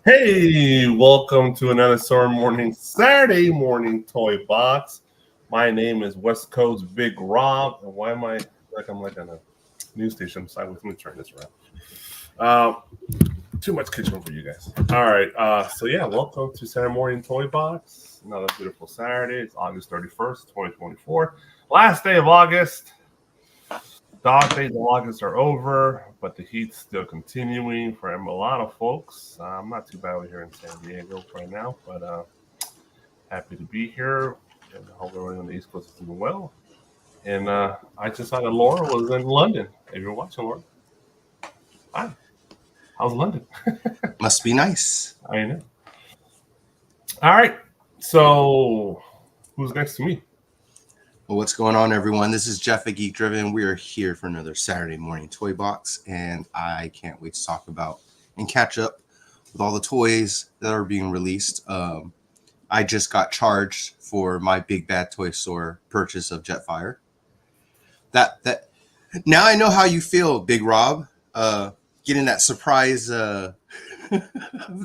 Hey, welcome to another Saturday morning toy box. My name is West Coast Big Rob, and why am I like I'm like on a news station? So let me turn this around. Too much kitchen for you guys. All right, welcome to Saturday morning toy box. Another beautiful Saturday. It's August 31st, 2024. Last day of August. Dog days of August are over, but the heat's still continuing for a lot of folks. I'm not too bad over here in San Diego right now, but happy to be here. And I hope everyone on the East Coast is doing well. And I just saw that Laura was in London. If you're watching, Laura, hi. How's London? Must be nice. I know. All right. So, who's next to me? Well, what's going on, everyone? This is Jeff at Geek Driven. We are here for another Saturday morning toy box, and I can't wait to talk about and catch up with all the toys that are being released. I just got charged for my Big Bad Toy Store purchase of Jetfire. That now I know how you feel, Big Rob. Getting that surprise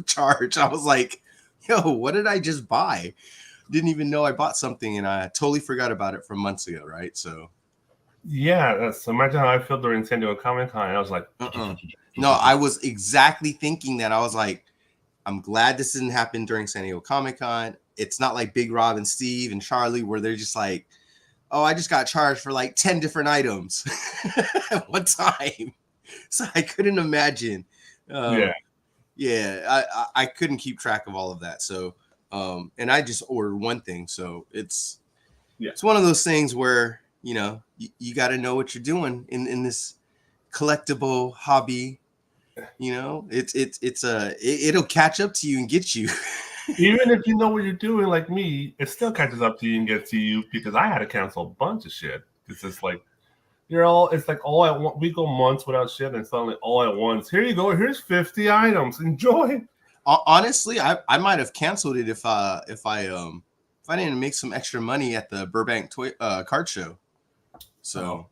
charge. I was like, yo, what did I just buy? Didn't even know I bought something, and I totally forgot about it from months ago, right? So yeah, so imagine how I feel during San Diego Comic Con. I was like, no, I was exactly thinking that. I was like, I'm glad this didn't happen during San Diego Comic Con. It's not like Big Rob and Steve and Charly where they're just like, oh, I just got charged for like 10 different items at one time. So I couldn't imagine. I couldn't keep track of all of that. So and I just ordered one thing. So it's one of those things where, you got to know what you're doing in this collectible hobby. It'll catch up to you and get you. Even if you know what you're doing, like me, it still catches up to you and gets to you because I had to cancel a bunch of shit. It's just like it's like all at once. We go months without shit, and suddenly all at once. Here you go. Here's 50 items. Enjoy. Honestly, I might have canceled it if I didn't make some extra money at the Burbank toy card show. So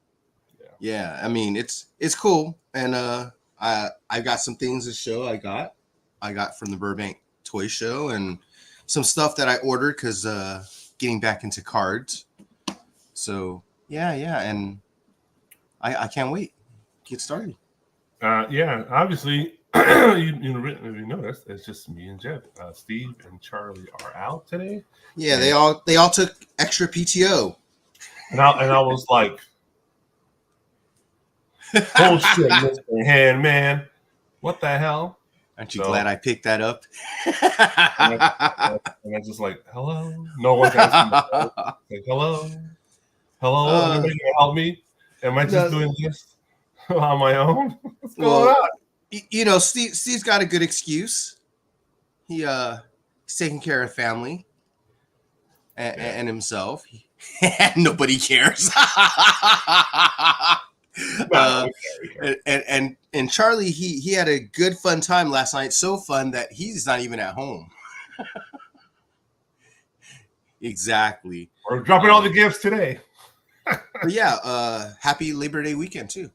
yeah, I mean it's cool, and I got some things to show. I got from the Burbank toy show and some stuff that I ordered because getting back into cards. So yeah, and I can't wait to get started. Obviously. You noticed it's just me and Jeff. Steve and Charly are out today. Yeah, they all took extra PTO. And I was like, bullshit, Mr. Handman. What the hell? Aren't you glad I picked that up? and I just like, hello? No one's asking me. Like, hello? Anybody gonna help me? Am I just doing this on my own? What's going on? Steve's got a good excuse. He's taking care of family and himself. Nobody cares. And Charly, he had a good fun time last night. So fun that he's not even at home. Exactly. We're dropping all the gifts today. Happy Labor Day weekend too.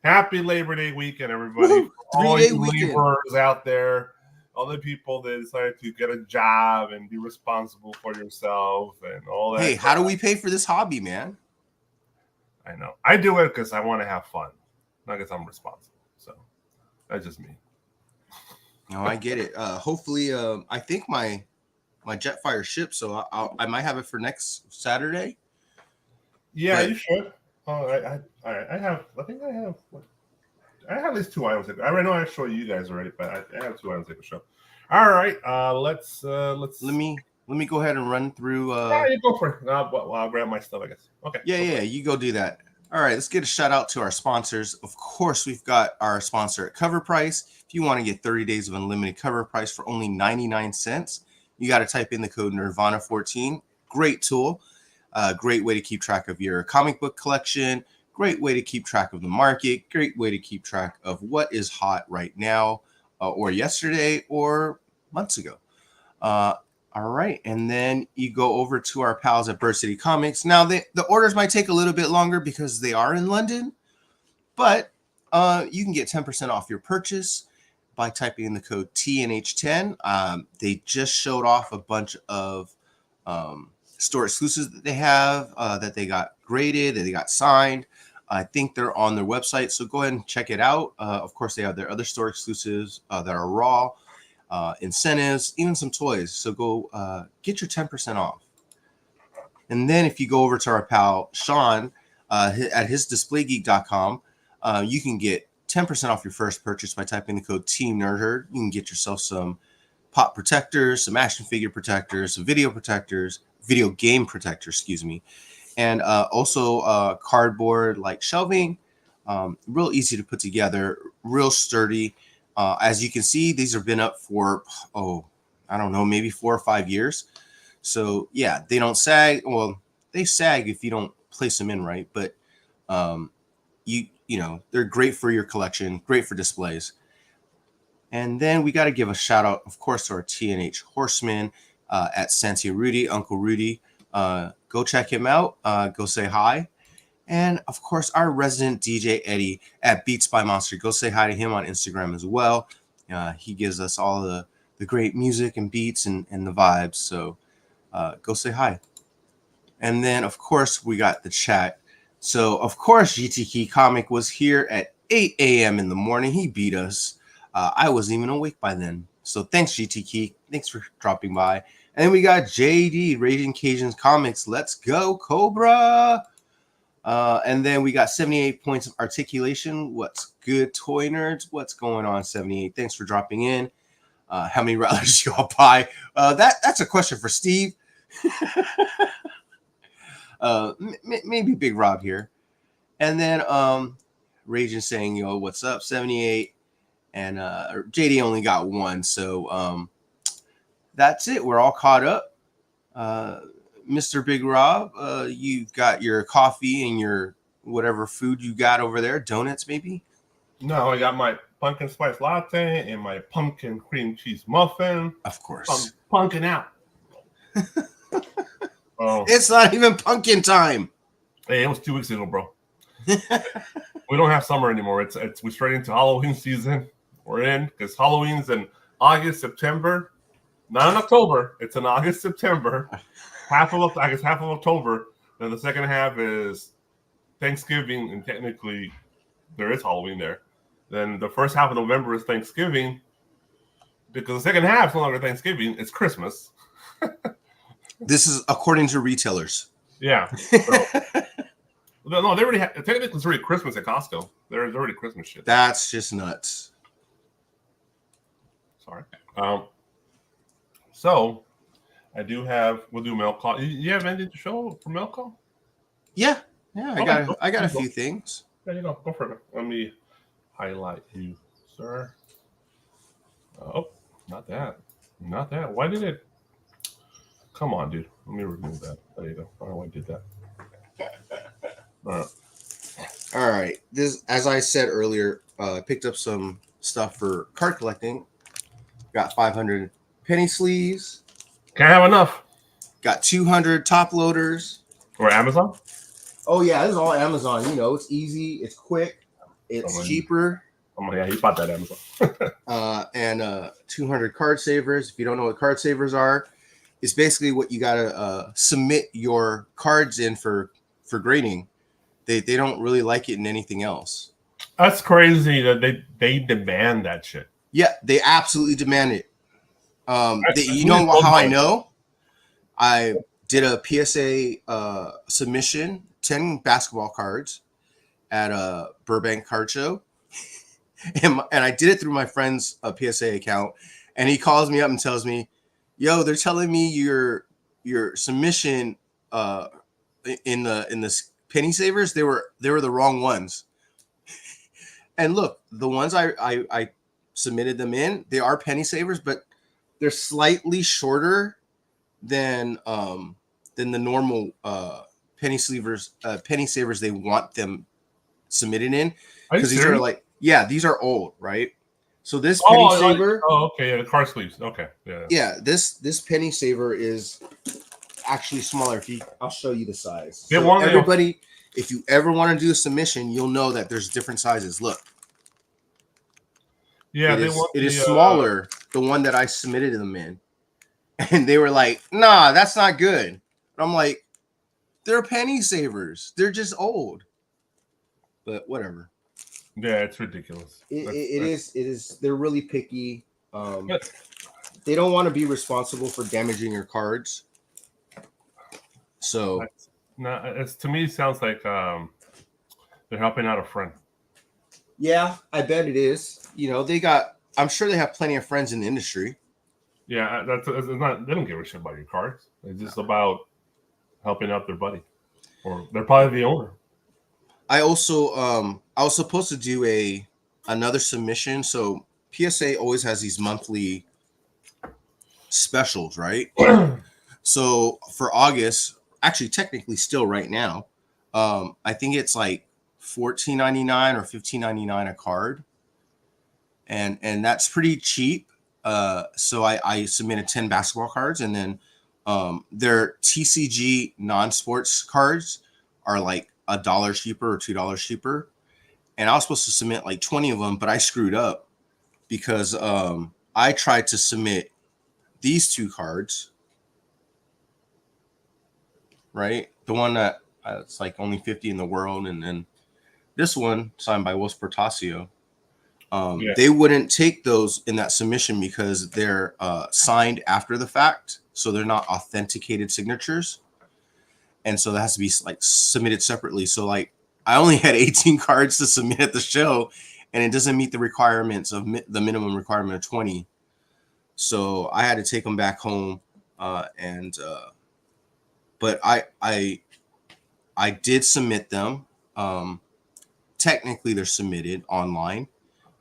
Happy Labor Day weekend, everybody. Woo-hoo. All you laborers out there, all the people that decided to get a job and be responsible for yourself and all that. Hey, how do we pay for this hobby, man? I know. I do it because I want to have fun, not because I'm responsible. So that's just me. No, I get it. Hopefully, I think my Jetfire ships, so I might have it for next Saturday. Yeah, you should. I have at least 2 items. I know I showed you guys already, but I have 2 items to show. All right, let's. Let me go ahead and run through. You go for it. I'll grab my stuff, I guess. Okay. Yeah, you go do that. All right, let's get a shout out to our sponsors. Of course, we've got our sponsor at Cover Price. If you want to get 30 days of unlimited cover price for only 99 cents, you got to type in the code Nirvana14. Great tool. Great way to keep track of your comic book collection. Great way to keep track of the market. Great way to keep track of what is hot right now or yesterday or months ago. All right. And then you go over to our pals at Bird City Comics. Now, the orders might take a little bit longer because they are in London, but you can get 10% off your purchase. by typing in the code TNH10. They just showed off a bunch of store exclusives that they have, that they got graded, that they got signed. I think they're on their website, so go ahead and check it out. Of course, they have their other store exclusives that are raw, incentives, even some toys. So go get your 10% off. And then if you go over to our pal Sean at his displaygeek.com, you can get 10% off your first purchase by typing the code teamnerdherd. You can get yourself some pop protectors, some action figure protectors, some video game protectors, and also cardboard like shelving. Real easy to put together, real sturdy. As you can see, these have been up for, I don't know, maybe 4 or 5 years. So yeah, they don't sag. Well, they sag if you don't place them in right, but you know, they're great for your collection, great for displays. And then we got to give a shout out, of course, to our TNH Horseman at Santia Rudy, Uncle Rudy. Go check him out. Go say hi. And of course, our resident DJ Eddie at Beats by Monster. Go say hi to him on Instagram as well. He gives us all the great music and beats and the vibes. So go say hi. And then, of course, we got the chat. So, of course, GT Key Comic was here at 8 a.m. in the morning. He beat us. I wasn't even awake by then. So thanks, GT Key. Thanks for dropping by. And then we got JD, Raging Cajuns Comics. Let's go, Cobra. And then we got 78 points of articulation. What's good, Toy Nerds? What's going on, 78? Thanks for dropping in. How many rattlers do y'all buy? That's a question for Steve. Maybe Big Rob here. And then Raging saying, yo, what's up, 78? And JD only got one. So that's it. We're all caught up. Mr. Big Rob, you've got your coffee and your whatever food you got over there. Donuts, maybe? No, I got my pumpkin spice latte and my pumpkin cream cheese muffin. Of course. I'm punking out. Oh, It's not even pumpkin time. hey, it was 2 weeks ago, bro. We don't have summer anymore. We're straight into Halloween season. We're in because Halloween's in August, September, not in October. It's in August, September. Half of October. Then the second half is Thanksgiving, and technically there is Halloween there. Then the first half of November is Thanksgiving, because the second half is no longer Thanksgiving; it's Christmas. This is according to retailers. Yeah. So, no, they already technically it's already Christmas at Costco. There's already Christmas shit. That's just nuts. Sorry. So we'll do mail call. You have anything to show for mail call? Yeah. I got a few things. There you go. Go for it. Let me highlight you, sir. Oh, not that. Why did it? Come on, dude. Let me remove that. There you go. I don't know why I did that. All right. This, as I said earlier, picked up some stuff for card collecting. Got 500 penny sleeves. Can't have enough. Got 200 top loaders. Or Amazon? Oh yeah, this is all Amazon. You know, it's easy, it's quick, it's cheaper. Oh yeah, he bought that Amazon. And 200 card savers. If you don't know what card savers are, it's basically what you gotta submit your cards in for grading. They don't really like it in anything else. That's crazy that they demand that shit. Yeah, they absolutely demand it. You know how I know? I did a PSA submission, 10 basketball cards at a Burbank card show. And I did it through my friend's PSA account. And he calls me up and tells me, yo, they're telling me your submission in the penny savers, they were the wrong ones. And look, the ones I submitted them in, they are penny savers, but they're slightly shorter than the normal penny savers they want them submitted in, because these are like, yeah, these are old, right? So this penny saver, okay, yeah, the card sleeves, okay, yeah, this penny saver is actually smaller. I'll show you the size. Yeah, so everybody, if you ever want to do a submission, you'll know that there's different sizes. Look. Yeah, It they is want it is the smaller, the one that I submitted them in. And they were like, nah, that's not good. And I'm like, they're penny savers. They're just old. But whatever. yeah, it's ridiculous. It is. They're really picky. But They don't want to be responsible for damaging your cards. So no, it's to me it sounds like they're helping out a friend. yeah, I bet it is. You know, I'm sure they have plenty of friends in the industry. Yeah, that's it's not. They don't give a shit about your cards. It's just about helping out their buddy, or they're probably the owner. I was supposed to do another submission. So PSA always has these monthly specials, right? So for August, actually technically still right now, I think it's like $14.99 or $15.99 a card. And that's pretty cheap. So I submitted 10 basketball cards, and then their TCG non-sports cards are like $1 cheaper or $2 cheaper. And I was supposed to submit like 20 of them, but I screwed up because I tried to submit these two cards, right? The one that it's like only 50 in the world, and then this one signed by Will Portasio. They wouldn't take those in that submission because they're signed after the fact, so they're not authenticated signatures, and so that has to be like submitted separately. So like I only had 18 cards to submit at the show, and it doesn't meet the requirements of the minimum requirement of 20. So I had to take them back home, but I did submit them. Technically, they're submitted online.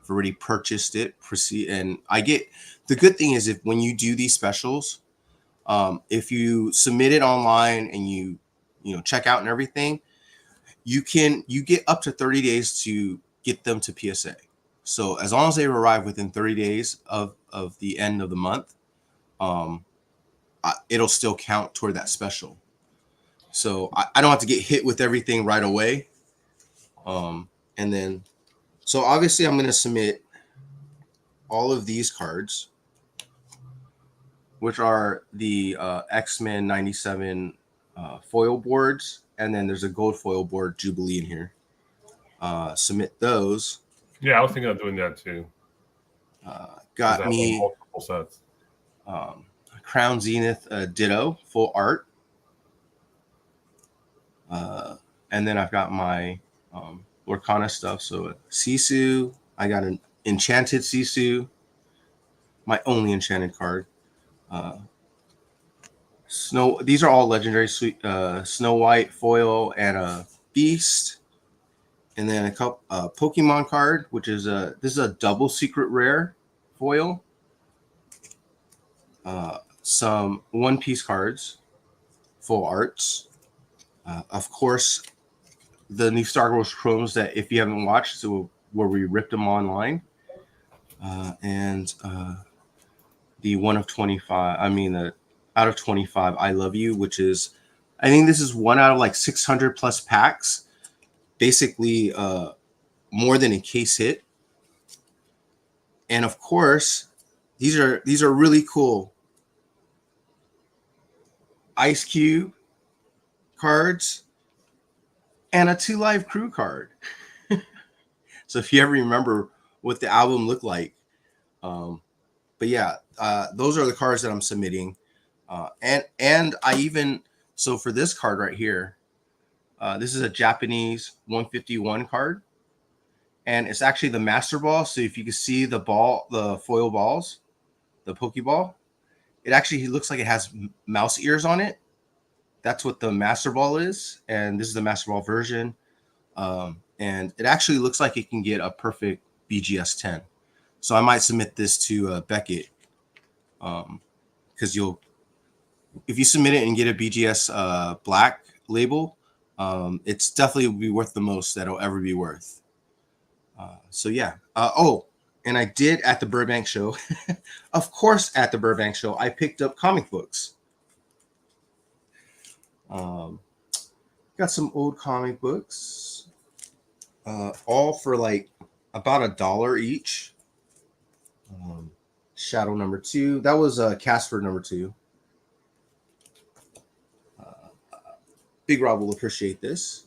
I've already purchased it. Proceed, and I get the good thing is when you do these specials, if you submit it online and you check out and everything, you get up to 30 days to get them to PSA. So as long as they arrive within 30 days of the end of the month, it'll still count toward that special. So I don't have to get hit with everything right away. And then, so obviously I'm going to submit all of these cards, which are the X-Men 97 foil boards. And then there's a gold foil board Jubilee in here. Submit those. Yeah, I was thinking of doing that too. Got me multiple sets. Crown Zenith Ditto full art. And then I've got my Lorcana stuff. So Sisu, I got an Enchanted Sisu, my only enchanted card. Snow. These are all legendary. Snow White foil and a Beast, and then a couple Pokemon card, which is this is a double secret rare foil. Some One Piece cards, full arts. Of course, the new Star Wars Chromes that if you haven't watched, so where we ripped them online, and the one of 25. I mean, the out of 25, I Love You, which is, I think this is one out of like 600 plus packs. Basically, more than a case hit. And of course, these are really cool Ice Cube cards and a 2 Live Crew card. So if you ever remember what the album looked like, but yeah, those are the cards that I'm submitting. And I even, so for this card right here, this is a Japanese 151 card, and it's actually the Master Ball. So if you can see the ball, the foil balls, the Pokeball, it actually looks like it has mouse ears on it. That's what the Master Ball is, and this is the Master Ball version. And it actually looks like it can get a perfect BGS 10. So I might submit this to Beckett, because if you submit it and get a BGS black label, it's definitely will be worth the most that it'll ever be worth. So yeah. And I did at the Burbank show. Of course, at the Burbank show, I picked up comic books. Got some old comic books, all for like about $1 each. Shadow number 2. That was Casper number 2. Big Rob will appreciate this.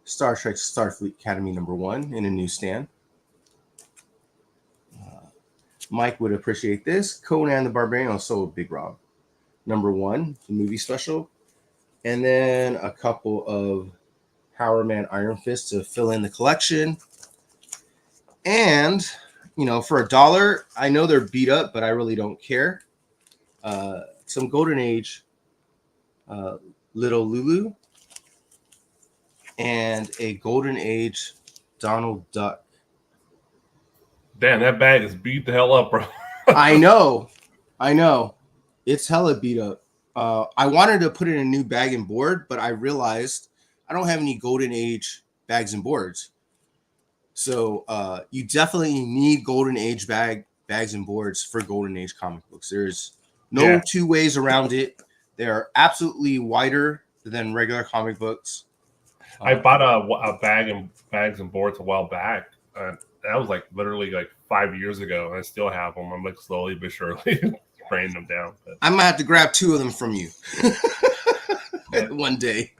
Star Trek Starfleet Academy number 1 in a newsstand. Mike would appreciate this. Conan the Barbarian, also Big Rob. Number 1, the movie special. And then a couple of Power Man Iron Fist to fill in the collection. And, for $1, I know they're beat up, but I really don't care. Some Golden Age Little Lulu. And a Golden Age Donald Duck. Damn, that bag is beat the hell up, bro. I know. It's hella beat up. I wanted to put in a new bag and board, but I realized I don't have any Golden Age bags and boards. So you definitely need Golden Age bags and boards for Golden Age comic books. There's no two ways around it. They are absolutely wider than regular comic books. I bought a bags and boards a while back. That was literally 5 years ago, and I still have them. I'm slowly but surely spraying them down. But. I might have to grab 2 of them from you one day.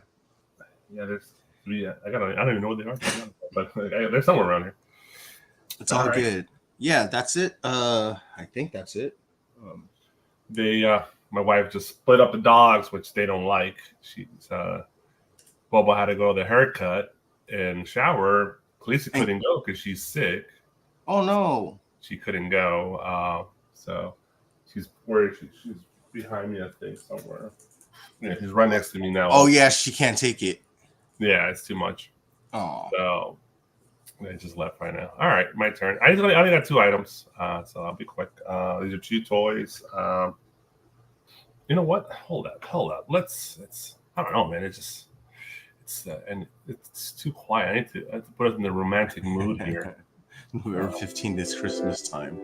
Yeah, I don't even know what they are, but they're somewhere around here. It's all good. Yeah, that's it. I think that's it. My wife just split up the dogs, which they don't like. Bubba had to go to the haircut and shower. Khaleesi couldn't go because she's sick. Oh no, she couldn't go. So she's where she's behind me, I think, somewhere. Yeah, she's right next to me now. Oh yeah, she can't take it. Yeah, it's too much. Oh, so I just left right now. All right, my turn. I only got 2 items, so I'll be quick. These are 2 toys. You know what? Hold up. Let's. I don't know, man. And it's too quiet. I have to put us in the romantic mood here. November 15th is Christmas time.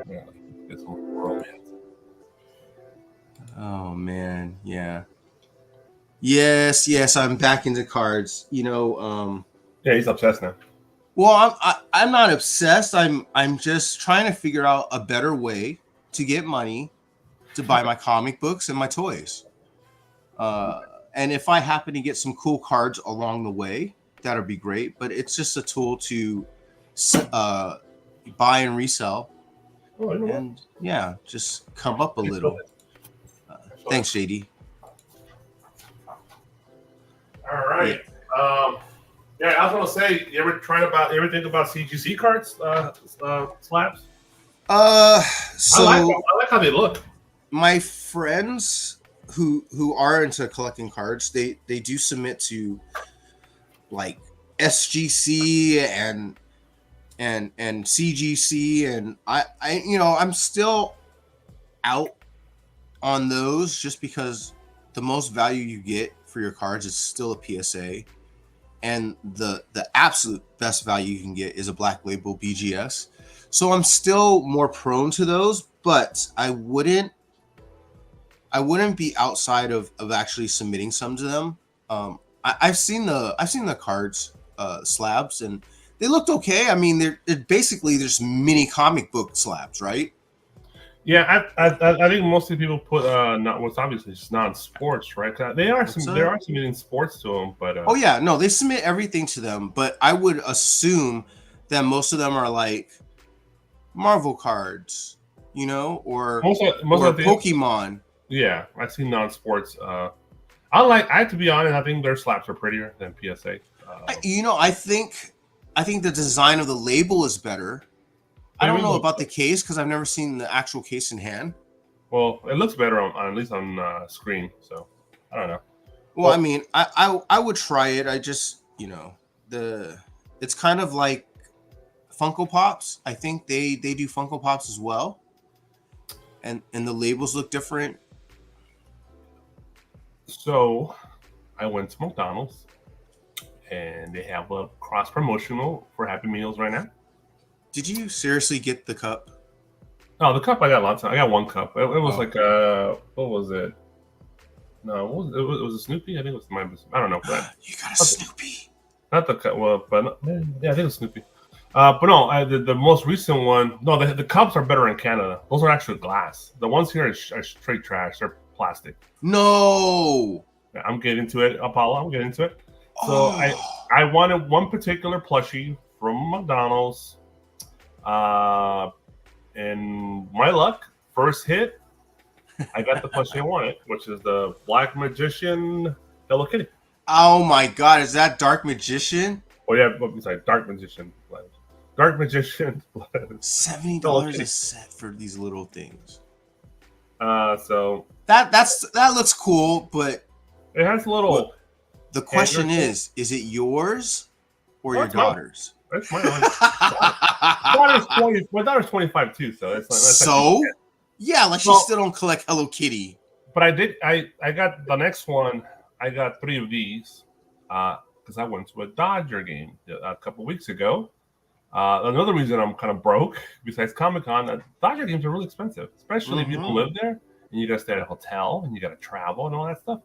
Yeah, it's romance. Oh man, yeah. Yes, I'm back into cards. Yeah, he's obsessed now. Well, I'm not obsessed. I'm just trying to figure out a better way to get money to buy my comic books and my toys. And if I happen to get some cool cards along the way, that'll be great. But it's just a tool to buy and resell. Oh, and yeah, just come up a little. Thanks, JD. All right. Yeah, I was gonna say, you ever think about CGC cards, slabs? So I like how they look. My friends who are into collecting cards, they do submit to like SGC and CGC, and I'm still out on those just because the most value you get for your cards is still a PSA, and the absolute best value you can get is a black label BGS. So I'm still more prone to those, but I wouldn't be outside of actually submitting some to them. I've seen the cards slabs, and they looked okay. I mean, they're basically just mini comic book slabs, right? Yeah, I think mostly people put not what's obviously just non-sports, right? There are submitting sports to them, but oh yeah, no, they submit everything to them, but I would assume that most of them are like Marvel cards, or most of Pokemon. Yeah, I see non-sports. I have to be honest. I think their slaps are prettier than PSA. I think the design of the label is better. I don't know about the case because I've never seen the actual case in hand. Well, it looks better on at least on screen. So I don't know. Well, I mean, I would try it. I just it's kind of like Funko Pops. I think they do Funko Pops as well, and the labels look different. So I went to McDonald's, and they have a cross promotional for Happy Meals right now. Did you seriously get the cup? Oh, the cup I got lots of. I got one cup. It was what was it? No, it was a Snoopy. I think it was I don't know. But you got a Snoopy. Not the cup. Well, but yeah, I think it was Snoopy. But no, the most recent one. No, the cups are better in Canada. Those are actually glass. The ones here are straight trash. They're plastic. No. I'm getting to it, Apollo. I'm getting to it. So Oh. I wanted one particular plushie from McDonald's. And my luck, first hit, I got the plushie I wanted, which is the Black Magician Hello Kitty. Oh my God! Is that Dark Magician? Oh yeah, I'm sorry, Dark Magician. Dark Magician. $70 a set for these little things. So that looks cool, but it has a little. The question is it yours or your daughter's? That's my own. My daughter's 25 too, so it's yeah, like she still don't collect Hello Kitty. But I got the next one. I got 3 of these because I went to a Dodger game a couple weeks ago. Another reason I'm kind of broke, besides Comic-Con, Dodger games are really expensive, especially if you don't live there and you got to stay at a hotel and you got to travel and all that stuff.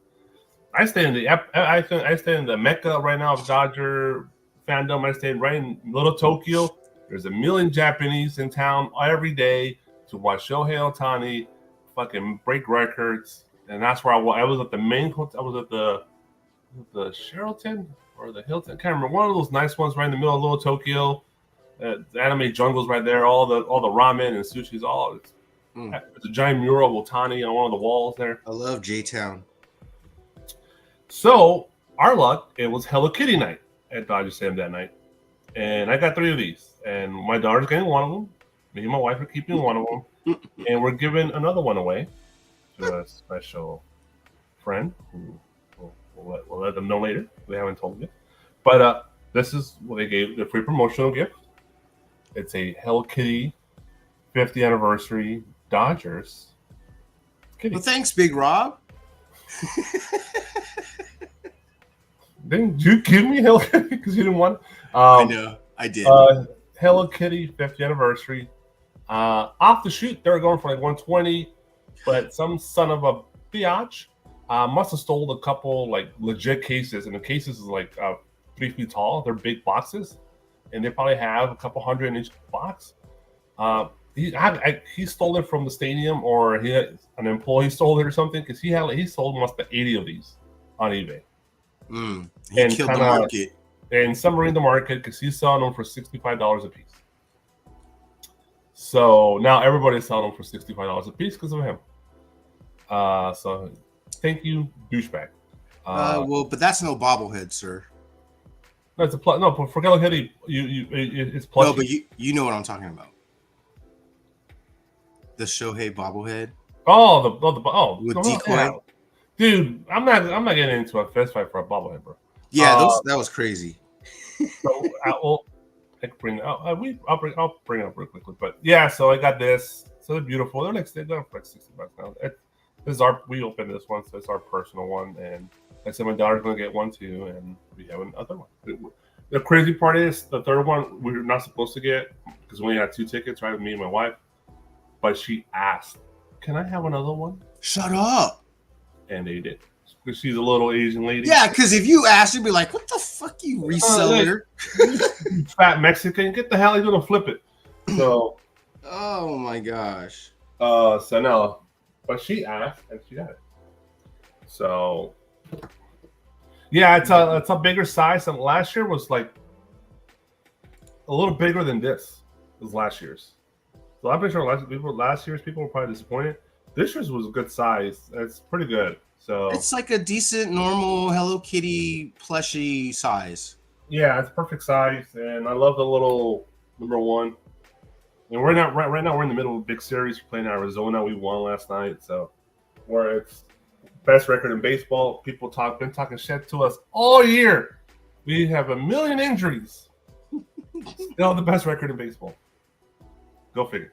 I stay in the Mecca right now of Dodger fandom. I stay right in Little Tokyo. There's a million Japanese in town every day to watch Shohei Ohtani fucking break records, and that's where I was at the main hotel. I was at the Sheraton or the Hilton. I can't remember. One of those nice ones right in the middle of Little Tokyo. The anime jungle's right there. All the ramen and sushi's all. It's a giant mural of Ohtani on one of the walls there. I love J-Town. So our luck, it was Hello Kitty night at Dodger Stadium that night, and I got 3 of these, and my daughter's getting one of them. Me and my wife are keeping one of them, and we're giving another one away to a special friend who we'll let them know later. They haven't told me yet, but this is what they gave, the free promotional gift. It's a Hello Kitty 50th anniversary Dodgers kitty. Well, thanks, Big Rob. Didn't you give me Hello Kitty because you didn't want it? I know, I did. Hello Kitty 50th anniversary. Off the shoot, they were going for like 120, but some son of a biatch must have stole a couple like legit cases, and the cases is like 3 feet tall. They're big boxes, and they probably have a couple hundred in each box. He stole it from the stadium, or an employee stole it or something, because he sold almost 80 of these on eBay. He killed the market. And some are in the market because he's selling them for $65 a piece. So now everybody's selling them for $65 a piece because of him. So thank you, douchebag. Well, but that's no bobblehead, sir. No, it's no, but for Hello Kitty, it's plushie. No, but you know what I'm talking about. The Shohei bobblehead. With decoy. Dude, I'm not getting into a fist fight for a bobblehead, bro. Yeah, that was crazy. So I'll bring it up real quickly. But yeah, so I got this. So they're beautiful. They're like $60 now. We opened this one, so it's our personal one, and I said my daughter's gonna get one too, and we have another one. The crazy part is the third one we're not supposed to get because we only had 2 tickets, right? Me and my wife. But she asked, "Can I have another one?" Shut up. And they did. Because she's a little Asian lady. Yeah, because if you asked, you'd be like, "What the fuck, you reseller? Fat Mexican, get the hell, he's gonna flip it." So oh my gosh. So now, but she asked and she got it. So yeah, it's a bigger size. And last year was like a little bigger than this. It was last year's. So I'm pretty sure last year's people were probably disappointed. This year's was a good size. It's pretty good. So it's like a decent, normal Hello Kitty plushie size. Yeah, it's perfect size, and I love the little number 1. And we're not right now. We're in the middle of a big series. We're playing Arizona. We won last night, so where it's best record in baseball. People been talking shit to us all year. We have a million injuries. Still the best record in baseball. Go figure.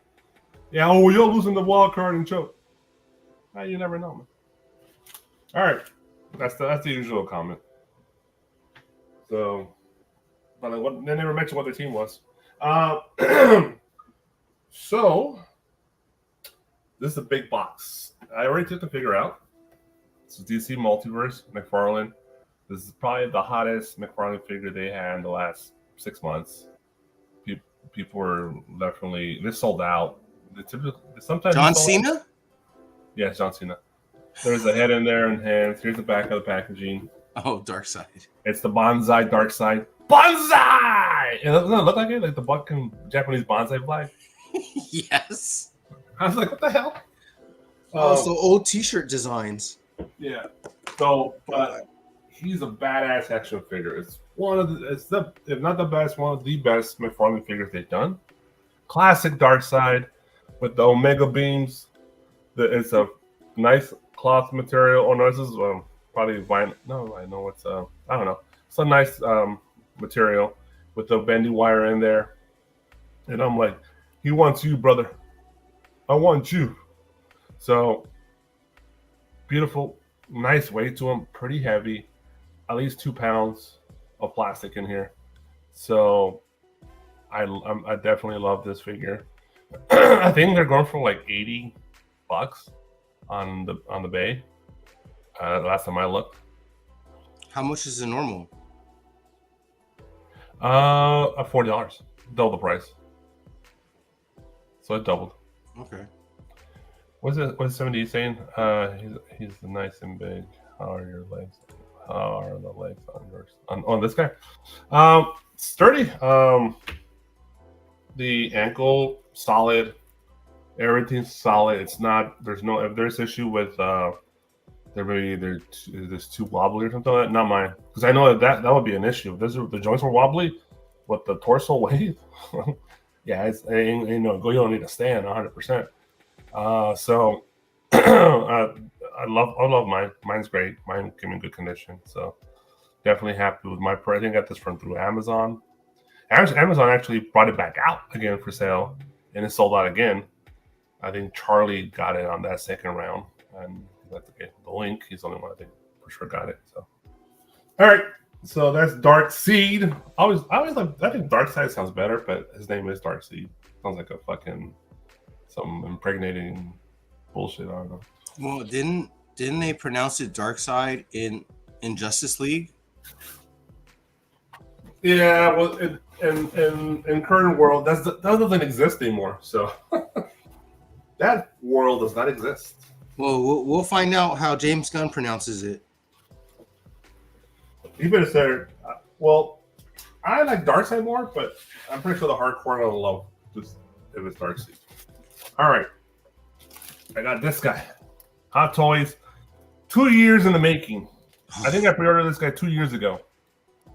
Yeah, you're losing the wild card and choke. You never know, man. All right, that's the usual comment. So, but they never mentioned what their team was. So, this is a big box. I already took the figure out. This is DC Multiverse McFarlane. This is probably the hottest McFarlane figure they had in the last 6 months. people are definitely this sold out. Sometimes John Cena? Yes, John Cena. There's a head in there and hands. Here's the back of the packaging. Oh, Dark Side. It's the bonsai Dark Side. Bonsai! And doesn't it look like it? Like the fucking Japanese bonsai flag? Yes. I was like, what the hell? So old T-shirt designs. Yeah. So, but he's a badass action figure. It's if not the best, one of the best McFarlane figures they've done. Classic Dark Side with the Omega beams. It's a nice cloth material. Oh no, this is probably vinyl. No, I know it's I don't know. It's a nice material with the bendy wire in there. And I'm like, he wants you, brother. I want you. So beautiful, nice weight to him, pretty heavy, at least 2 pounds of plastic in here. So I definitely love this figure. I think they're going for like $80 on the bay. Last time I looked. How much is the normal? $40, double the price. So it doubled. Okay. What's 70 saying? He's nice and big. How are your legs? How are the legs on yours? On this guy? Sturdy. The ankle solid. Everything's solid. It's not. There's no. If there's issue with there's too wobbly or something like that, not mine. Because I know that would be an issue. If the joints were wobbly with the torso weight, yeah, you don't need to stand 100%. So I love mine. Mine's great. Mine came in good condition. So definitely happy with my price. I think I got this from through Amazon. Amazon actually brought it back out again for sale, and it sold out again. I think Charly got it on that second round, and that's okay. The link, he's the only one I think for sure got it. So, all right. So that's Dark Seed. I think Dark Side sounds better, but his name is Dark Seed. Sounds like a fucking some impregnating bullshit. I don't know. Well, didn't they pronounce it Dark Side in Justice League? Yeah, well, in current world, that doesn't exist anymore. So that world does not exist. Well, we'll find out how James Gunn pronounces it. You better say, well, I like Darkseid more, but I'm pretty sure the hardcore I love just if it's Darkseid. All right, I got this guy. Hot Toys, 2 years in the making. I think I pre-ordered this guy 2 years ago.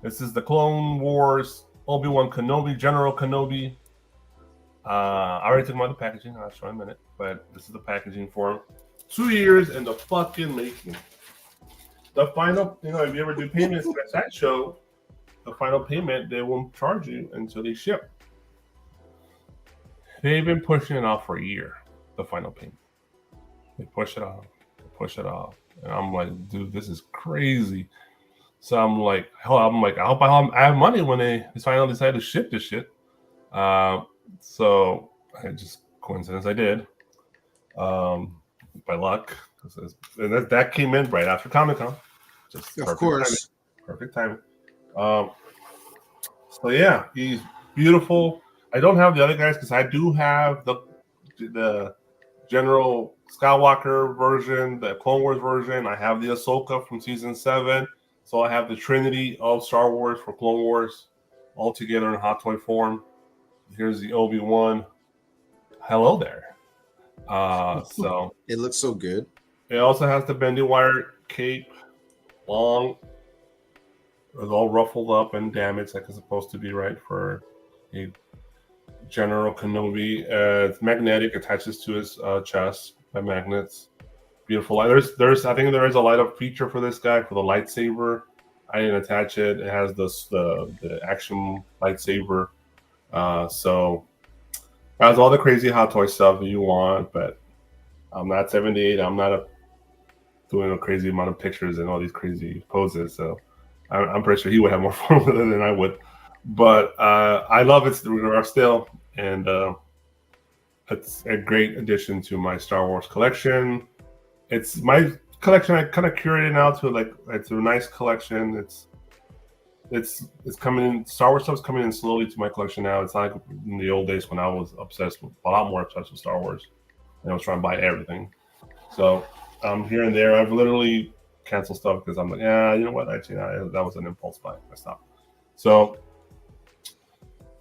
This is the Clone Wars Obi-Wan Kenobi, General Kenobi. I already took him out of the packaging. I'll show you in a minute, but this is the packaging for him. 2 years in the fucking making. The final, if you ever do payments at that show, the final payment, they won't charge you until they ship. They've been pushing it off for a year, the final payment. They push it off. And I'm like, dude, this is crazy. So I'm like, I hope I have money when they finally decide to ship this shit. So I just coincidence I did. By luck. And that came in right after Comic-Con. Just of course. Perfect timing. So yeah, he's beautiful. I don't have the other guys because I do have the General Skywalker version, the Clone Wars version. I have the Ahsoka from season 7. So I have the Trinity of Star Wars for Clone Wars all together in hot toy form. Here's the Obi-Wan. Hello there. So it looks so good. It also has the bendy wire cape, long. It's all ruffled up and damaged like it's supposed to be, right, for a General Kenobi. It's magnetic, attaches to his chest by magnets. Beautiful light. I think there is a light up feature for this guy for the lightsaber. I didn't attach it. It has the action lightsaber. So it has all the crazy hot toy stuff that you want, but I'm not 78. I'm not doing a crazy amount of pictures and all these crazy poses. So I'm pretty sure he would have more fun with it than I would. But I love it still, and it's a great addition to my Star Wars collection. It's my collection. I kind of curated now to it's a nice collection. it's coming in. Star Wars stuff's coming in slowly to my collection now. It's not like in the old days when I was a lot more obsessed with Star Wars, and I was trying to buy everything. So here and there, I've literally canceled stuff because I'm like, yeah, you know what? Actually, that was an impulse buy. I stopped. So,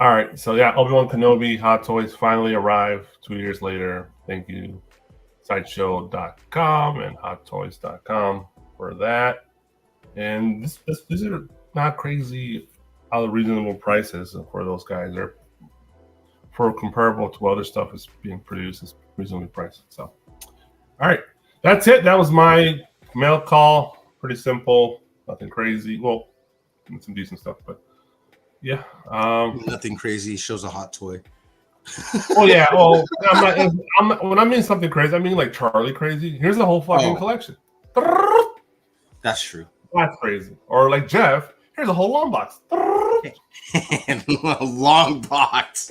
all right. So yeah, Obi-Wan Kenobi Hot Toys finally arrived 2 years later. Thank you, Sideshow.com and HotToys.com for that. And these are not crazy out of reasonable prices for those guys. They're for comparable to other stuff is being produced is reasonably priced. So, all right, that's it. That was my mail call. Pretty simple, nothing crazy. Well, some decent stuff, but yeah, nothing crazy. Shows a hot toy. Oh yeah. Well, I'm not, when I mean something crazy, I mean like Charly crazy. Here's the whole fucking collection. That's true. That's crazy. Or like Jeff, here's a whole long box. A long box.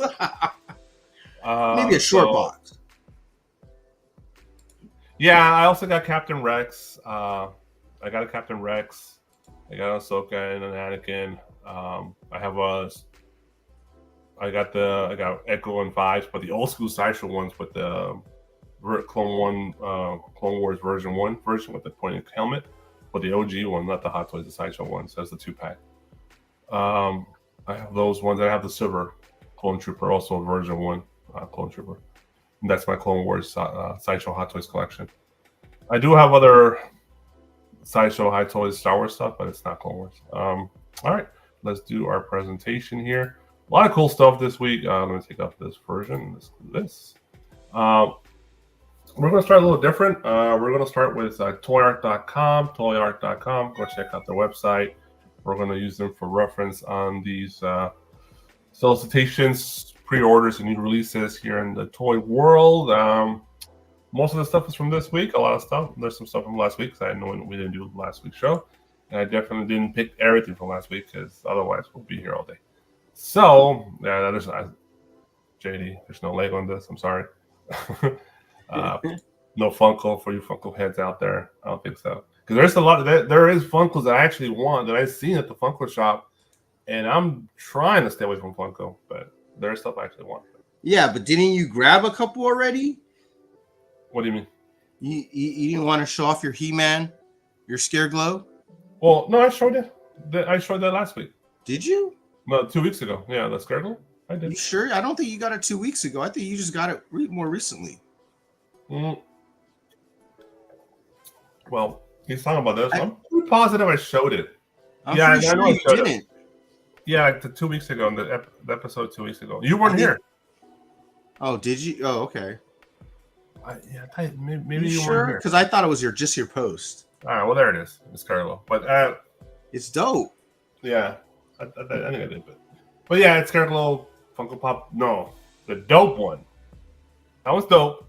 Maybe a short box. Yeah, I also got Captain Rex. I got a Captain Rex. I got Ahsoka and an Anakin. I got Echo and Vibes, but the old school Sideshow ones with the Clone Wars version 1 version with the pointed helmet. But the OG one, not the Hot Toys, the Sideshow one. So that's the 2-pack. I have those ones. I have the silver Clone Trooper, also version 1 Clone Trooper. And that's my Clone Wars Sideshow Hot Toys collection. I do have other Sideshow Hot Toys Star Wars stuff, but it's not Clone Wars. All right, let's do our presentation here. A lot of cool stuff this week. Let me take off this version. Let's do this. We're going to start a little different. We're going to start with toyart.com. Toyart.com. Go check out their website. We're going to use them for reference on these solicitations, pre-orders, and new releases here in the toy world. Most of the stuff is from this week. A lot of stuff. There's some stuff from last week because I know we didn't do last week's show. And I definitely didn't pick everything from last week because otherwise we'll be here all day. So, yeah, there's JD. There's no leg on this. I'm sorry. No Funko for you Funko heads out there. I don't think so. Because there's a lot. There is Funkos that I actually want that I've seen at the Funko shop, and I'm trying to stay away from Funko, but there's stuff I actually want. Yeah, but didn't you grab a couple already? What do you mean? You didn't want to show off your He-Man, your Scareglow? Well, no, I showed it. I showed that last week. Did you? No, 2 weeks ago. Yeah, the Scareglow. I did. You sure? I don't think you got it 2 weeks ago. I think you just got it more recently. Well, he's talking about this. I'm pretty positive I showed it. I know I showed it. Yeah, 2 weeks ago, in the episode 2 weeks ago. You weren't here. Oh, did you? Oh, okay. Maybe you sure? weren't here. Because I thought it was just your post. All right, well, there it is. It's Scareglow. But it's dope. Yeah, I think I did. But yeah, it's Scareglow Funko Pop. No, the dope one. That was dope.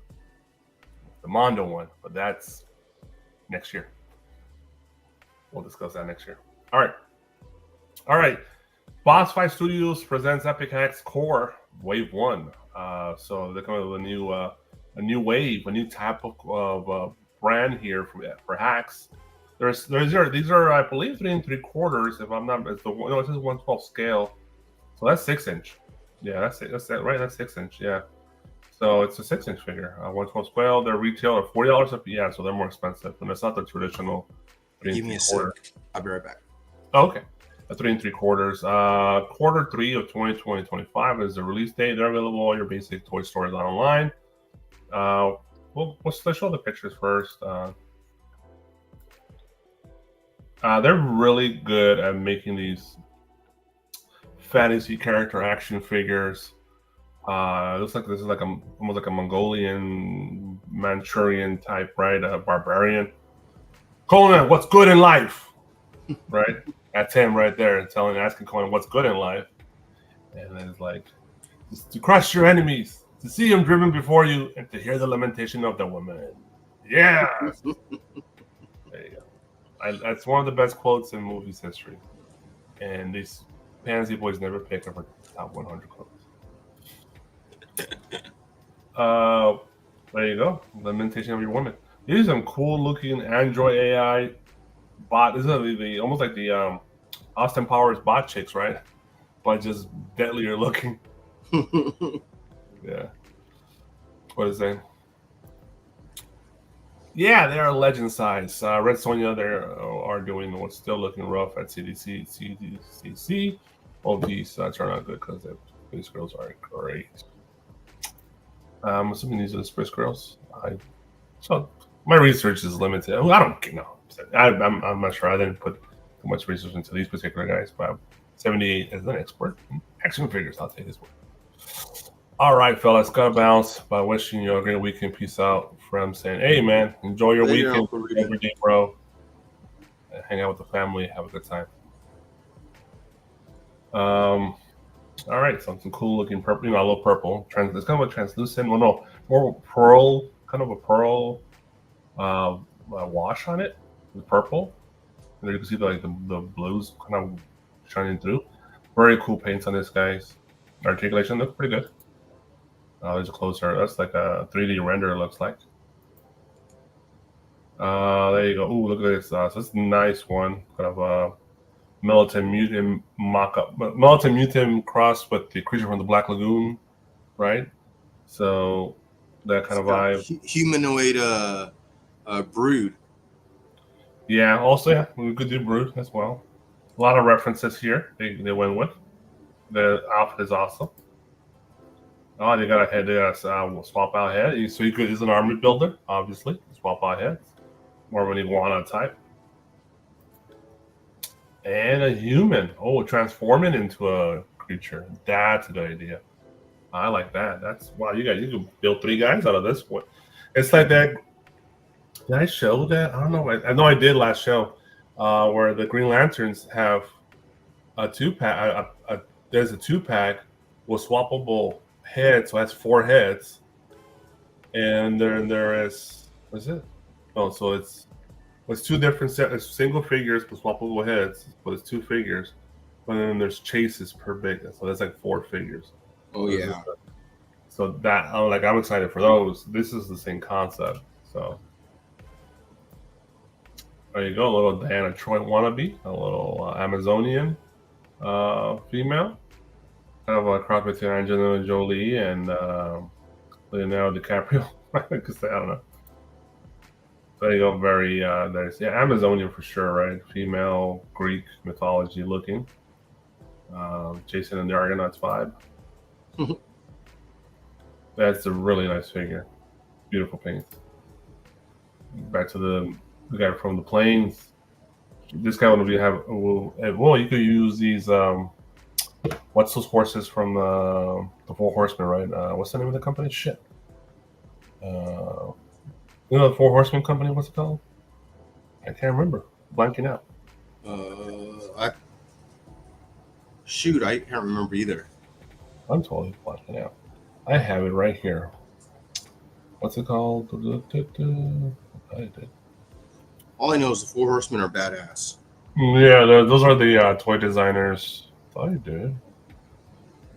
The Mondo one, but that's next year. We'll discuss that next year. All right. Boss Fight Studios presents Epic Hacks Core Wave 1. So they're coming with a new wave, a new type of brand here for hacks. These are I believe 3 3/4. If I'm not, it says 1/12 scale. So that's 6-inch. Yeah, that's right. That's 6-inch. Yeah. So it's a 6-inch figure. 1/12 scale. Their retail are $40 up. Yeah, so they're more expensive, and it's not the traditional 3 Give me a sec. I'll be right back. Oh, okay. A 3 3/4. Quarter 3 of 2025 is the release date. They're available all your basic toy stores online. Let's show the pictures first. They're really good at making these fantasy character action figures. It looks like this is almost like a Mongolian, Manchurian type, right? A barbarian. Conan, what's good in life? Right? That's him right there, asking Conan what's good in life. And then it's like, to crush your enemies, to see them driven before you, and to hear the lamentation of the woman. Yeah. There you go. That's one of the best quotes in movies history. And these Pansy boys never pick up a top 100 quotes. There you go. Lamentation of your woman. These are some cool looking Android AI bot. This is almost like the Austin Powers bot chicks, right? But just deadlier looking. Yeah. What is that? Yeah, they are legend size. Red Sonja, they are doing what's still looking rough at CDC. All these turn out good because these girls are great. I'm assuming these are the Spritz girls. So my research is limited. I don't know. I'm not sure. I didn't put too much research into these particular guys, but 78 as an expert. Action figures, I'll take his word. All right, fellas, gotta bounce by wishing you a great weekend. Peace out. From saying, hey, man, enjoy your weekend every day, bro. Hang out with the family, have a good time. All right, so some cool looking purple, a little purple. It's kind of a translucent, more pearl, kind of a pearl wash on it with purple. And there you can see the blues kind of shining through. Very cool paints on this, guys. Articulation looks pretty good. There's a closer. That's like a 3D render. It looks like. There you go. Ooh, look at this. So it's a nice one. Kind of a Militant Mutant mock-up. Militant Mutant cross with the creature from the Black Lagoon, right? So that kind of vibe. Humanoid brood. Yeah, also, yeah, we could do brood as well. A lot of references here they went with. The outfit is awesome. Oh, they got a head. They got a swap out head. So he's an army builder, obviously. Swap out head. More of an iguana type. And a human. Oh, transforming into a creature. That's a good idea. I like that. That's wow. You can build 3 guys out of this one. It's like that. Did I show that? I don't know. I know I did last show, where the Green Lanterns have a 2-pack. There's a 2-pack with swappable heads. So that's 4 heads. And then there is what's it? Oh, so it's 2 different sets. It's single figures with swappable heads, but it's 2 figures. But then there's chases per big, so that's like 4 figures. Oh yeah. So that I'm excited for those. This is the same concept. So there you go, a little Diana Troy wannabe, a little Amazonian female, kind of a cross between Angelina Jolie and Leonardo DiCaprio. I don't know. There you go, very there's Amazonian for sure, right? Female Greek mythology looking. Jason and the Argonauts vibe. That's a really nice figure. Beautiful paint. Back to the guy from the plains. This guy will you could use these what's those horses from the Four Horsemen, right? What's the name of the company? Shit. The Four Horsemen company, what's it called? I can't remember. Blanking out. I can't remember either. I'm totally blanking out. I have it right here. What's it called? I did. All I know is the Four Horsemen are badass. Yeah, those are the toy designers. I did.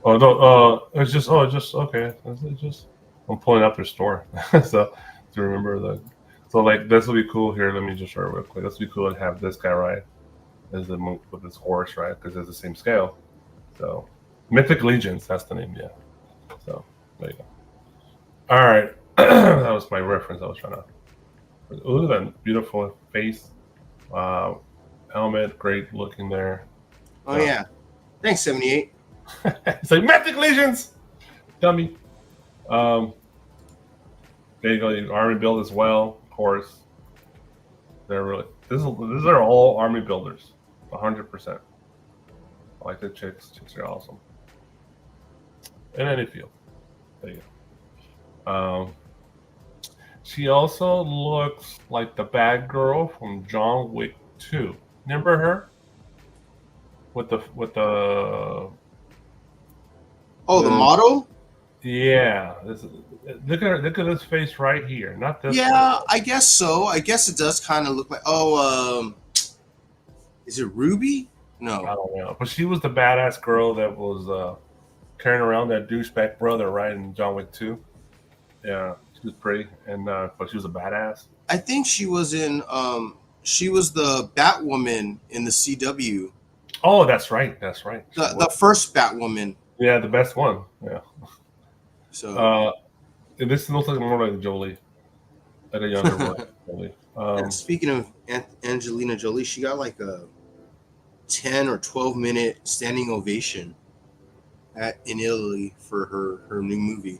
Oh no, it's just okay. It's just I'm pulling up their store, so to remember that. So like this will be cool here. Let me just show it real quick. This will be cool to have this guy right as the with this horse, right? Because it's the same scale. So Mythic Legions, that's the name. Yeah. So there you go. All right, that was my reference. I was trying to. Ooh, that beautiful face, helmet, great looking there. Oh yeah, thanks 78. It's like Mythic Legions, dummy. There you go. Your army build as well, of course. They're really these are all army builders, 100%. I like the chicks. Chicks are awesome. In any field, there you go. She also looks like the bad girl from John Wick 2. Remember her? With the the model? Yeah. Look at this face right here. Not this. Yeah, one. I guess so. I guess it does kind of look like. Is it Ruby? No, I don't know. But she was the badass girl that was carrying around that douchebag brother, right, in John Wick 2. Yeah. She was pretty, and but she was a badass. I think she was in. She was the Batwoman in the CW. Oh, that's right. That's right. The first Batwoman. Yeah, the best one. Yeah. So this looks like more like Jolie, like a younger one. Jolie. speaking of Angelina Jolie, she got like a 10 or 12-minute standing ovation in Italy for her new movie.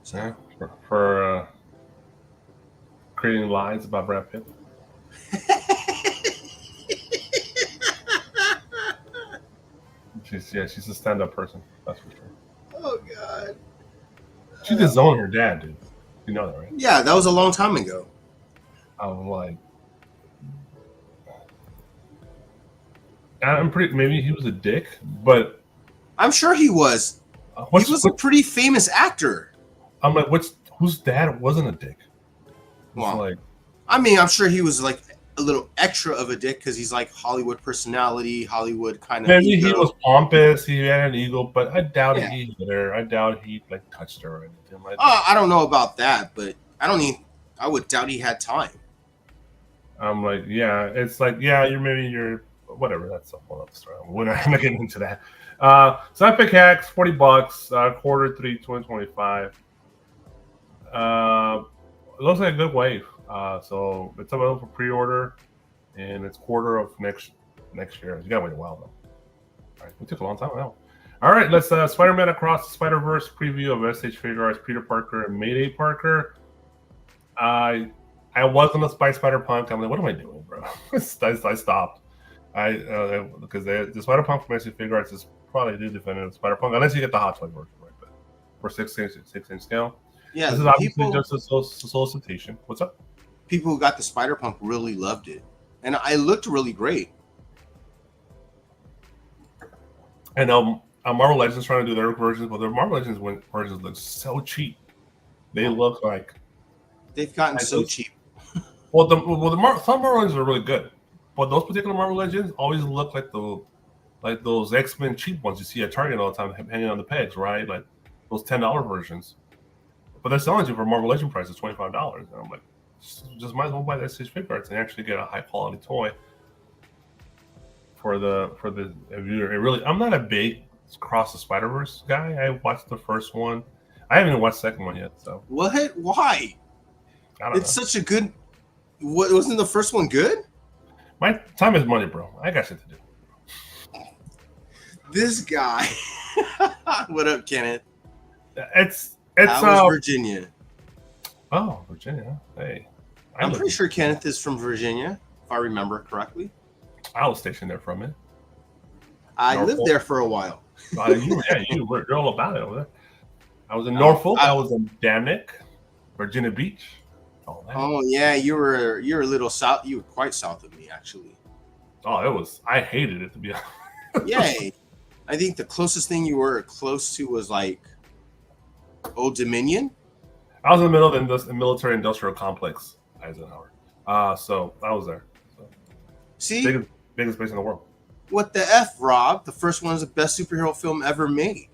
So. Yeah, for creating lies about Brad Pitt. She's a stand-up person. That's for sure. Oh God. She disowned her dad, dude. You know that, right? Yeah, that was a long time ago. I'm like, maybe he was a dick, but I'm sure he was. He was a pretty famous actor. I'm like, whose dad wasn't a dick? Well, like, I mean, I'm sure he was like a little extra of a dick because he's like Hollywood personality, Hollywood kind of. Maybe he was pompous. He had an ego, but I doubt he hit her. I doubt he like touched her or anything like that. I don't know about that, but I would doubt he had time. I'm like, yeah, it's like, yeah, you're whatever. That's a whole other story. We're not gonna get into that. So Epic Hacks, $40, Q3 2025. It looks like a good wave. So it's available for pre-order, and it's quarter of next year. You gotta wait a while though. All right, we took a long time on that one. All right, let's Spider-Man Across the Spider-Verse preview of SH Figuarts Peter Parker and Mayday Parker. I was gonna buy Spider-Punk. I'm like, what am I doing, bro? I stopped. Because the Spider-Punk from SH Figuarts is probably the definitive Spider-Punk, unless you get the Hot Toy version, right? But for 6-inch scale. Yeah, this is obviously just a solicitation. What's up? People who got the Spider-Punk really loved it, and it looked really great. And Marvel Legends trying to do their versions, but their Marvel Legends versions look so cheap. They look like they've gotten so cheap. Well, some Marvel Legends are really good, but those particular Marvel Legends always look like those X-Men cheap ones you see at Target all the time, hanging on the pegs, right? Like those $10 versions. But they're selling you for Marvel Legend price is $25, and I'm like, just might as well buy the SH Figuarts and actually get a high quality toy for the viewer. It really, I'm not a big Cross the Spider-Verse guy. I watched the first one. I haven't even watched the second one yet. So what? Why? I don't know. Such a good. What wasn't the first one good? My time is money, bro. I got shit to do. This guy. What up, Kenneth? It's Virginia. Oh, Virginia. Hey. I'm pretty sure Kenneth is from Virginia, if I remember correctly. I was stationed there for a minute. I lived there for a while. You're all about it over there. I was in Norfolk. I was in Damnick, Virginia Beach. Oh yeah, you were a little south. You were quite south of me, actually. Oh, I hated it, to be honest. Yay. I think the closest thing you were close to was like Old Dominion. I was in the middle of the military industrial complex, Eisenhower. So I was there. So. See, biggest place in the world. What the F, Rob? The first one is the best superhero film ever made.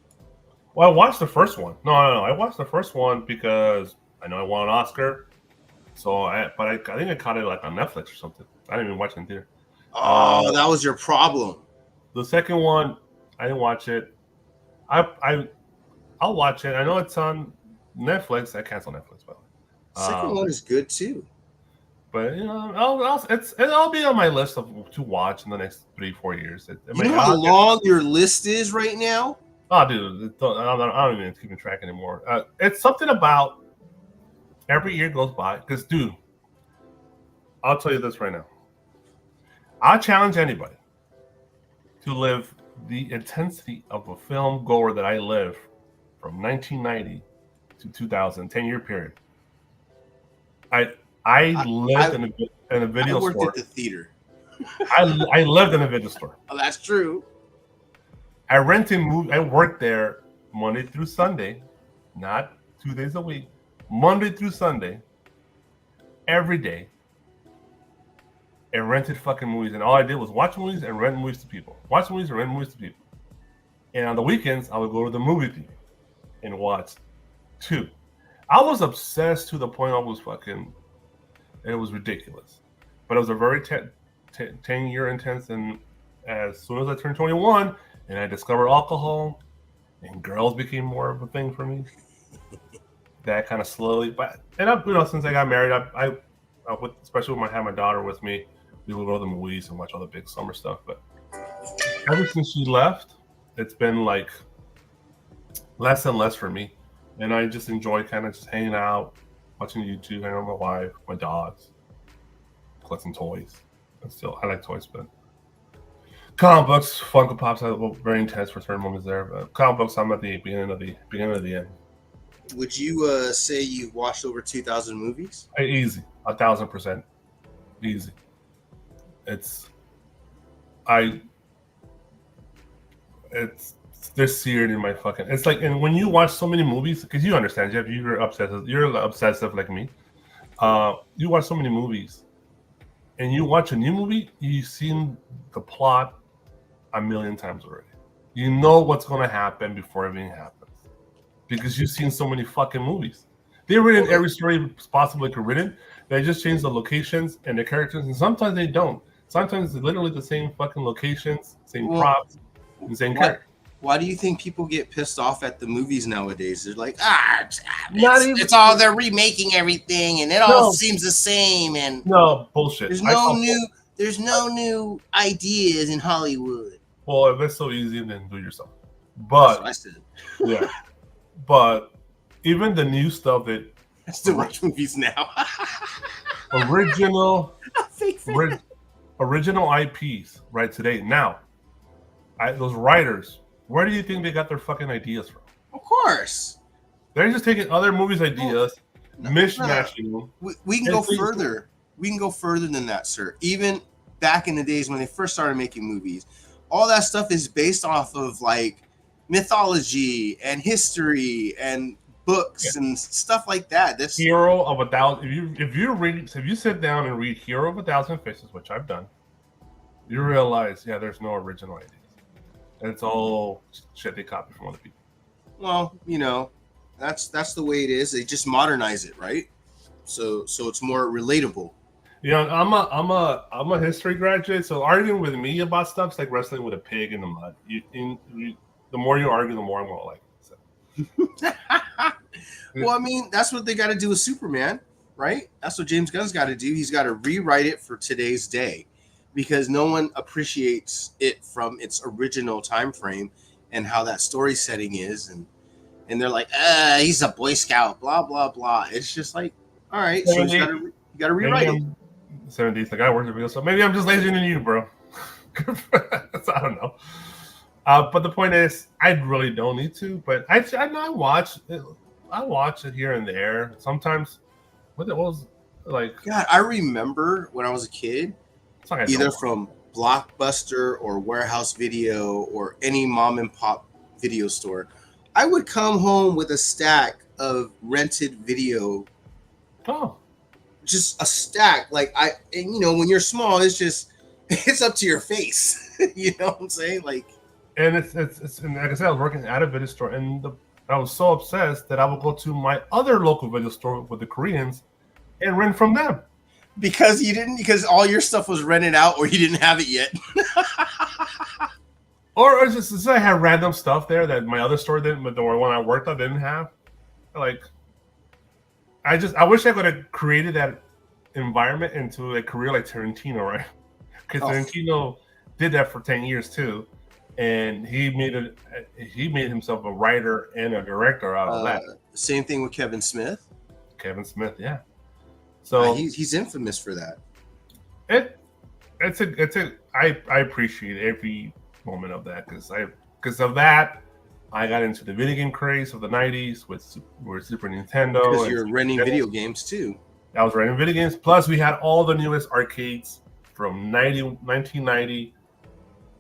Well, I watched the first one. No. I watched the first one because I know I won an Oscar. So, I think I caught it like on Netflix or something. I didn't even watch it in theater. Oh, that was your problem. The second one, I didn't watch it. I'll watch it. I know it's on Netflix. I cancel Netflix, by the way. Second one is good too. But it'll be on my list to watch in the next 3-4 years. You know how long your list is right now? Oh, dude, I don't even keep track anymore. It's something about every year goes by. Because, dude, I'll tell you this right now. I challenge anybody to live the intensity of a film goer that I lived from 1990 to 2000, 10-year period. I lived in a video store. I worked at the theater. I lived in a video store. Oh, that's true. I rented movies. I worked there Monday through Sunday, not 2 days a week. Monday through Sunday, every day. And rented fucking movies. And all I did was watch movies and rent movies to people. Watch movies and rent movies to people. And on the weekends, I would go to the movie theater and watch 2. I was obsessed to the point it was ridiculous. But it was a very 10-year intense, and as soon as I turned 21 and I discovered alcohol and girls became more of a thing for me, that kind of slowly, since I got married, I especially when I had my daughter with me, we would go to the movies and watch all the big summer stuff. But ever since she left, it's been like less and less for me, and I just enjoy kind of just hanging out, watching YouTube, hanging out with my wife, my dogs, collecting toys. I like toys, but comic books, Funko Pops, very intense for certain moments there. But comic books, I'm at the beginning of the end. Would you say you've watched over 2,000 movies? Easy, 1,000%, easy. It's they're seared in my fucking. It's like, and when you watch so many movies, because you understand, Jeff, you're obsessive like me. You watch so many movies, and you watch a new movie, you've seen the plot a million times already. You know what's going to happen before everything happens because you've seen so many fucking movies. They've written every story possibly could written. They just change the locations and the characters, and sometimes they don't. Sometimes it's literally the same fucking locations, same props, and same characters. Why do you think people get pissed off at the movies nowadays? They're like, it's all they're remaking everything, and it all seems the same. And no bullshit. There's no new ideas in Hollywood. Well, if it's so easy, then do it yourself. But that's what I said. Yeah, but even the new stuff that I still watch movies now. original IPs right today. Now, those writers, where do you think they got their fucking ideas from? Of course, they're just taking other movies' ideas, mishmashing them. We can go further. We can go further than that, sir. Even back in the days when they first started making movies, all that stuff is based off of like mythology and history and books and stuff like that. That's Hero of a Thousand. If you sit down and read Hero of a Thousand Faces, which I've done, you realize there's no original ideas. It's all shit they copy from other people. Well, that's the way it is. They just modernize it, right? So it's more relatable. I'm a history graduate, so arguing with me about stuff's like wrestling with a pig in the mud. The more you argue, the more I'm gonna like it. So. Well, I mean, that's what they got to do with Superman, right? That's what James Gunn's got to do. He's got to rewrite it for today's day because no one appreciates it from its original time frame and how that story setting is. And they're like, he's a Boy Scout, blah, blah, blah. It's just like, all right, so you got to rewrite it. 70s, like I worked at video, so maybe I'm just lazier than you, bro. I don't know. But the point is, I really don't need to. But I watch it here and there. Sometimes, what was like? God, I remember when I was a kid, either from Blockbuster or Warehouse Video or any mom and pop video store, I would come home with a stack of rented video. Oh. Just a stack. Like when you're small, it's up to your face. You know what I'm saying? Like, and it's and like I said, I was working at a video store, and I was so obsessed that I would go to my other local video store with the Koreans and rent from them. Because all your stuff was rented out, or you didn't have it yet. Or it's just I had random stuff there that my other store didn't, but the one I worked on didn't have. Like, I wish I could have created that environment into a career like Tarantino, right? Because Tarantino did that for 10 years too, and he made himself a writer and a director out of that. Same thing with Kevin Smith. Yeah. So he's infamous for that. I appreciate every moment of that because of that. I got into the video game craze of the 90s with Super Nintendo. Because you're renting video games too. I was renting video games. Plus, we had all the newest arcades from 1990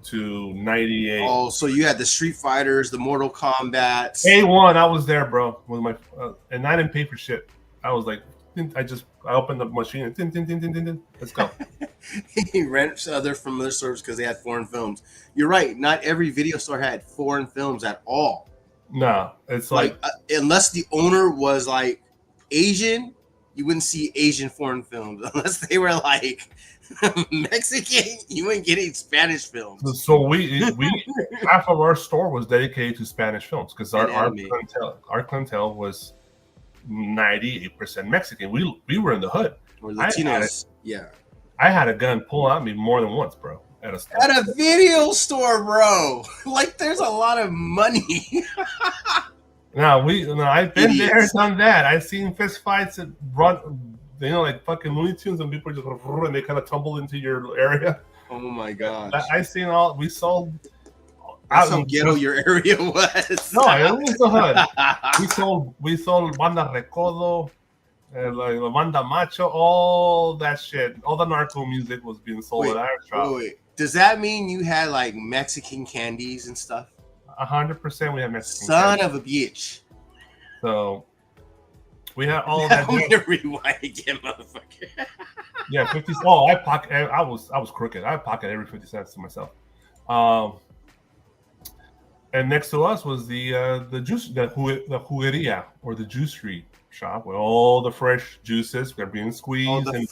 to 98. Oh, so you had the Street Fighters, the Mortal Kombats. A1, I was there, bro. With my and I didn't pay for shit. I was like, I opened the machine and din. Let's go. He rents from other stores because they had foreign films. You're right. Not every video store had foreign films at all. No, it's like unless the owner was like Asian you wouldn't see Asian foreign films unless they were like Mexican. You wouldn't get any Spanish films. So we half of our store was dedicated to Spanish films because our clientele was 98% Mexican. We were in the hood. Or Latinos. I had a gun pull at me more than once, bro. At a video store, bro. Like, there's a lot of money. I've been there, done that. I've seen fist fights and run, like fucking Looney Tunes, and people just and they kind of tumble into your area. Oh my gosh! I've seen all. We sold. That's how ghetto your area was. No, it was the hood. We sold Banda Recodo, like Banda Macho, all that shit. All the narco music was being sold at our shop. Wait. Does that mean you had like Mexican candies and stuff? 100% we had Mexican candy. Of a bitch. So we had all of that. I'm gonna rewind again, motherfucker. Yeah, 50. Oh, I was crooked. I pocketed every 50 cents to myself. And next to us was the jugueria or the juicery shop with all the fresh juices. We're being squeezed the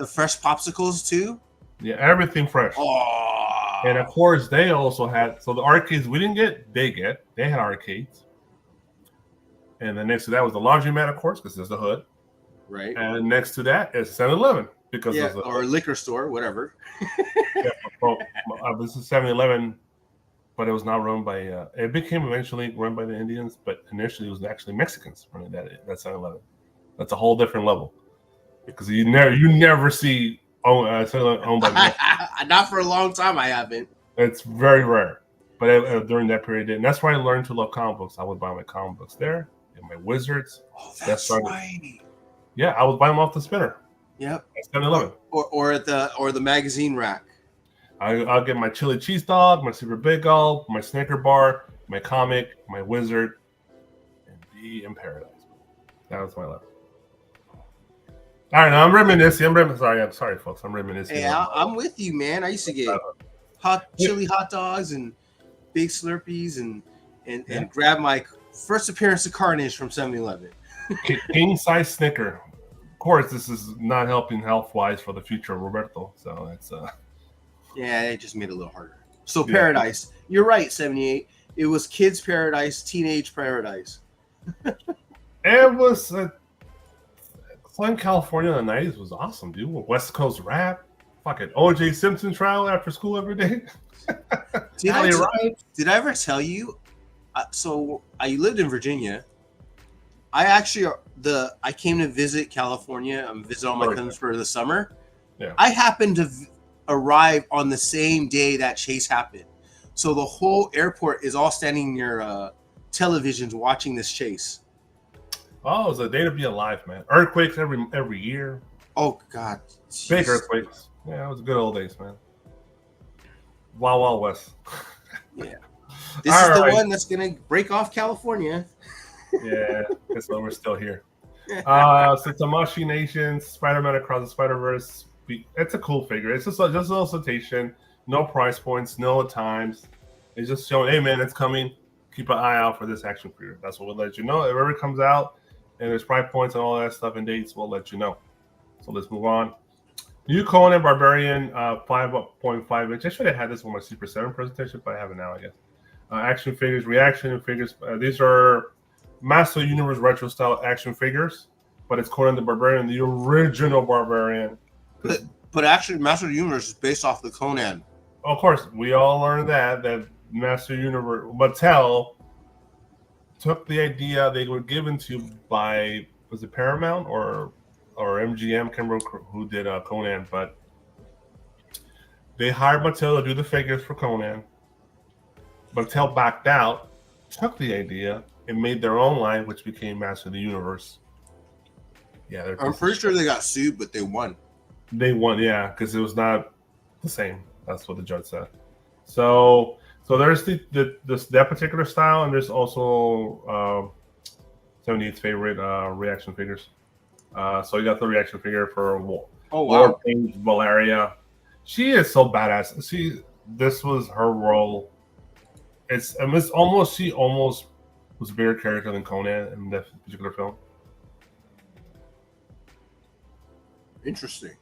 fresh popsicles too. Yeah, everything fresh. Oh. And of course, they also had the arcades we didn't get. They had arcades. And then next to that was the laundromat, of course, because there's the hood. Right. And next to that is 7-Eleven because or a liquor store, whatever. This is 7-Eleven, but it was not run by. It became eventually run by the Indians, but initially it was actually Mexicans running that 7-Eleven. That's a whole different level because you never see. Owned by not for a long time. I haven't. It's very rare, but during that period, and that's why I learned to love comic books. I would buy my comic books there and my Wizards. Oh, that's right. Yeah, I would buy them off the spinner. Yep. At 7-Eleven. Or at the magazine rack. I'll get my chili cheese dog, my super big gulp, my Snicker bar, my comic, my Wizard, and be in paradise. That was my life. All right, now I'm reminiscing. I'm sorry, folks. I'm reminiscing. Hey, I'm with you, man. I used to get chili hot dogs and big Slurpees and grab my first appearance of Carnage from 7-Eleven. King size Snicker. Of course, this is not helping health-wise for the future of Roberto. So it's yeah, it just made it a little harder. So paradise. You're right, 78. It was kids' paradise, teenage paradise. It was. Southern California in the 90s was awesome, dude. West Coast rap, fucking OJ Simpson trial after school every day. Did I ever tell you? So I lived in Virginia. I came to visit California. I'm visiting all my cousins for the summer. Yeah. I happened to arrive on the same day that chase happened. So the whole airport is all standing near televisions watching this chase. Oh, it was a day to be alive, man. Earthquakes every year. Oh, God. Jeez. Big earthquakes. Yeah, it was good old days, man. Wild, Wild West. Yeah. This is the one that's going to break off California. Yeah, so we're still here. So Tamashi Nation, Spider-Man Across the Spider-Verse. It's a cool figure. It's just a little citation. No price points, no times. It's just showing, hey, man, it's coming. Keep an eye out for this action figure. That's what we'll let you know. If it ever comes out, and there's price points and all that stuff and dates, we'll let you know. So let's move on. New Conan Barbarian 5.5 inch. I should have had this on my Super 7 presentation, but I have it now, I guess. Action figures, reaction figures. These are Master Universe retro style action figures, but it's Conan the Barbarian, the original Barbarian. But actually, Master Universe is based off the Conan. Of course, we all learned that Master Universe, Mattel took the idea they were given to by, was it Paramount or MGM? Can't remember who did Conan, but they hired Mattel to do the figures for Conan. Mattel backed out, took the idea, and made their own line, which became Master of the Universe. Yeah, I'm pretty sure they got sued, but they won. They won, yeah, because it was not the same. That's what the judge said. So there's that particular style, and there's also 78's favorite reaction figures. So you got the reaction figure for Valeria. She is so badass. This was her role. She almost was a bigger character than Conan in that particular film. Interesting.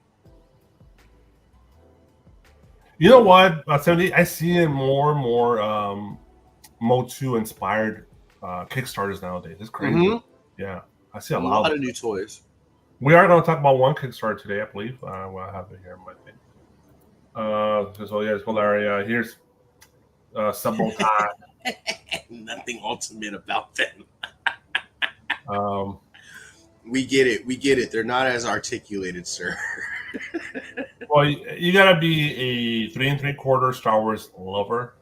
You know what? 70, I see it more and more Motu inspired Kickstarters nowadays. It's crazy. Mm-hmm. Yeah, I see a A lot lot of of new toys. We are going to talk about one Kickstarter today, I believe. Well, I have it here in my thing. So yeah, it's Valeria. Here's Subbotai. Nothing ultimate about them. um, We get it. We get it. They're not as articulated, sir. well, you gotta be a 3 3/4 Star Wars lover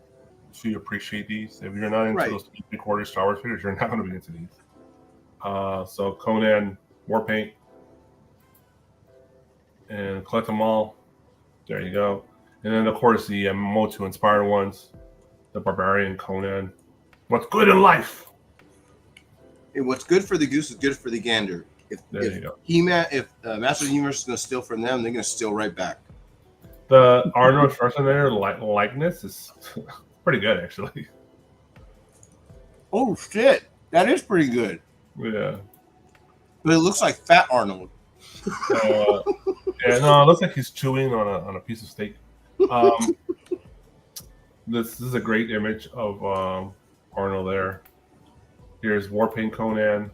to appreciate these. If you're not into Right. those 3 3/4 Star Wars figures, you're not going to be into these. So Conan, Warpaint, and collect them all. There you go. And then of course the Motu inspired ones, the Barbarian, Conan. What's good in life? And what's good for the goose is good for the gander. If you go. He-Man, if Master of the Universe is going to steal from them, they're going to steal right back. The Arnold Schwarzenegger likeness is pretty good, actually. Oh shit, that is pretty good. Yeah. But it looks like Fat Arnold. Yeah, no, it looks like he's chewing on a piece of steak. This is a great image of Arnold there. Here's Warpaint Conan,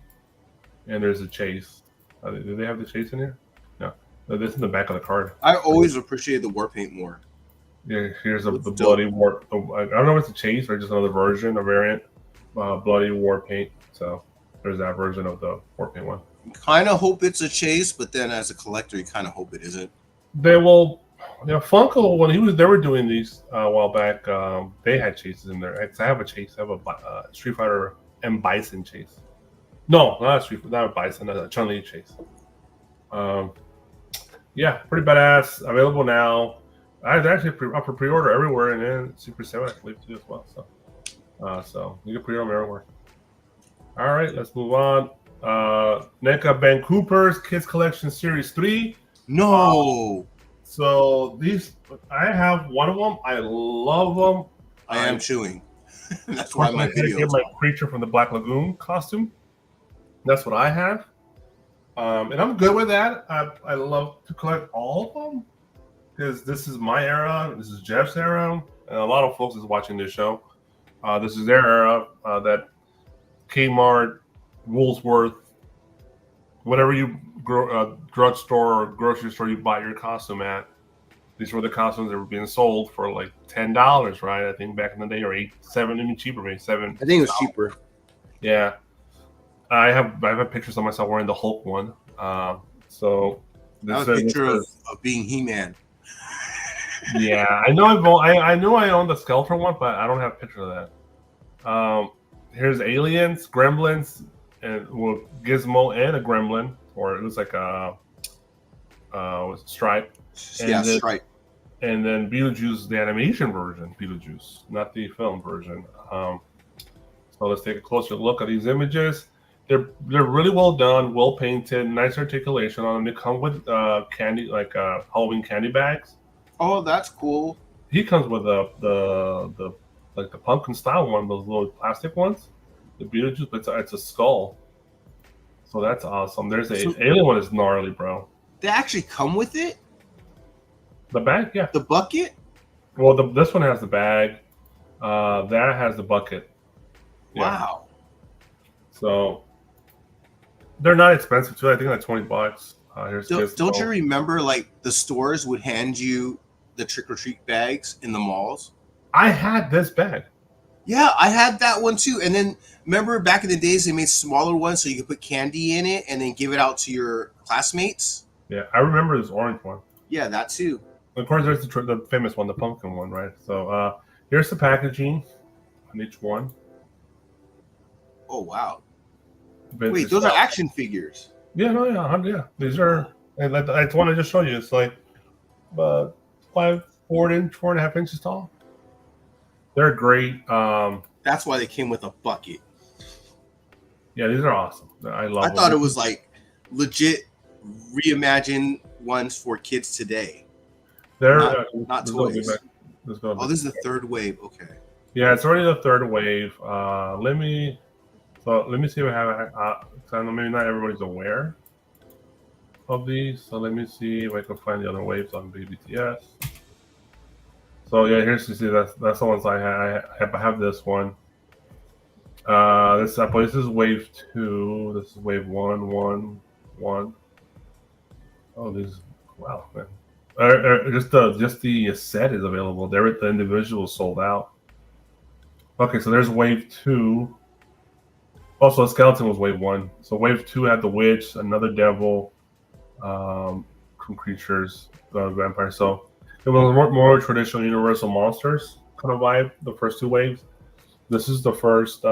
and there's a chase. Do they have the chase in here? No, this is the back of the card. I always appreciate the war paint more. Yeah, here's the bloody war. I don't know if it's a chase or just another version, a variant. Bloody war paint. So there's that version of the war paint one. Kind of hope it's a chase, but then as a collector, you kind of hope it isn't. They will. Funko, when they were doing these a while back, they had chases in there. I have a chase. I have a Street Fighter M Bison chase. No, not a Bison. A Chun-Li chase. Yeah, pretty badass. Available now. I was actually up for pre-order everywhere, and then Super 7, I believe, too, as well. So you can pre-order them everywhere. All right, let's move on. NECA Ben Cooper's Kids Collection Series 3. No. So these, I have one of them. I love them. I am chewing. That's why my video. Get my Creature from the Black Lagoon costume. That's what I have. And I'm good with that. I love to collect all of them because this is my era. This is Jeff's era. And a lot of folks is watching this show. This is their era. That Kmart, Woolworth, whatever you drugstore or grocery store you buy your costume at. These were the costumes that were being sold for like $10, right? I think back in the day, or $7, even cheaper, maybe $7. I think it was cheaper. Yeah, I have pictures of myself wearing the Hulk one. So this is a picture of being He-Man. Yeah, I know. I know I own the Skeletor one, but I don't have a picture of that. Here's Aliens, Gremlins, and Gizmo and a Gremlin, or it looks like a Stripe. Stripe. And then Beetlejuice, the animation version, Beetlejuice, not the film version. So let's take a closer look at these images. They're really well done, well painted, nice articulation on them. They come with candy, like Halloween candy bags. Oh, that's cool. He comes with the pumpkin style one, those little plastic ones. The Beetlejuice, but it's a skull. So that's awesome. There's alien one is gnarly, bro. They actually come with it? The bag, yeah. The bucket? Well, this one has the bag. That has the bucket. Yeah. Wow. So they're not expensive too. I think like $20. Don't you remember like the stores would hand you the trick or treat bags in the malls? I had this bag. Yeah, I had that one too. And then remember back in the days they made smaller ones so you could put candy in it and then give it out to your classmates. Yeah, I remember this orange one. Yeah, that too. Of course, there's the famous one, the pumpkin one, right? So here's the packaging on each one. Oh wow! Vintage Wait, those stuff. are action figures. Yeah, no, yeah. These are. That's one I just showed you. It's like 4.5 inches tall. They're great. That's why they came with a bucket. Yeah, these are awesome. I love. I thought it was like legit reimagined ones for kids today. They're not toys. Oh, this is the third wave. Okay. Yeah, it's already the third wave. Let me see if I have. I know maybe not everybody's aware. of these. So let me see if I can find the other waves on BBTS. So yeah, here's you see that's the ones I have this one. This is wave 2. This is wave 1. Oh, these wow, man. Just the set is available. The individual sold out. Okay, so there's wave 2. Also, skeleton was wave 1. So wave 2 had the witch, another devil, some creatures, vampire. So it was more traditional Universal monsters kind of vibe. The first 2 waves. This is the first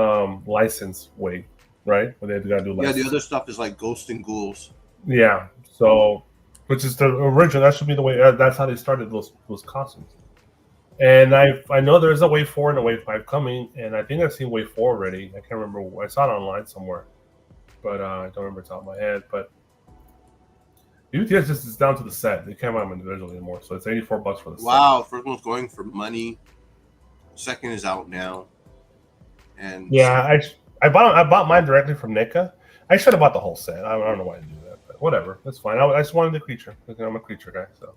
license wave, right? Where they got to do license. Yeah, the other stuff is like ghosts and ghouls. Yeah. So, which is the original. That should be the way. That's how they started those costumes. And I know there's a wave 4 and a wave 5 coming, and I think I've seen wave 4 already. I can't remember. I saw it online somewhere, but I don't remember the top of my head. But UTS just is down to the set. They can't buy them individually anymore, so it's $84 for the set. Wow, first one's going for money. Second is out now. And yeah, I bought mine directly from NECA. I should have bought the whole set. I don't know why I do that, but whatever. That's fine. I just wanted the creature. I'm a creature guy, so.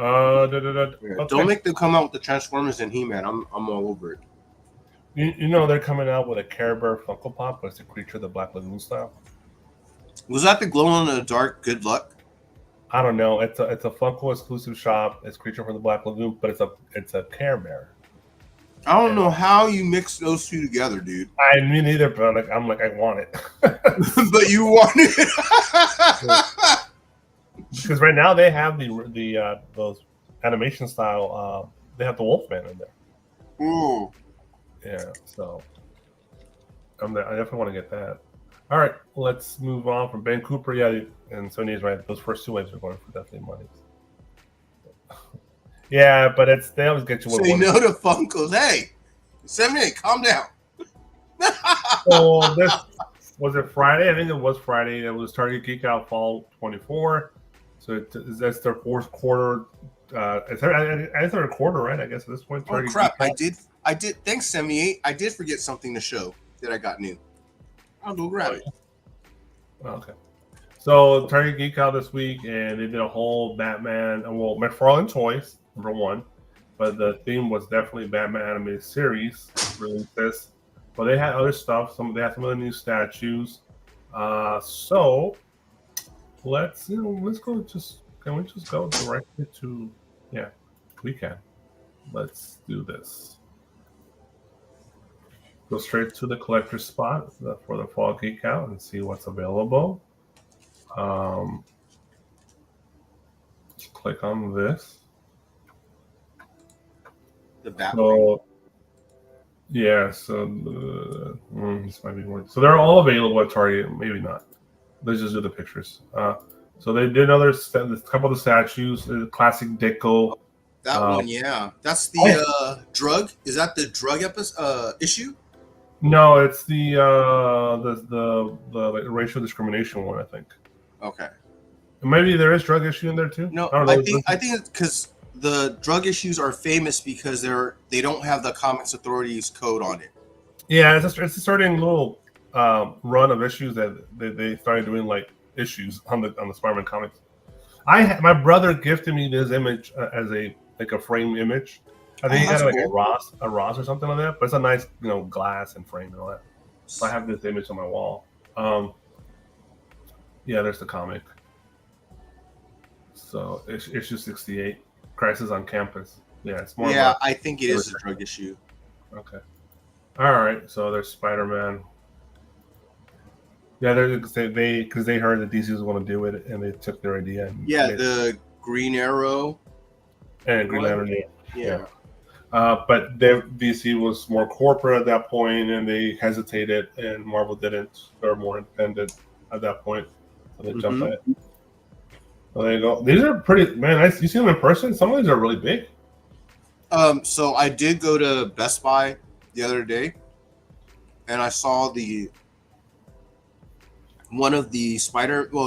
Okay. Don't make them come out with the Transformers and He-Man. I'm all over it. You know they're coming out with a Care Bear Funko Pop, but it's a creature, the Black Lagoon style. Was that the glow in the dark good luck? I don't know. It's a Funko exclusive shop. It's creature from the Black Lagoon, but it's a Care Bear. I don't know how you mix those two together, dude. I mean neither, but I'm like I want it. But you want it. Because right now they have the those animation style. They have the Wolfman in there. Ooh. Yeah, so I definitely want to get that. All right, let's move on from Ben Cooper. Yeah, and Sony's right. Those first 2 waves are going for definitely money. Yeah, but they always get you. Say no to Funkos. Hey, 78, calm down. So this was it Friday? I think it was Friday. It was Target Geek Out Fall 24. So that's their 4th quarter. It's their quarter, right? I guess at this point. Oh crap! I did. Thanks, 78. I did forget something to show that I got new. I'll go grab it. Okay. So Target Geek Out this week, and they did a whole Batman. Well, McFarlane toys, number 1, but the theme was definitely Batman animated series. Released this, but they had other stuff. They had some of the new statues. So let's go. Can we just go directly to? Yeah, we can. Let's do this. Go straight to the collector spot for the Fall Geek Out and see what's available. Click on this. The Batman. So, yeah, so this might be more. So they're all available at Target. Maybe not. Let's just do the pictures. So they did a couple of the statues. The classic Dicko. That one, yeah. That's the drug. Is that the drug issue? No, it's the like, racial discrimination one, I think. Okay. Maybe there is drug issue in there too. No, I think it's because the drug issues are famous because they don't have the Comics Authority's code on it. Yeah, it's a certain little run of issues that they started doing like issues on the Spider-Man comics. My brother gifted me this image as a frame image. I think he got like cool. a Ross or something like that. But it's a nice glass and frame and all that. So I have this image on my wall. Yeah, there's the comic. So issue 68, Crisis on Campus. Yeah, it's more. Yeah, I think it is a drug issue. Okay. All right. So there's Spider-Man. Yeah, because they heard that DC was going to do it, and they took their idea. The Green Arrow. And Green Lantern. Yeah. But DC was more corporate at that point, and they hesitated, and Marvel didn't. They're more independent at that point, so they jumped at it. So there you go. These are pretty, man. You see them in person? Some of these are really big. So I did go to Best Buy the other day, and I saw one of the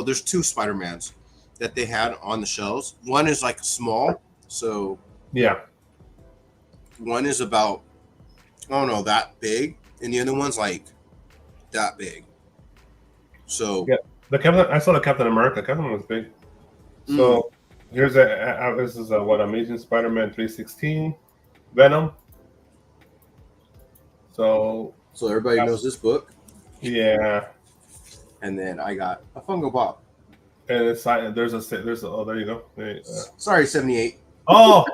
there's 2 Spider-Mans that they had on the shelves. One is like small, so yeah. One is about, I don't know, that big, and the other one's like that big. So yeah. I saw the Captain America. Captain was big. So here's this is what Amazing Spider-Man 316, Venom. So everybody knows this book. Yeah. And then I got a Funko Pop. And there's a oh, there you go. Sorry, 78. Oh,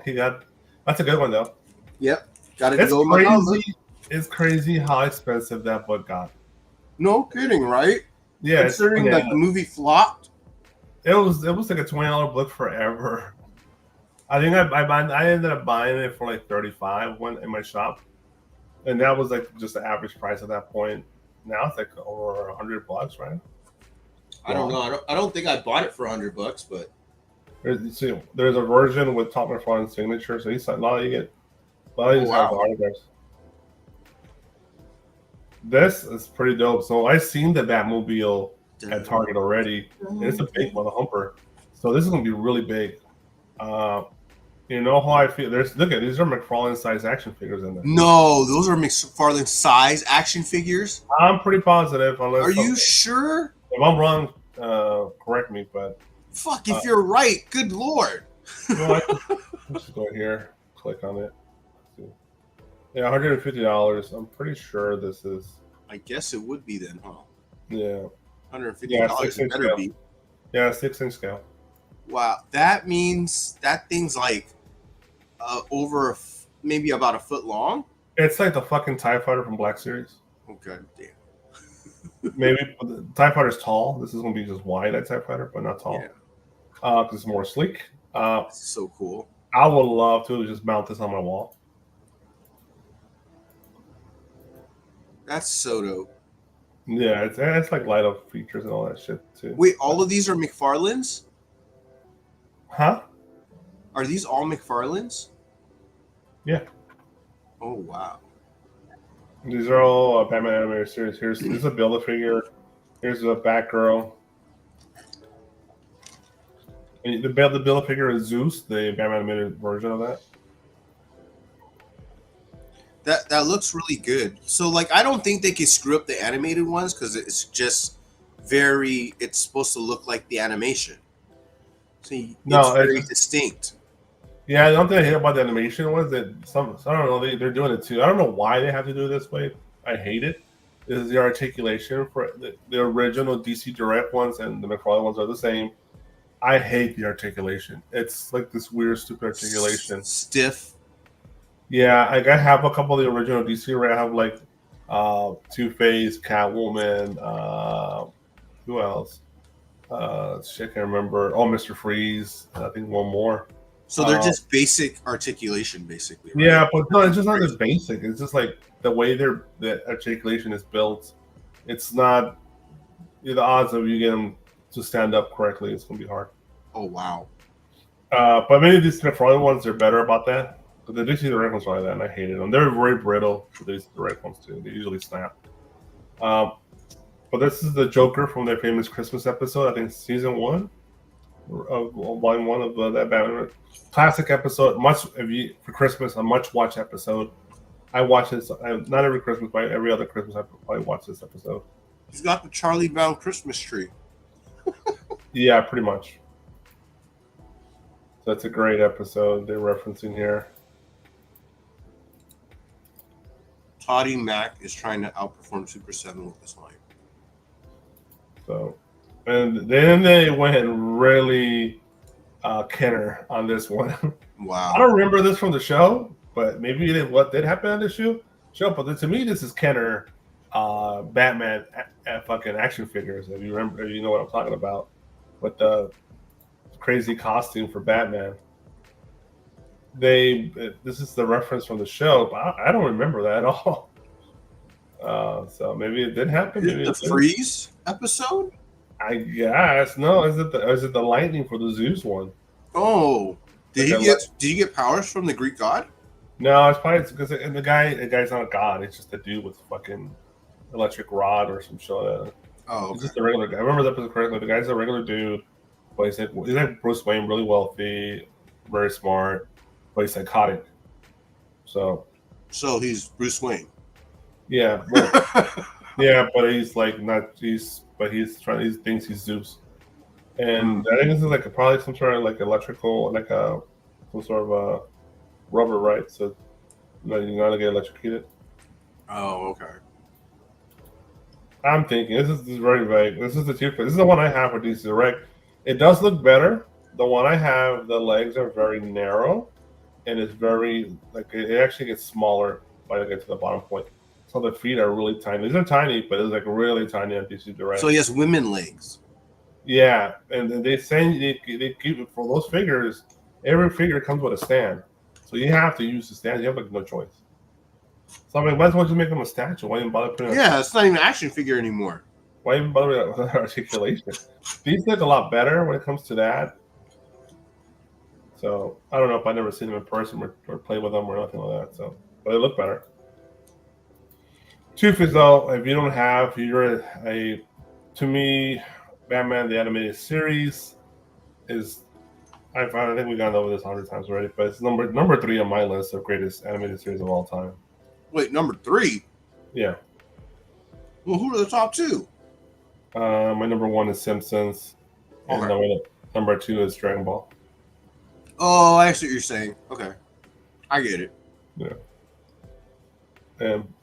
he got that's a good one though. Yep, got it. It's crazy. It's crazy how expensive that book got. No kidding, right? Yeah, considering that the movie flopped. It was like a $20 book forever. I think I ended up buying it for like $35 in my shop, and that was like just the average price at that point. Now it's like over $100, right? I don't know. I don't think I bought it for $100, but there's a version with Todd McFarlane's signature, so a lot of these have the autographs. This is pretty dope. So I've seen the Batmobile at Target already, and it's a big one, a humper. So this is gonna be really big. You know how I feel? Look at these are McFarlane size action figures in there. No, those are McFarlane size action figures. I'm pretty positive. Are you sure? If I'm wrong, correct me. But fuck, if you're right, good lord. Let's just go here, click on it. Yeah, $150. I'm pretty sure this is. I guess it would be then, huh? Yeah. $150 better be. Yeah, 6-inch scale. Wow, that means that thing's like over maybe about a foot long. It's like the fucking TIE Fighter from Black Series. Okay, damn. Maybe the TIE Fighter's tall. This is gonna be just wide at TIE Fighter, but not tall. Yeah. Because it's more sleek. So cool. I would love to just mount this on my wall. That's so dope. Yeah, it's like light up features and all that shit too. Wait, all of these are McFarlane's? Huh? Are these all McFarlane's? Yeah. Oh wow. These are all Batman animated series. Here's a Build-A-Figure. Here's a Batgirl. And the Build-A-Figure is Zeus, the Batman animated version of that. That looks really good. So like I don't think they can screw up the animated ones because it's just it's supposed to look like the animation. So it's very distinct. Yeah, the only thing I hate about the animation was that I don't know, they're doing it too. I don't know why they have to do it this way. I hate it. This is the articulation for the original DC Direct ones and the McFarlane ones are the same. I hate the articulation. It's like this weird, stupid articulation. Stiff. Yeah, like I have a couple of the original DC where I have like Two-Face, Catwoman, who else? Shit, I can't remember. Oh, Mr. Freeze. I think one more. So they're just basic articulation, basically. Right? Yeah, but no, it's just not as basic. It's just like the way the articulation is built. It's not the odds of you get them to stand up correctly. It's gonna be hard. Oh wow. But maybe these McFarlane ones are better about that. But the DC Direct ones are like that, and I hated them. They're very brittle. These Direct ones too. They usually snap. But this is the Joker from their famous Christmas episode. I think season 1 of volume 1 of that Batman classic episode. For Christmas, a much watched episode. I watch this not every Christmas, but every other Christmas I probably watch this episode. He's got the Charly Brown Christmas tree. Yeah, pretty much. So that's a great episode they're referencing here. Toddy Mac is trying to outperform Super 7 with this line. So, and then they went really Kenner on this one. Wow. I don't remember this from the show, but maybe what did happen on the show. But to me, this is Kenner Batman fucking action figures. If you remember, you know what I'm talking about. With the crazy costume for Batman. This is the reference from the show, but I don't remember that at all. So maybe it did happen. Maybe the Freeze episode? I guess no. Is it the lightning for the Zeus one? Oh, did he get powers from the Greek god? No, it's probably because the guy's not a god. It's just a dude with fucking electric rod or some shit. Oh, okay. He's just a regular guy. I remember that episode correctly. The guy's a regular dude, but he's like Bruce Wayne, really wealthy, very smart, but he's psychotic. So he's Bruce Wayne. Yeah. Yeah, but he's like not but he's trying. He thinks he's Zeus, and I think this is like probably some sort of like electrical, like some sort of rubber, right? So you're not gonna get electrocuted. Oh, okay. I'm thinking this is very vague. This is the two. This is the one I have for DC Direct. It does look better. The one I have, the legs are very narrow, and it's very like it actually gets smaller by I get to the bottom point. So the feet are really tiny. These are tiny, but it's like really tiny on DC Direct. So he has women legs. Yeah, and then they say they keep it for those figures. Every figure comes with a stand, so you have to use the stand. You have like no choice. So I mean, why don't you make them a statue? Why even bother putting? Yeah, it's not even an action figure anymore. Why even bother with articulation? These look a lot better when it comes to that. So I don't know if I've never seen them in person or played with them or nothing like that. So, but they look better. Truth is though, if you don't have, you're to me, Batman the Animated Series is. I think we've gone over this 100 times already, but it's number 3 on my list of greatest animated series of all time. Wait, number 3? Yeah. Well, who are the top 2? My number 1 is Simpsons, and number 2 is Dragon Ball. Oh, I see what you're saying. Okay, I get it. Yeah.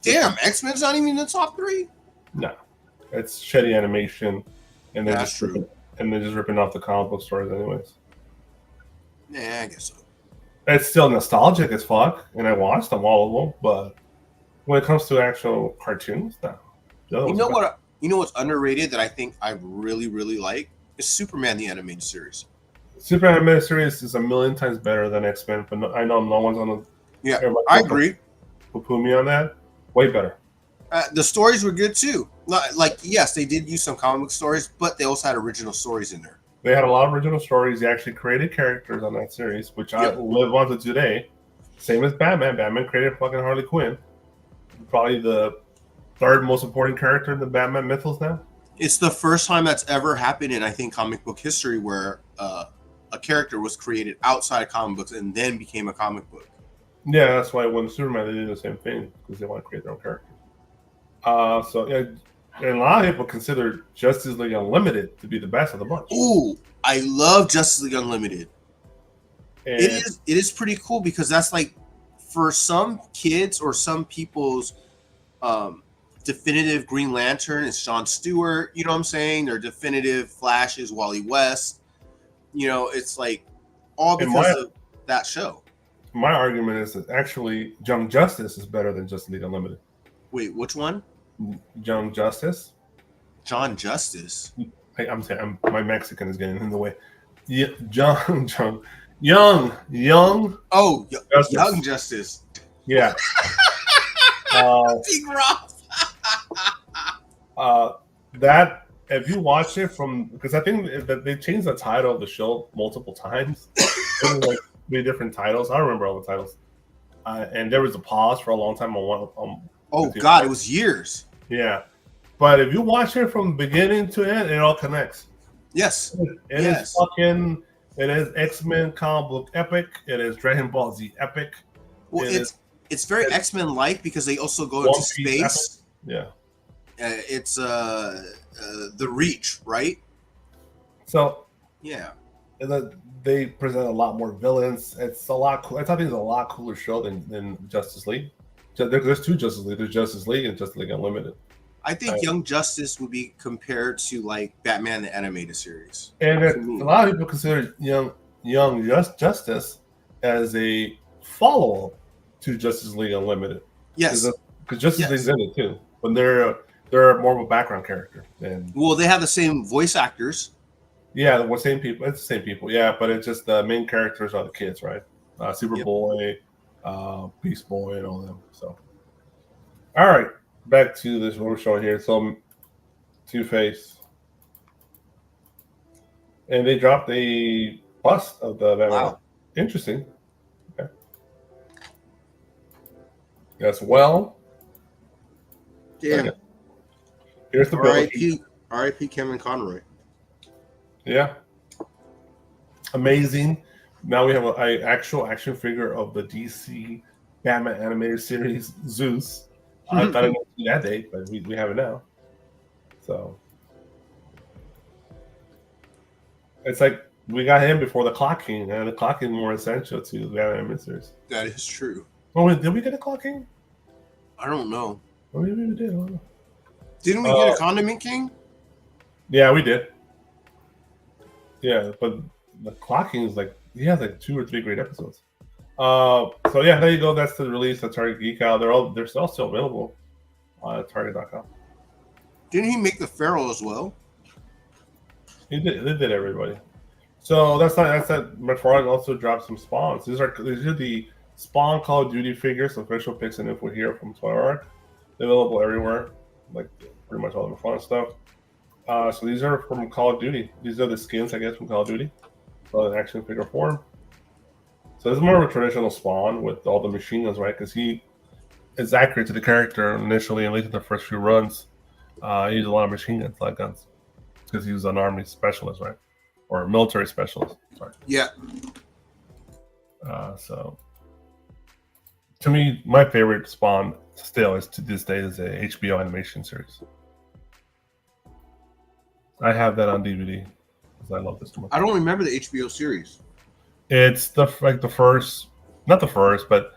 Damn, X-Men's not even in the top 3. No, it's shitty animation, and they're That's true. They're just ripping off the comic book stories, anyways. Yeah, I guess so. It's still nostalgic as fuck, and I watched them all of them. But when it comes to actual cartoons, no. You know what? You know what's underrated that I think I really, really like is Superman the animated series. Superman animated series is a million times better than X-Men, but I know no one's on the. Yeah, I agree. Poo me on that. Way better. The stories were good too. Like, yes, they did use some comic book stories, but they also had original stories in there. They had a lot of original stories. They actually created characters on that series, which I live on to today. Same as Batman. Batman created fucking Harley Quinn. Probably the 3rd most important character in the Batman mythos now. It's the first time that's ever happened in, I think, comic book history where a character was created outside of comic books and then became a comic book. Yeah, that's why when Superman, they did the same thing because they want to create their own character. So yeah, and a lot of people consider Justice League Unlimited to be the best of the bunch. Ooh, I love Justice League Unlimited. And it is pretty cool because that's like for some kids or some people's definitive Green Lantern is Jon Stewart. You know what I'm saying? Their definitive Flash is Wally West. You know, it's like all because of that show. My argument is that actually Young Justice is better than Justice League Unlimited. Wait, which one? Young Justice. John Justice. I'm saying my Mexican is getting in the way. Young. Oh, Justice. Young Justice. Yeah. Big Ross. That if you watch it from because I think that they changed the title of the show multiple times. It was like 3 different titles. I don't remember all the titles. And there was a pause for a long time on one. Oh God, it was years. Yeah, but if you watch it from beginning to end, it all connects. Yes, it is fucking. It is X-Men comic book epic. It is Dragon Ball Z epic. Well, it's very X-Men like because they also go into space. Yeah, it's the Reach, right? So yeah, they present a lot more villains. It's a lot. I thought it was a lot cooler show than Justice League. There's 2 Justice League. There's Justice League and Justice League Unlimited. I think Young Justice would be compared to like Batman the animated series. And a lot of people consider Young Justice as a follow-up to Justice League Unlimited. Yes, because Justice League's in it too, but they're more of a background character. Well, they have the same voice actors. Yeah, the same people. It's the same people. Yeah, but it's just the main characters are the kids, right? Superboy, Beast Boy, and all them. So, all right, back to this what we're showing here. So, Two-Face, and they dropped a bust of the Batman. Wow, interesting. Okay. As well. Yeah. Okay. Here's the R.I.P. Kevin Conroy. Yeah. Amazing. Now we have an actual action figure of the DC Batman animated series, Zeus. I thought it was that date, but we have it now. So it's like we got him before the Clock King, and the Clock King is more essential to the anime series. That is true. Oh, wait, did we get a Clock King? I don't know. Well, maybe we did. I don't know. Didn't we get a Condiment King? Yeah, we did. Yeah, but the Clock King is like he has like 2 or 3 great episodes. So yeah, there you go. That's the release of Target Geek Out. They're all still available on Target.com. Didn't he make the Pharaoh as well? They did everybody. So that's not. McFarlane also dropped some spawns. These are the Spawn Call of Duty figures, official picks and info here from Toy Arc. They're available everywhere, like pretty much all the McFarlane stuff. So these are from Call of Duty. These are the skins, I guess, from Call of Duty. So in action figure form. So this is more of a traditional Spawn with all the machine guns, right? Because he is accurate to the character initially, at least in the first few runs. He used a lot of machine guns, light guns, because he was an army specialist, right? Or a military specialist. Sorry. Yeah. So to me, my favorite Spawn still is to this day is a HBO animation series. I have that on DVD because I love this one. I don't remember the HBO series. It's the first, not the first, but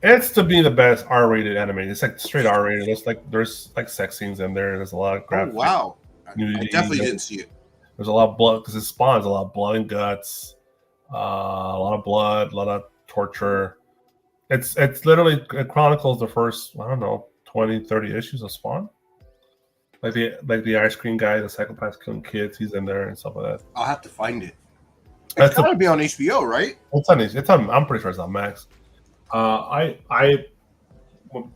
it's to be the best R-rated anime. It's like straight R-rated. There's like sex scenes in there. There's a lot of graphic. Oh wow! Nudity. I definitely didn't see it. There's a lot of blood because it spawns a lot of blood and guts, a lot of blood, a lot of torture. It's literally it chronicles the first 20, 30 issues of Spawn. Like the ice cream guy, the psychopath killing kids, he's in there and stuff like that. I'll have to find it. It's gotta be on HBO, right? It's on. I'm pretty sure it's on Max. When I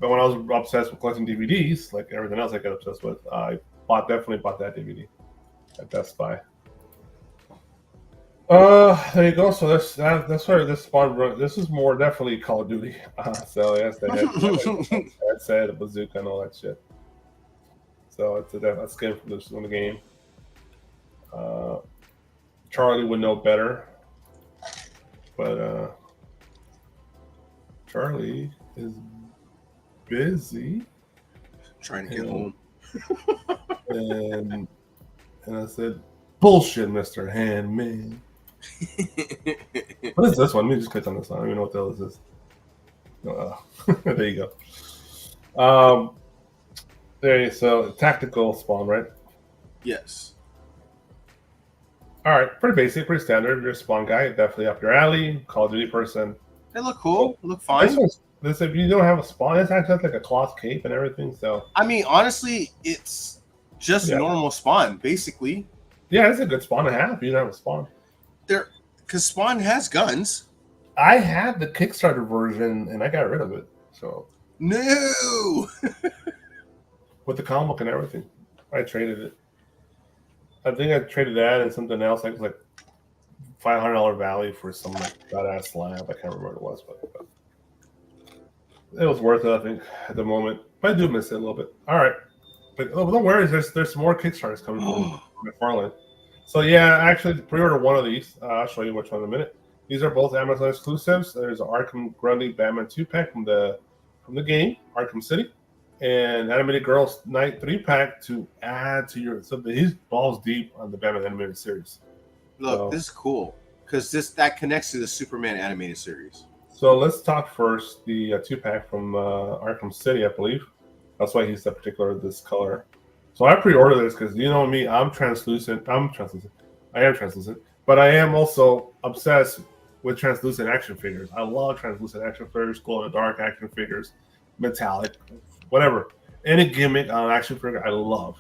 was obsessed with collecting DVDs, like everything else I get obsessed with, I definitely bought that DVD at Best Buy. There you go. So that's where this Spawn run. This is more definitely Call of Duty. So yes, they had headset, a bazooka, and all that shit. So it's a skin from the game. Charly would know better, but Charly is busy Trying to get home. and I said, "Bullshit, Mr. Handman." What is this one? Let me just click on this one. I don't even know what the hell this is. There you go. So tactical Spawn, right? Yes. All right, pretty basic, pretty standard. You're a Spawn guy, definitely up your alley. Call of Duty person. They look cool. They look fine. This if you don't have a Spawn, it's actually like a cloth cape and everything. So I mean, honestly, it's just normal Spawn, basically. Yeah, it's a good Spawn to have. You don't have a Spawn. Because Spawn has guns. I had the Kickstarter version and I got rid of it. So no. With the comic book and everything, I traded it. I think I traded that and something else. Like it was like $500 value for some like badass slab. I can't remember what it was, but it was worth it. I think at the moment, but I do miss it a little bit. All right, but don't worry. There's more Kickstarters coming from McFarlane. So yeah, actually pre-order one of these. I'll show you which one in a minute. These are both Amazon exclusives. There's an Arkham Grundy Batman 2-pack from the game Arkham City, and Animated Girls Night 3-pack to add to your. So he's balls deep on the Batman animated series. Look, this is cool because that connects to the Superman animated series. So let's talk first the 2-pack from Arkham City, I believe. That's why he's this color. So I pre-ordered this because you know me, I'm translucent. I am translucent, but I am also obsessed with translucent action figures. I love translucent action figures, glow in the dark action figures, metallic, whatever. Any gimmick on an action figure, I love.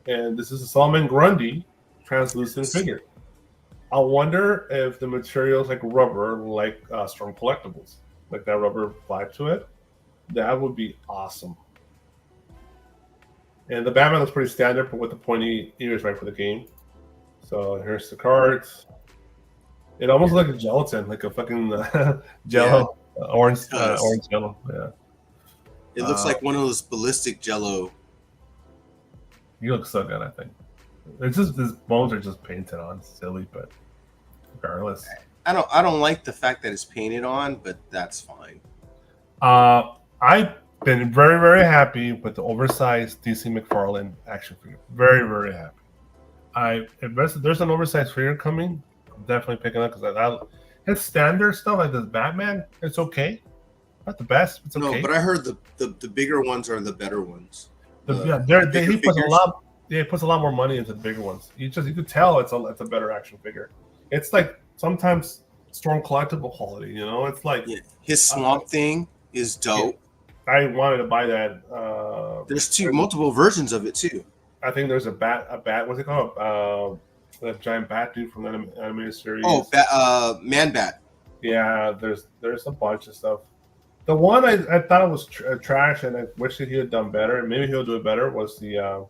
And this is a Solomon Grundy translucent figure. I wonder if the material's like rubber, like Storm Collectibles, like that rubber vibe to it. That would be awesome. And the Batman looks pretty standard, but with the pointy ears right for the game. So here's the cards. It almost looks like a gelatin, like a fucking jello, orange jello. Yeah. It looks like one of those ballistic jello. You look so good, I think. It's just his bones are just painted on, silly, but regardless. I don't like the fact that it's painted on, but that's fine. I Been very, very happy with the oversized DC McFarlane action figure. Very, very happy. If there's an oversized figure coming, I'm definitely picking up because his standard stuff like this Batman, it's okay. Not the best, it's okay. No, but I heard the bigger ones are the better ones. He puts a lot more money into the bigger ones. You could tell it's a better action figure. It's like sometimes Storm collectible quality, you know. It's like his Swamp Thing is dope. I wanted to buy that. There's multiple versions of it too. I think there's a bat. What's it called? That giant bat dude from the animated series. Oh, Man Bat. Yeah, there's a bunch of stuff. The one I thought it was trash, and I wish that he had done better. Maybe he'll do it better. Was the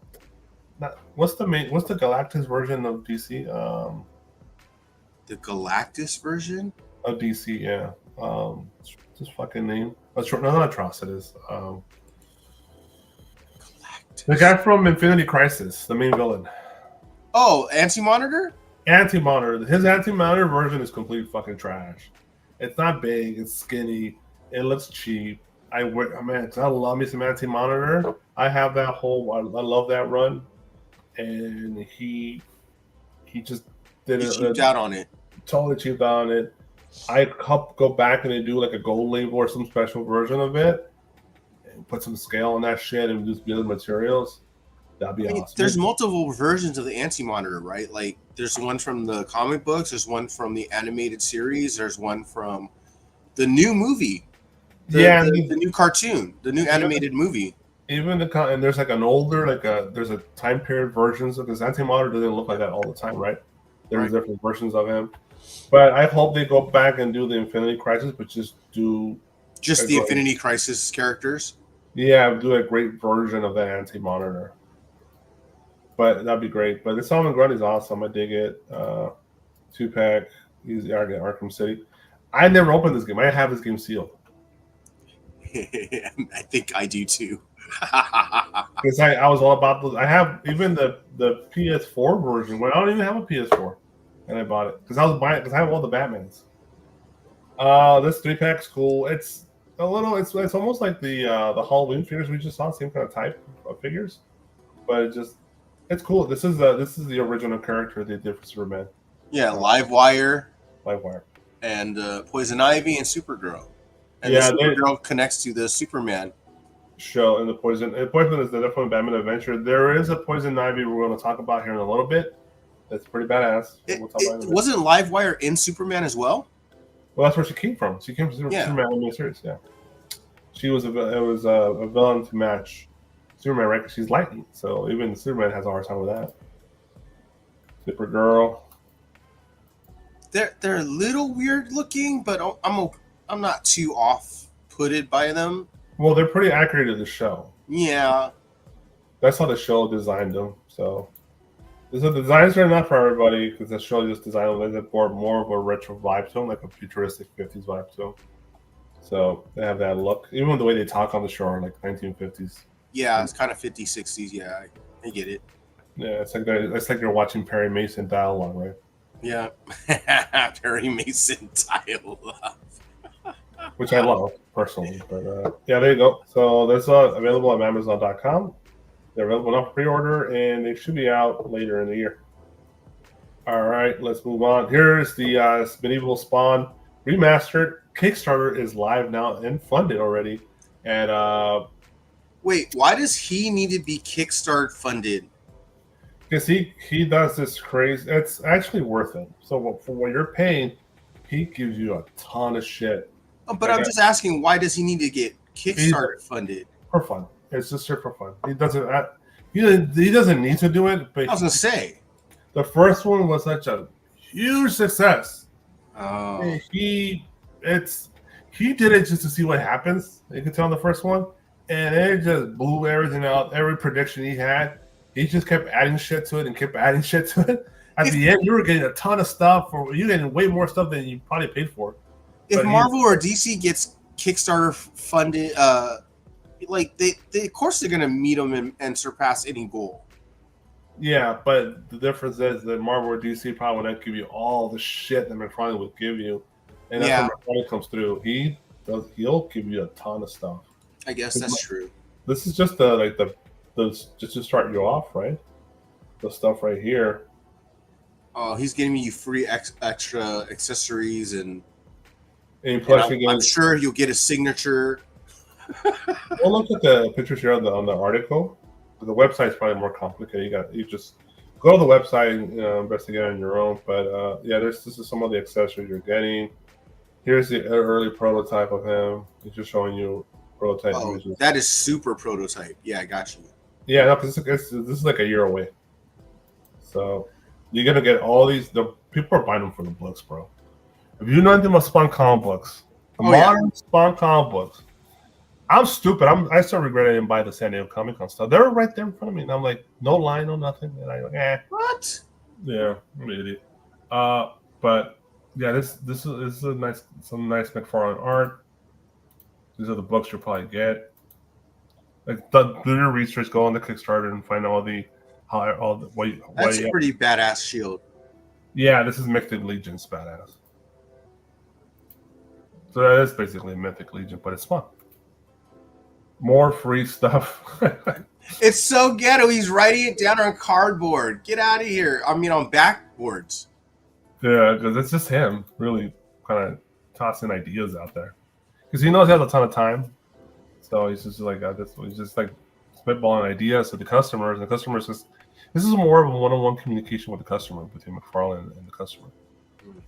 what's the Galactus version of DC? The Galactus version of DC, yeah. His fucking name. Not Atrocitus. The guy from Infinity Crisis, the main villain. Oh, Anti-Monitor? Anti-Monitor. His Anti-Monitor version is complete fucking trash. It's not big. It's skinny. It looks cheap. I love me some Anti-Monitor. I have that whole. I love that run, and he just did it. Cheaped out on it. Totally cheaped out on it. I go back and they do like a gold label or some special version of it, and put some scale on that shit and just build materials. That'd be awesome. There's multiple versions of the Anti-Monitor, right? Like there's one from the comic books, there's one from the animated series, there's one from the new movie. The new cartoon, the new animated movie. Even and there's like an older, there's a time period versions of this Anti-Monitor doesn't look like that all the time, right? There's different versions of him. But I hope they go back and do the Infinity Crisis, but just the Infinity Crisis characters. Yeah, do a great version of that Anti-Monitor. But that'd be great. But the Solomon Grunt is awesome. I dig it. 2-pack. He's Arkham City. I never opened this game. I have this game sealed. I think I do too. Because I was all about those. I have even the PS4 version. When I don't even have a PS4, and I bought it because I was buying it because I have all the Batmans. This 3-pack's cool. It's a little. It's almost like the Halloween figures we just saw. Same kind of type of figures, but it's cool. This is the original character they did for Superman. Yeah, Livewire, Livewire, and Poison Ivy and Supergirl. And Supergirl connects to the Superman show, and the Poison is the different Batman adventure. There is a Poison Ivy we're going to talk about here in a little bit. That's pretty badass. Wasn't Livewire in Superman as well? Well, that's where she came from. She came from Superman in the series. Yeah, she was a villain to match Superman, right? Because she's lightning, so even Superman has a hard time with that. Supergirl. They're a little weird looking, but I'm not too off-putted by them. Well, they're pretty accurate to the show. Yeah. That's how the show designed them. So the designs are not for everybody because the show just designed them with more of a retro vibe to them, like a futuristic 50s vibe to them. So they have that look. Even the way they talk on the show are like 1950s. Yeah, it's kind of 50s, 60s. Yeah, I get it. Yeah, it's like you're watching Perry Mason dialogue, right? Yeah. Perry Mason dialogue. Which I love personally, but yeah, there you go. So that's available on Amazon.com. They're available now for pre-order, and they should be out later in the year. All right, let's move on. Here's the Medieval Spawn remastered. Kickstarter is live now and funded already. And wait, why does he need to be Kickstarter funded? Because he does this crazy. It's actually worth it. So for what you're paying, he gives you a ton of shit. Oh, but I'm just asking, why does he need to get Kickstarter funded? For fun. It's just for fun. He doesn't need to do it. But I was gonna say the first one was such a huge success. Oh. He did it just to see what happens. You can tell in the first one, and it just blew everything out. Every prediction he had, he just kept adding shit to it and kept adding shit to it. At the end, you were getting a ton of stuff, or you're getting way more stuff than you probably paid for. If Marvel or DC gets Kickstarter funded, they of course they're gonna meet them and surpass any goal. Yeah, but the difference is that Marvel or DC probably would not give you all the shit that McFarlane would give you, and that's when McFarlane comes through. He'll give you a ton of stuff. I guess that's true. This is just just to start you off, right? The stuff right here. Oh, he's giving you free extra accessories and Plus I'm sure you'll get a signature. Well, look at the pictures here on the article. The website's probably more complicated. You just go to the website and investigate on your own. But this is some of the accessories you're getting. Here's the early prototype of him. He's just showing you prototype images. That is super prototype. Yeah, I got you. Yeah, no, because this is like a year away. So you're gonna get all these. The people are buying them for the books, bro. If you know anything about Spawn comic books, modern Spawn comic books, I'm stupid. I still regret I didn't buy the San Diego Comic Con stuff. They're right there in front of me, and I'm like, no line, no nothing. And I'm like, what? Yeah, I'm an idiot. But yeah, this is some nice McFarlane art. These are the books you'll probably get. Like, do your research, go on the Kickstarter and find That's a pretty badass shield. Yeah, this is Mythic Legion's badass. So that is basically Mythic Legion, but it's fun. More free stuff. It's so ghetto. He's writing it down on cardboard. Get out of here. I mean, on backboards. Yeah, because it's just him really kind of tossing ideas out there. Because he knows he has a ton of time. So he's just like, he's just like spitballing ideas to the customers. And the customers this is more of a one-on-one communication with the customer, between McFarlane and the customer.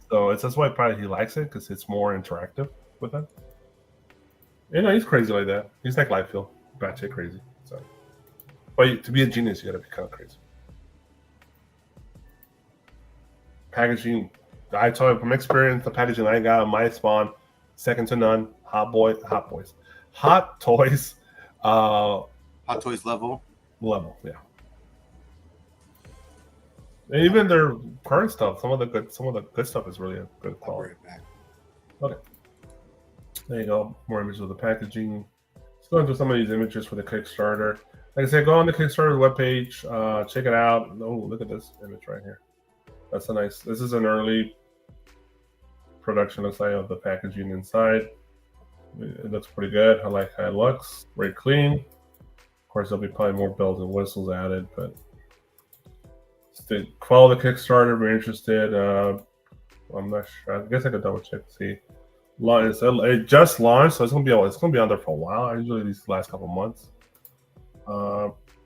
So that's why probably he likes it, because it's more interactive with them. You know, he's crazy like that. He's like Liefeld, batshit crazy. So, but to be a genius, you got to be kind of crazy. Packaging, I told you from experience, the packaging I got on my Spawn, second to none. Hot Toys. Hot Toys level, yeah. And even their current stuff, some of the good stuff is really a good quality. Okay. There you go. More images of the packaging. Let's go into some of these images for the Kickstarter. Like I said, go on the Kickstarter webpage, check it out. Oh, look at this image right here. That's a nice. This is an early production, looks like, of the packaging inside. It looks pretty good. I like how it looks. Very clean. Of course, there'll be probably more bells and whistles added, but follow the Kickstarter. If you're interested. I'm not sure. I guess I could double check to see. It just launched, so it's gonna be on there for a while. Usually these last couple months.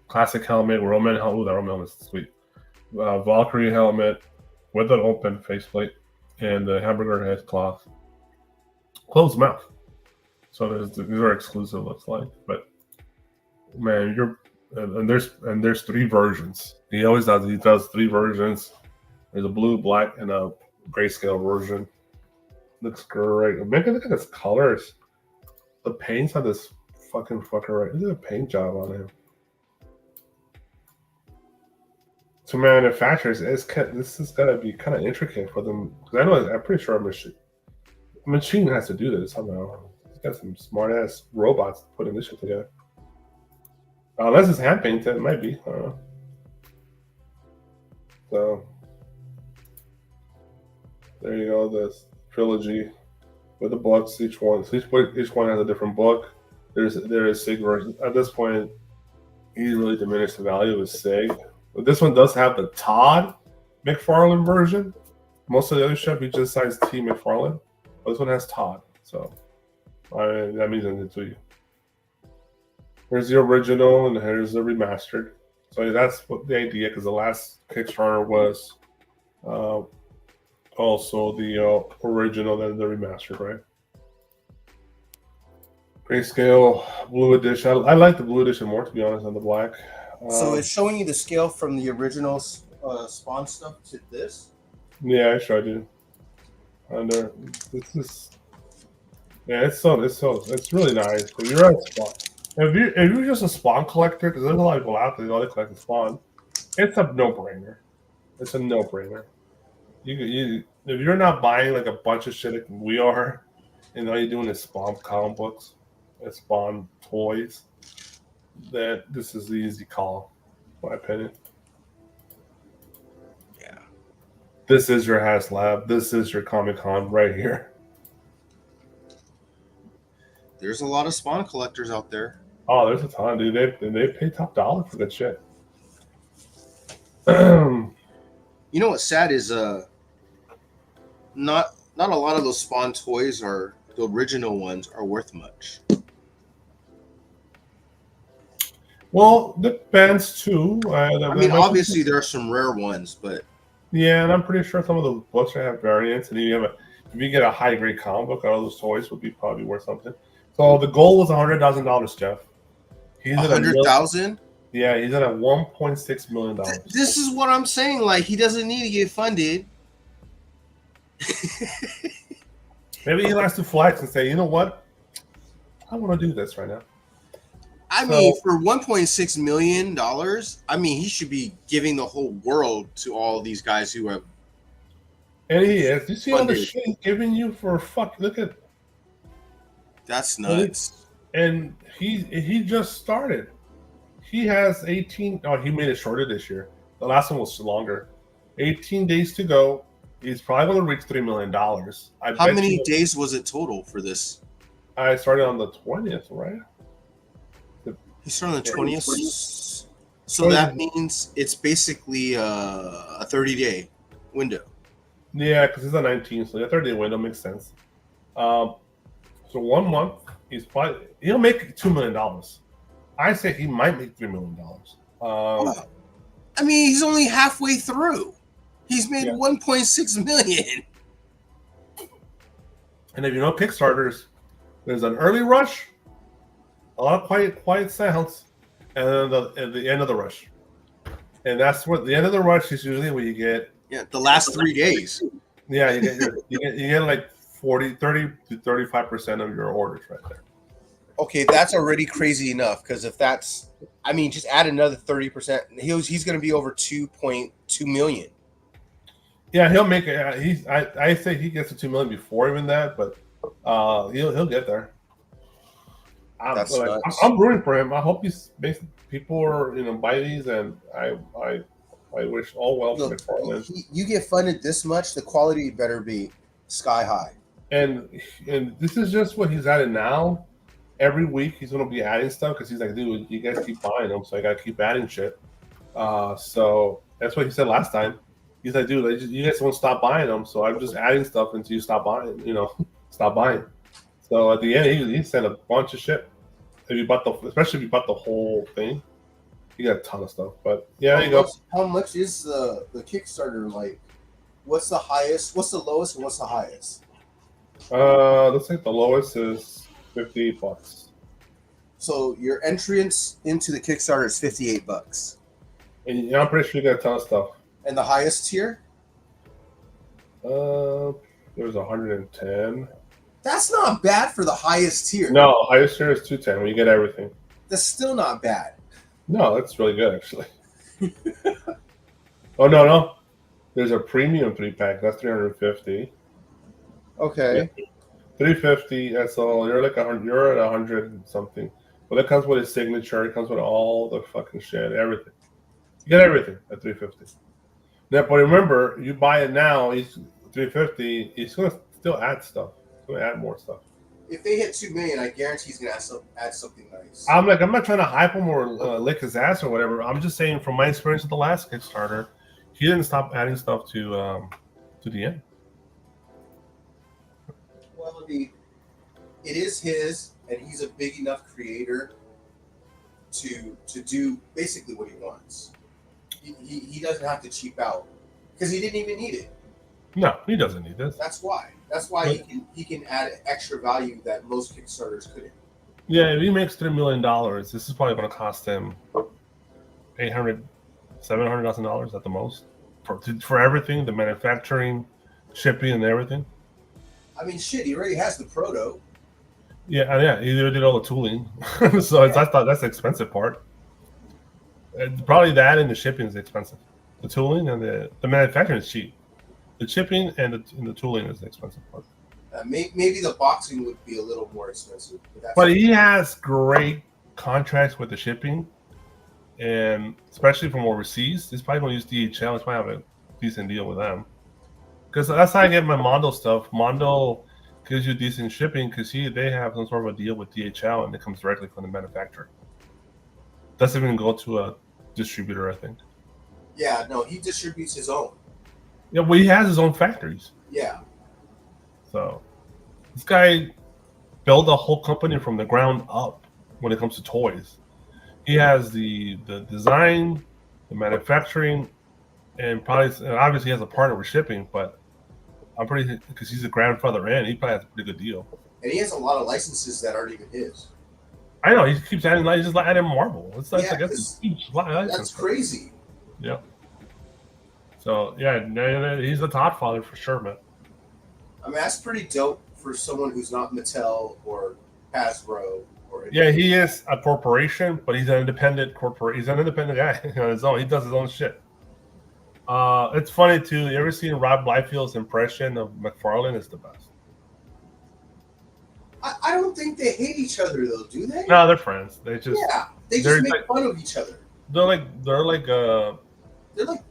Classic helmet, Roman helmet. Ooh, that Roman helmet is sweet. Valkyrie helmet with an open faceplate and the hamburger head cloth. Closed mouth. So these are exclusive, looks like. But man, there's 3 versions. He always does. He does 3 versions. There's a blue, black, and a grayscale version. Looks great. Look at his colors. The paints have this fucking fucker right. Look at the paint job on him. To manufacturers, this is gonna be kind of intricate for them. Because I'm pretty sure a machine has to do this somehow. He's got some smart ass robots putting this shit together. Unless it's hand painted, it might be. I don't know. So there you go. This trilogy with the books. Each one has a different book. There is Sig version. At this point, he really diminished the value of his Sig. But this one does have the Todd McFarlane version. Most of the other stuff he just signs T McFarlane. But this one has Todd. So that means anything to you. Here's the original and here's the remastered. So that's what the idea, because the last Kickstarter was also the original and the remastered, right? Grayscale blue edition. I like the blue edition more, to be honest, than the black. So it's showing you the scale from the original Spawn stuff to this? Yeah, I showed you. It's really nice. If you're a Spawn, if you're just a Spawn collector, because there's a lot of people out there that collect Spawn, it's a no-brainer. It's a no-brainer. You if you're not buying like a bunch of shit like we are, and all you're doing is Spawn comic books and Spawn toys, that this is the easy call, in my opinion. Yeah. This is your HasLab. This is your Comic-Con right here. There's a lot of Spawn collectors out there. Oh, there's a ton, dude. They pay top dollar for that shit. You know what's sad is not a lot of those Spawn toys are the original ones are worth much. Well, depends too. I mean, obviously there are some rare ones, but yeah, and I'm pretty sure some of the books have variants, and if you get a high grade comic book, all those toys would be probably worth something. So the goal was $100,000, Jeff. He's at 100,000. Yeah, he's at a $1.6 million. This is what I'm saying. Like, he doesn't need to get funded. Maybe he likes to flex and say, you know what, I want to do this right now. I mean, for $1.6 million, I mean, he should be giving the whole world to all these guys who have. And he is. You see all the shit he's giving you for fuck? Look at. That's nuts. And he just started. He has 18. Oh, he made it shorter this year. The last one was longer. 18 days to go. He's probably going to reach $3 million. How many days was it total for this? I started on the 20th, right? He started on the 20th. So that means it's basically a 30-day window. Yeah, because it's a 19th, so the 30-day window makes sense. So 1 month, he'll make $2 million. I say he might make $3 million. I mean, he's only halfway through. He's made $1.6 million. And if you know Kickstarters, there's an early rush, a lot of quiet sounds, and then at the end of the rush. And that's what the end of the rush is usually where you get. Yeah, the last 3 days. Yeah, you get like 30 to 35% of your orders right there. Okay, that's already crazy enough, because if that's, I mean, just add another 30%. He's going to be over 2.2 million. Yeah, he'll make it. I think he gets to 2 million before even that, but he'll get there. I'm rooting for him. I hope people are buy these, and I wish all well for McFarlane. You get funded this much, the quality better be sky high. And this is just what he's adding now. Every week he's going to be adding stuff because he's like, dude, you guys keep buying them, so I got to keep adding shit. So that's what he said last time. He's like, dude, you guys won't stop buying them, so I'm just adding stuff until you stop buying. Stop buying. So at the end, he sent a bunch of shit. Especially if you bought the whole thing, you got a ton of stuff. But yeah, there you go. How much is the Kickstarter like? What's the highest? What's the lowest? And what's the highest? Looks like the lowest is $58. So your entrance into the Kickstarter is $58. And I'm pretty sure you got a ton of stuff. And the highest tier? There's 110. That's not bad for the highest tier. No, highest tier is 210 when you get everything. That's still not bad. No, that's really good actually. Oh no. There's a premium 3-pack. That's $350. Okay. Yeah. $350. That's all. You're like 100. You're at 100 and something. But it comes with his signature. It comes with all the fucking shit. Everything. You get everything at $350. Now, but remember, you buy it now. He's $350. He's gonna still add stuff. He's gonna add more stuff. If they hit 2 million, I guarantee he's gonna add something nice. I'm not trying to hype him or lick his ass or whatever. I'm just saying from my experience with the last Kickstarter, he didn't stop adding stuff to the end. Well, it is his, and he's a big enough creator to do basically what he wants. He doesn't have to cheap out because he didn't even need it. No, he doesn't need this. That's why. That's why he can add extra value that most Kickstarters couldn't. Yeah, if he makes $3 million, this is probably going to cost him $700,000 at the most for everything, the manufacturing, shipping, and everything. I mean, shit, he already has the proto. Yeah, he did all the tooling, so that's the expensive part. Probably that and the shipping is expensive. The tooling and the manufacturing is cheap. The shipping and the tooling is the expensive part. Maybe the boxing would be a little more expensive. But he has great contracts with the shipping, and especially from overseas. He's probably going to use DHL. He's probably have a decent deal with them. Because that's how I get my Mondo stuff. Mondo gives you decent shipping because they have some sort of a deal with DHL and it comes directly from the manufacturer. Doesn't even go to a distributor, I think. Yeah, no, he distributes his own. Yeah, well, he has his own factories. Yeah. So this guy built a whole company from the ground up when it comes to toys. He has the design, the manufacturing, and probably obviously he has a partner with shipping, but I'm pretty because he's a grandfather and he probably has a pretty good deal. And he has a lot of licenses that aren't even his. I know he keeps adding like just adding Marvel. It's like Yeah, that's a huge license. That's crazy. Yeah. So yeah, he's the Todd father for sure, man. I mean, that's pretty dope for someone who's not Mattel or Hasbro or anything. Yeah, he is a corporation, but he's an independent corporate. He's an independent guy on his own. He does his own shit. It's funny too. You ever seen Rob Liefeld's impression of McFarlane? Is the best. I don't think they hate each other though, do they? No, they're friends. They just they just make fun of each other. They're like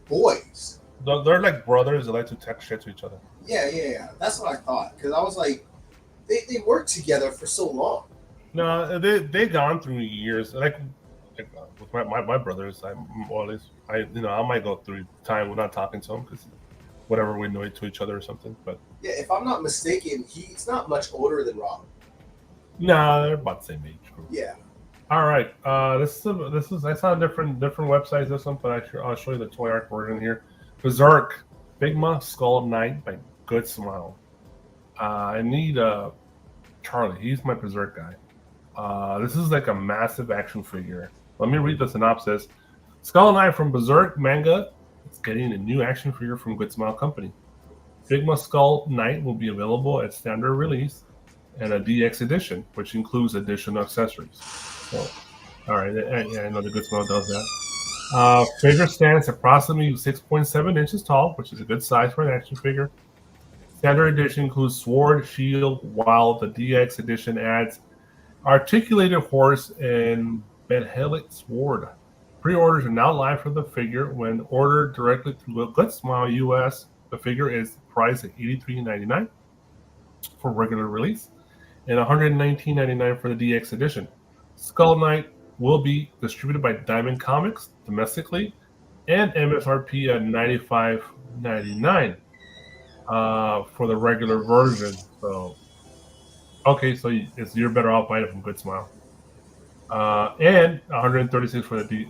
boys. They're like brothers that like to text shit to each other. Yeah. That's what I thought because I was like, they worked together for so long. No, they gone through years. Like with my brothers, I might go through time without talking to them because whatever we know to each other or something. But yeah, if I'm not mistaken, he's not much older than Rob. No, they're about the same age group. Yeah. All right. This is I saw different websites or something. I'll show you the toy art version here. Berserk, Figma Skull Knight by Good Smile. I need Charly. He's my Berserk guy. This is like a massive action figure. Let me read the synopsis. Skull Knight from Berserk manga. It's getting a new action figure from Good Smile Company. Figma Skull Knight will be available at standard release and a DX edition, which includes additional accessories. So, all right, I know the Good Smile does that. Figure stands approximately 6.7 inches tall, which is a good size for an action figure. Standard edition includes sword, shield, while the DX edition adds articulated horse and bedhelmet sword. Pre-orders are now live for the figure. When ordered directly through Good Smile US, the figure is priced at $83.99 for regular release and $119.99 for the DX edition. Skull Knight will be distributed by Diamond Comics domestically and MSRP at $95.99 for the regular version. So, okay, so you're better off buying it from Good Smile. And $136 for the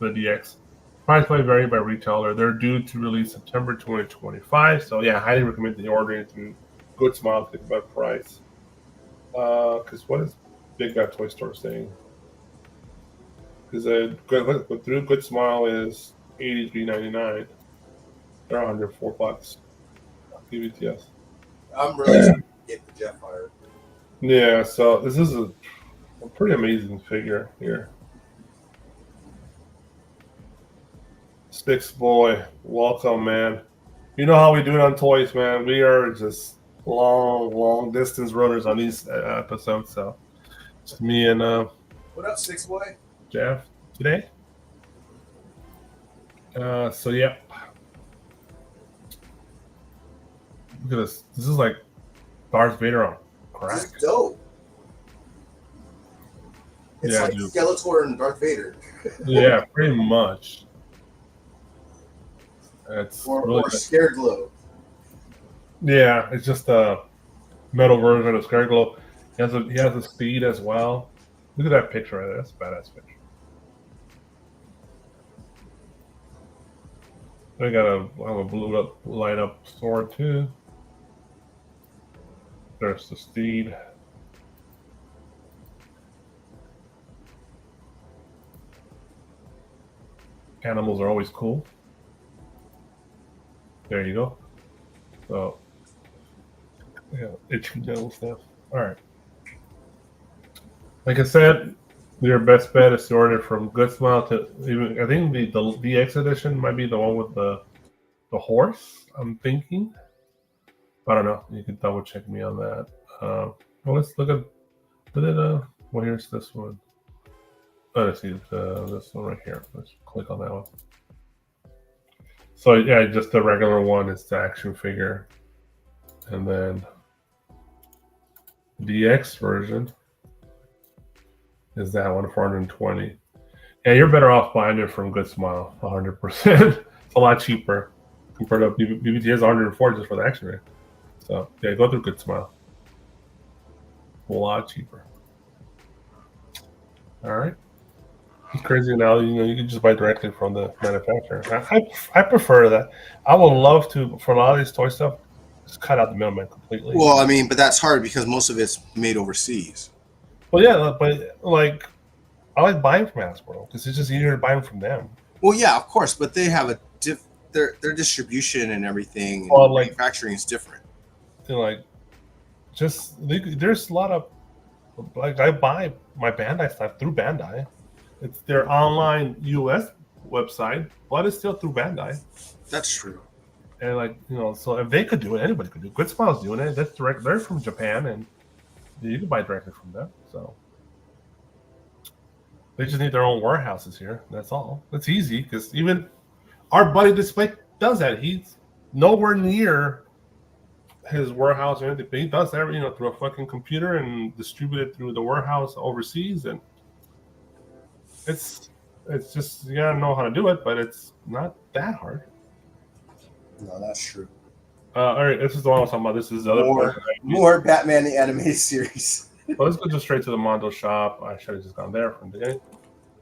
DX. Price might vary by retailer. They're due to release September 2025. So yeah, I highly recommend the ordering through Good Smile to get a better price. Because what is Big Bad Toy Store saying? Because through Good Smile is $83.99. They're $104. PBTS. I'm really trying to get the Jetfire. Yeah, so this is a pretty amazing figure here. Sticks boy, welcome, man. You know how we do it on toys, man. We are just long distance runners on these episodes. So it's me and what up, Six Boy? Jeff today. So yeah, look at this. This is like Darth Vader on crack. This is dope. It's like Skeletor and Darth Vader. Yeah, pretty much. It's or really Scareglow. Yeah, it's just a metal version of Scareglow. He has a speed as well. Look at that picture right there. That's a badass picture. They got a blue up light up sword too. There's the steed. Animals are always cool. There you go. So, yeah, itchy dental stuff. All right. Like I said, your best bet is to order from Good Smile to even. I think the DX edition might be the one with the horse. I'm thinking. I don't know. You can double check me on that. Well, let's look at. Well, here's this one. Oh, let's see this one right here. Let's click on that one. So yeah, just the regular one is the action figure, and then DX version is that one for 120. Yeah, you're better off buying it from Good Smile, 100%. It's a lot cheaper compared to BBT is 140 just for the X-ray. So yeah, go through Good Smile. A lot cheaper. All right. It's crazy now. You can just buy directly from the manufacturer. I prefer that. I would love to, for a lot of these toy stuff, just cut out the middleman completely. Well, I mean, but that's hard because most of it's made overseas. Well, yeah, but like, I like buying from Hasbro because it's just easier to buy them from them. Well, yeah, of course, but they have their distribution and everything. Well, like manufacturing is different. Like, there's a lot of like I buy my Bandai stuff through Bandai. It's their online US website, but it's still through Bandai. That's true. And like so if they could do it, anybody could do it. Good Smile's doing it. That's direct. They're from Japan, and you can buy directly from them. So they just need their own warehouses here. That's all. It's easy because even our buddy Display does that. He's nowhere near his warehouse or anything. But he does that, through a fucking computer and distribute it through the warehouse overseas. And it's just you gotta know how to do it, but it's not that hard. No, that's true. All right, this is the one I was talking about. This is the other more Batman the animated series. Well, let's go just straight to the Mondo shop. I should have just gone there from the beginning.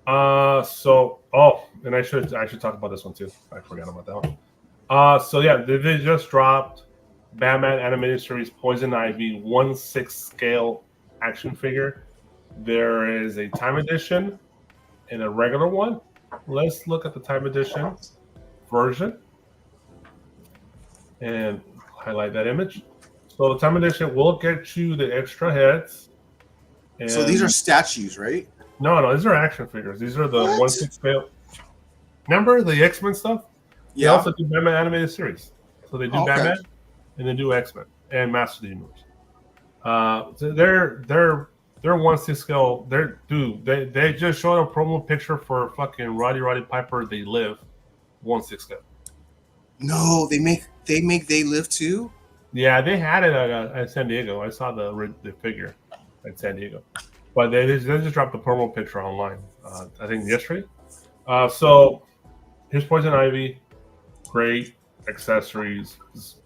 And I should talk about this one too. I forgot about that one. So yeah, they just dropped Batman animated series Poison Ivy 1/6 scale action figure. There is a time edition and a regular one. Let's look at the time edition version and highlight that image. So the time edition will get you the extra heads. And so these are statues, right? No, these are action figures. These are the 1/6 scale. Remember the X-Men stuff? Yeah. They also do Batman animated series. So they do Batman and they do X-Men and Masters of the Universe. So they're 1/6 scale. They just showed a promo picture for fucking Roddy Piper. They Live 1/6 scale. No, they make They Live too. Yeah, they had it at San Diego. I saw the figure at San Diego, but they just dropped the promo picture online. I think yesterday. So here's Poison Ivy. Great accessories,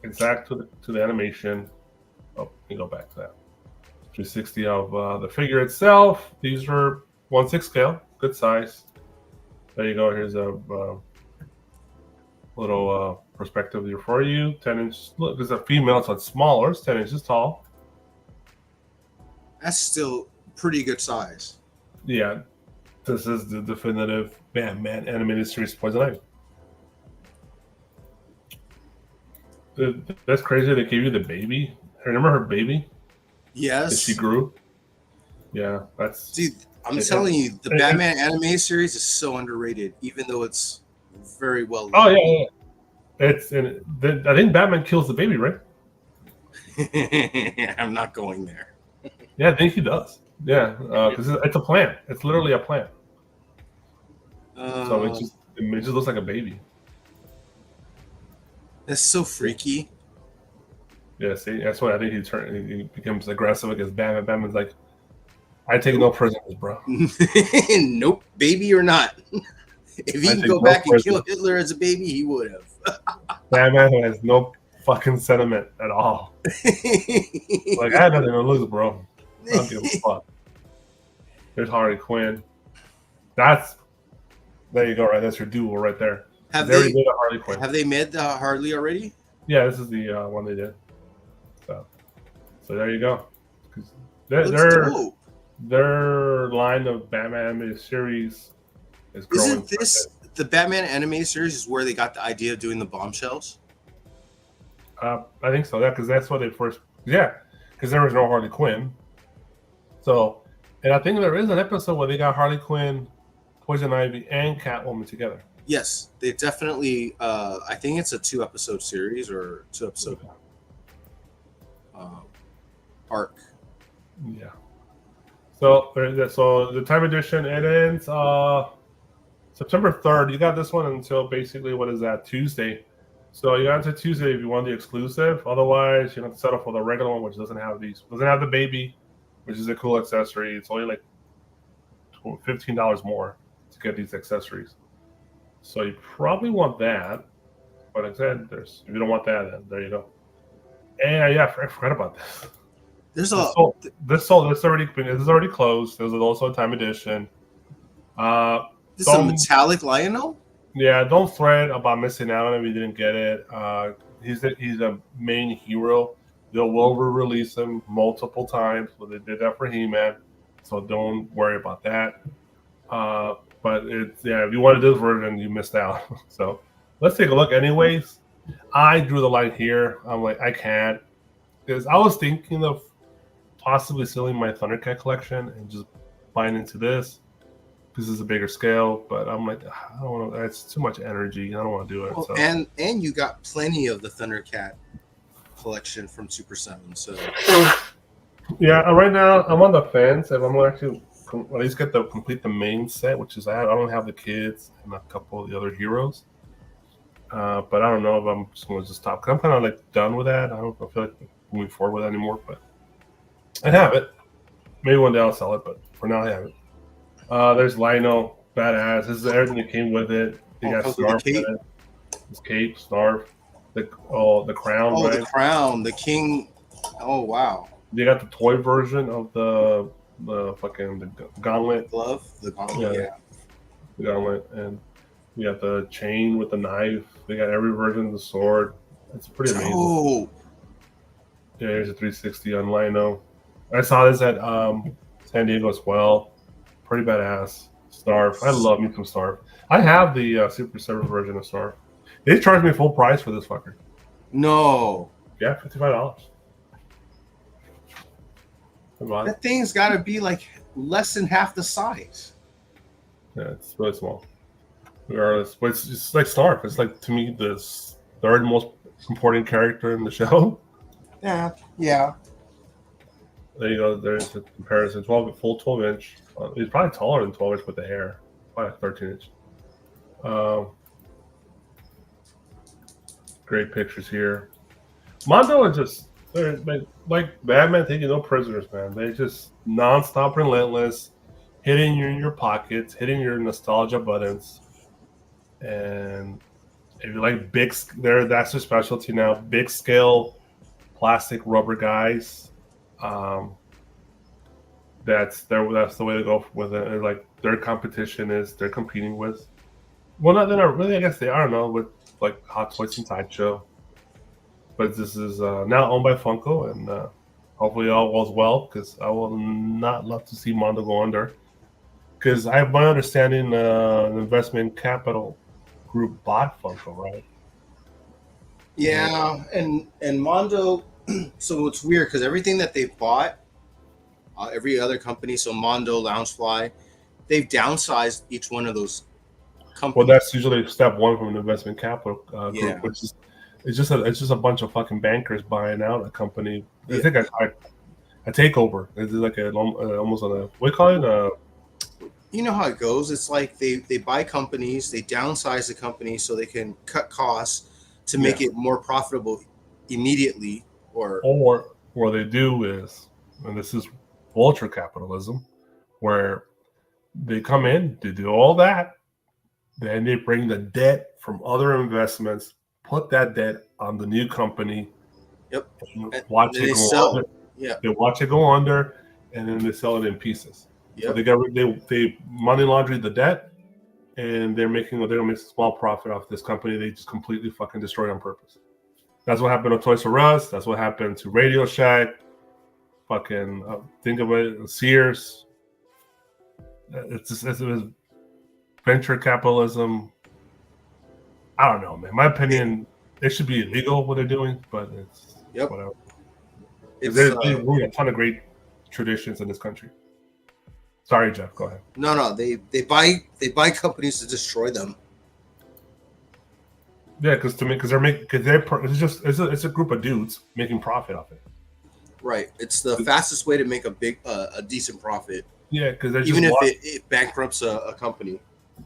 exact to the animation. Oh, let me go back to that. 360 of the figure itself. These are 1/6 scale, good size. There you go. Here's a little perspective here for you. 10 inches. Look, there's a female, so it's smaller. It's 10 inches tall. That's still pretty good size. Yeah, this is the definitive Batman animated series Poison Ivy. That's crazy. They gave you the baby. Remember her baby? Yes. That she grew. Yeah, that's. Dude, I'm telling you, the Batman animated series is so underrated, even though it's very well. Oh yeah. I think Batman kills the baby, right? I'm not going there. Yeah, I think he does. Yeah, because it's a plant. It's literally a plant. So it just looks like a baby. That's so freaky. Yeah, see, that's why I think he becomes aggressive against Batman. Batman's like, I take no prisoners, bro. Nope, baby or not. If he can go back and kill Hitler as a baby, he would have. Batman has no fucking sentiment at all. Like, I had nothing to lose, bro. I don't give a fuck. There's Harley Quinn. There you go, right? That's your duel right there. Have they made a Harley Quinn? Have they made the Harley already? Yeah, this is the one they did. So there you go. Their line of Batman animated series is growing. Isn't this the Batman animated series? Is where they got the idea of doing the bombshells? I think so. Yeah, because that's what they first. Yeah, because there was no Harley Quinn. So, and I think there is an episode where they got Harley Quinn, Poison Ivy, and Catwoman together. Yes, they definitely. I think it's a 2-episode series or 2-episode arc. Yeah. So the time edition it ends September 3rd. You got this one until basically what is that, Tuesday, So you got to Tuesday if you want the exclusive. Otherwise, you have to settle for the regular one, which doesn't have the baby, which is a cool accessory. It's only like $15 more to get these accessories. So you probably want that. But like I said, if you don't want that, then there you go. And yeah, I forgot about this. This is already closed. There's also a time edition. This is a metallic Lionel? Yeah, don't fret about missing out on it if you didn't get it. He's a main hero. They will release him multiple times. Well, they did that for He-Man, so don't worry about that. But if you wanted this version, you missed out. So let's take a look. Anyways, I drew the line here. I'm like, I can't, because I was thinking of possibly selling my Thundercat collection and just buying into this. This is a bigger scale, but I'm like, I don't want to. It's too much energy. I don't want to do it. Well, so. And you got plenty of the Thundercat collection from Super 7. So yeah, right now I'm on the fence. If I'm going to actually at least complete the main set, which is I don't have the kids and a couple of the other heroes. But I don't know if I'm just going to stop. Cause I'm kind of like done with that. I don't feel like moving forward with that anymore. But I have it. Maybe one day I'll sell it, but for now I have it. There's Lino, badass. This is everything that came with it. You got Snarf with it. His cape, Snarf, the crown. Oh, right? The crown, the king. Oh wow. You got the toy version of the gauntlet. Glove, the gauntlet. Yeah. The gauntlet, and you got the chain with the knife. They got every version of the sword. It's pretty amazing. Oh. Yeah, here's a 360 on Lino. I saw this at San Diego as well. Pretty badass. Snarf. I love me some Snarf. I have the Super 7 version of Snarf. They charged me full price for this fucker. No. Yeah, $55. That thing's got to be like less than half the size. Yeah, it's really small. Regardless, but it's just like Snarf. It's like, to me, the third most important character in the show. Yeah. There you go. There's a comparison. Full 12-inch. He's probably taller than 12-inch with the hair. Probably 13-inch. Great pictures here. Mondo is just like Batman taking no prisoners, man. They're just nonstop, relentless, hitting you in your pockets, hitting your nostalgia buttons. And if you like that's their specialty now. Big scale, plastic rubber guys. That's the way to go with it. And like their competition is they're competing with. Well, they're not really. I guess they are. I don't know, with like Hot Toys and Sideshow. But this is now owned by Funko, and hopefully all goes well, because I will not love to see Mondo go under. Because I have my understanding, the investment capital group bought Funko, right? Yeah, and Mondo. So it's weird because everything that they've bought, every other company, so Mondo, Loungefly, they've downsized each one of those companies. Well, that's usually step one from an investment capital group, which is it's just a bunch of fucking bankers buying out a company. I think a takeover. It's like almost on a what do you call it? You know how it goes. It's like they buy companies, they downsize the company so they can cut costs to make it more profitable immediately. Or what they do is, and this is vulture capitalism, where they come in, they do all that, then they bring the debt from other investments, put that debt on the new company. Yep. Watch it go under. Yeah. They watch it go under, and then they sell it in pieces. Yep. So they money laundry the debt, and they're gonna make a small profit off this company. They just completely fucking destroy on purpose. That's what happened to Toys R Us. That's what happened to Radio Shack. Fucking think of it, Sears. It was venture capitalism. I don't know, man. My opinion, it should be illegal what they're doing, but it's whatever. There's a ton of great traditions in this country. Sorry, Jeff. Go ahead. No. They buy companies to destroy them. Yeah, it's a group of dudes making profit off it. Right. It's the fastest way to make a decent profit. Yeah, because even if it bankrupts a company.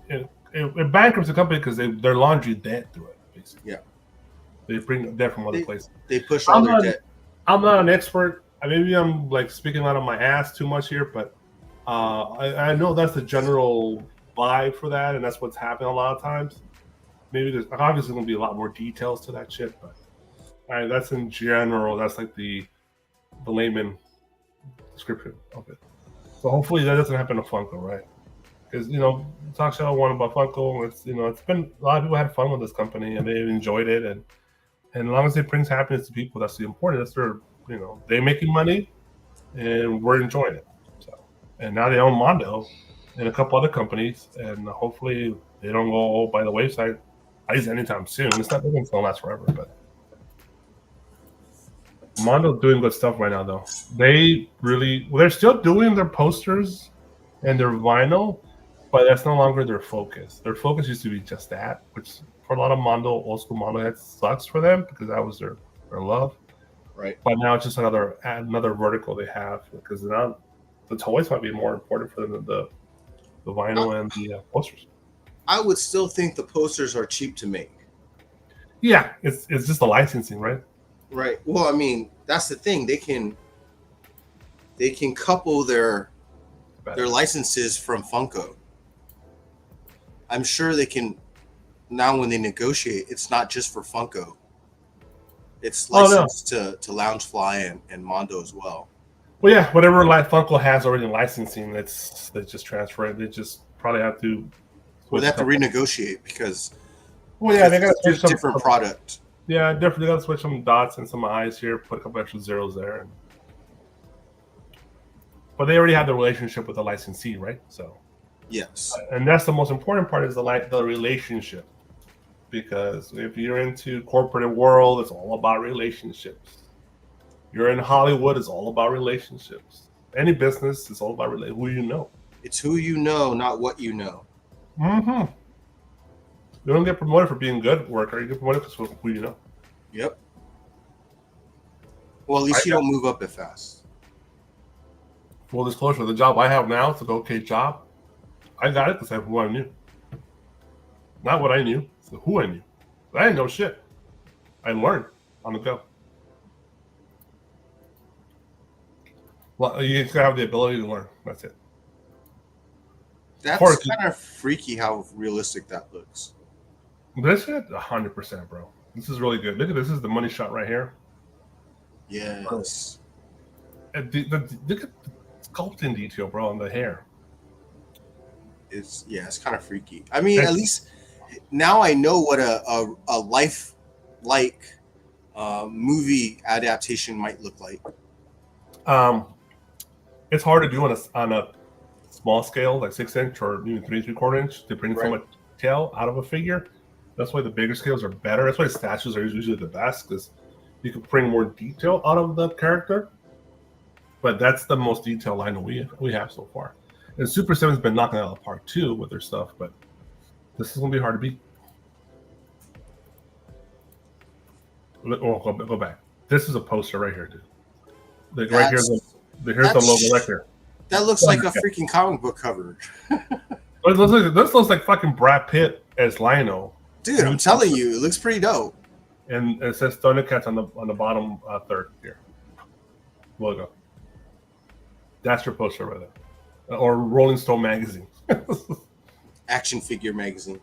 It bankrupts a company because they're laundry debt through it, basically. Yeah. They bring debt from other places. They push all their debt. I'm not an expert. Maybe I'm like speaking out of my ass too much here, but I know that's the general vibe for that, and that's what's happening a lot of times. Maybe there's obviously going to be a lot more details to that shit, but that's in general. That's like the layman description of it. So hopefully that doesn't happen to Funko, right? Because talk show one about Funko. It's been a lot of people had fun with this company and they enjoyed it, and as long as it brings happiness to people, that's the important. That's their they're making money, and we're enjoying it. So, and now they own Mondo and a couple other companies, and hopefully they don't go by the wayside at least anytime soon. It's not going to last forever, but Mondo's doing good stuff right now, though. They're still doing their posters and their vinyl, but that's no longer their focus. Their focus used to be just that, which for a lot of old school Mondo heads sucks for them because that was their love. Right. But now it's just another vertical they have because now the toys might be more important for them than the vinyl and the posters. I would still think the posters are cheap to make. Yeah, it's just the licensing, right? Right. Well, I mean, that's the thing. They can couple their licenses from Funko. I'm sure they can now when they negotiate, it's not just for Funko. It's licensed to Loungefly and Mondo as well. Well, yeah, whatever Funko has already in licensing, they just transfer it. They just probably have to. Well, they have to renegotiate because. Well, yeah, they got to switch different product. Yeah, different. They got to switch some dots and some eyes here, put a couple extra zeros there. But they already have the relationship with the licensee, right? So. Yes. And that's the most important part is the relationship. Because if you're into corporate world, it's all about relationships. You're in Hollywood, it's all about relationships. Any business is all about who you know. It's who you know, not what you know. Mm-hmm. You don't get promoted for being good worker. You get promoted because of who you know. Yep. Well, at least you don't move up it fast. Full disclosure, the job I have now, it's an okay job. I got it because I have who I knew. Not what I knew, it's who I knew. I didn't know shit. I learned on the go. Well, you just gotta have the ability to learn. That's it. That's kind of freaky how realistic that looks. This is 100%, bro. This is really good. Look at this. This is the money shot right here. Yes. Look at the sculpting detail, bro, on the hair. It's kind of freaky. I mean, at least now I know what a life-like movie adaptation might look like. It's hard to do on a small scale, like 6-inch or even 3 3/4 inch, to bring so much detail out of a figure. That's why the bigger scales are better. That's why statues are usually the best because you can bring more detail out of the character. But that's the most detailed line that we have so far. And Super 7's been knocking it out of the park too with their stuff, but this is gonna be hard to beat. Go back. This is a poster right here, dude. Right here's the logo right here. That looks like a freaking comic book cover. This looks like fucking Brad Pitt as Lionel. Dude, I'm telling you, it looks pretty dope. And it says Thundercats on the bottom third here. Logo. That's your poster right there. Or Rolling Stone magazine. Action Figure magazine.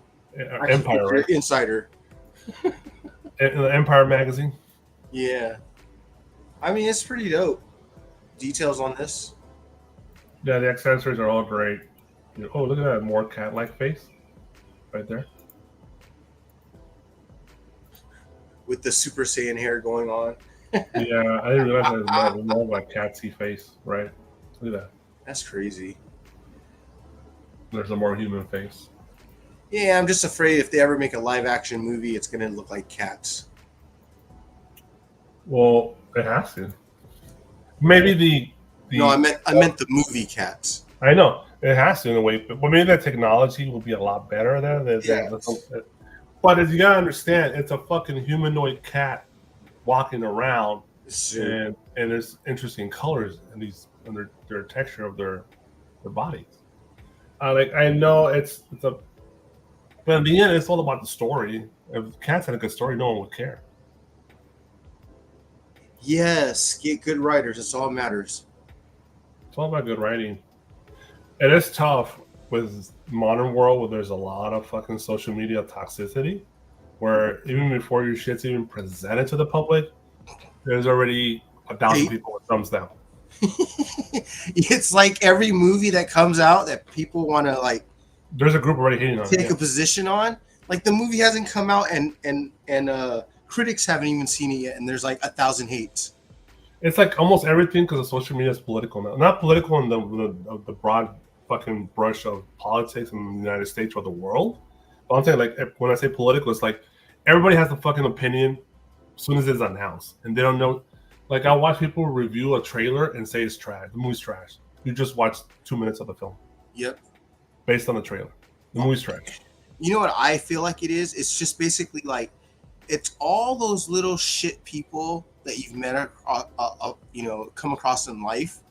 Empire, right? Insider. Empire magazine. Yeah. I mean, it's pretty dope. Details on this. Yeah, the accessories are all great. Oh, look at that more cat-like face right there. With the Super Saiyan hair going on. Yeah, I didn't realize it was more like Catsy face, right? Look at that. That's crazy. There's a more human face. Yeah, I'm just afraid if they ever make a live-action movie, it's going to look like Cats. Well, it has to. Maybe the No, I meant the movie Cats. I know it has to in a way, but maybe that technology will be a lot better there. But as you gotta understand, it's a fucking humanoid cat walking around, and there's interesting colors in their texture of their bodies. I know it's a, but in the end, it's all about the story. If cats had a good story, no one would care. Yes, get good writers. That's all that matters. It's all about good writing. It is tough with modern world where there's a lot of fucking social media toxicity, where even before your shit's even presented to the public, there's already 1,000 people with thumbs down. It's like every movie that comes out that people want to like. There's a group already hating on it. Take a position on. Like the movie hasn't come out and critics haven't even seen it yet, and there's like 1,000 hates. It's like almost everything because of social media is political now. Not political in the broad fucking brush of politics in the United States or the world. But I'm saying, like, when I say political, it's like everybody has a fucking opinion as soon as it's announced, and they don't know. Like, I watch people review a trailer and say it's trash. The movie's trash. You just watched 2 minutes of the film. Yep. Based on the trailer, the movie's trash. You know what I feel like it is? It's just basically like it's all those little shit people that you've met, come across in life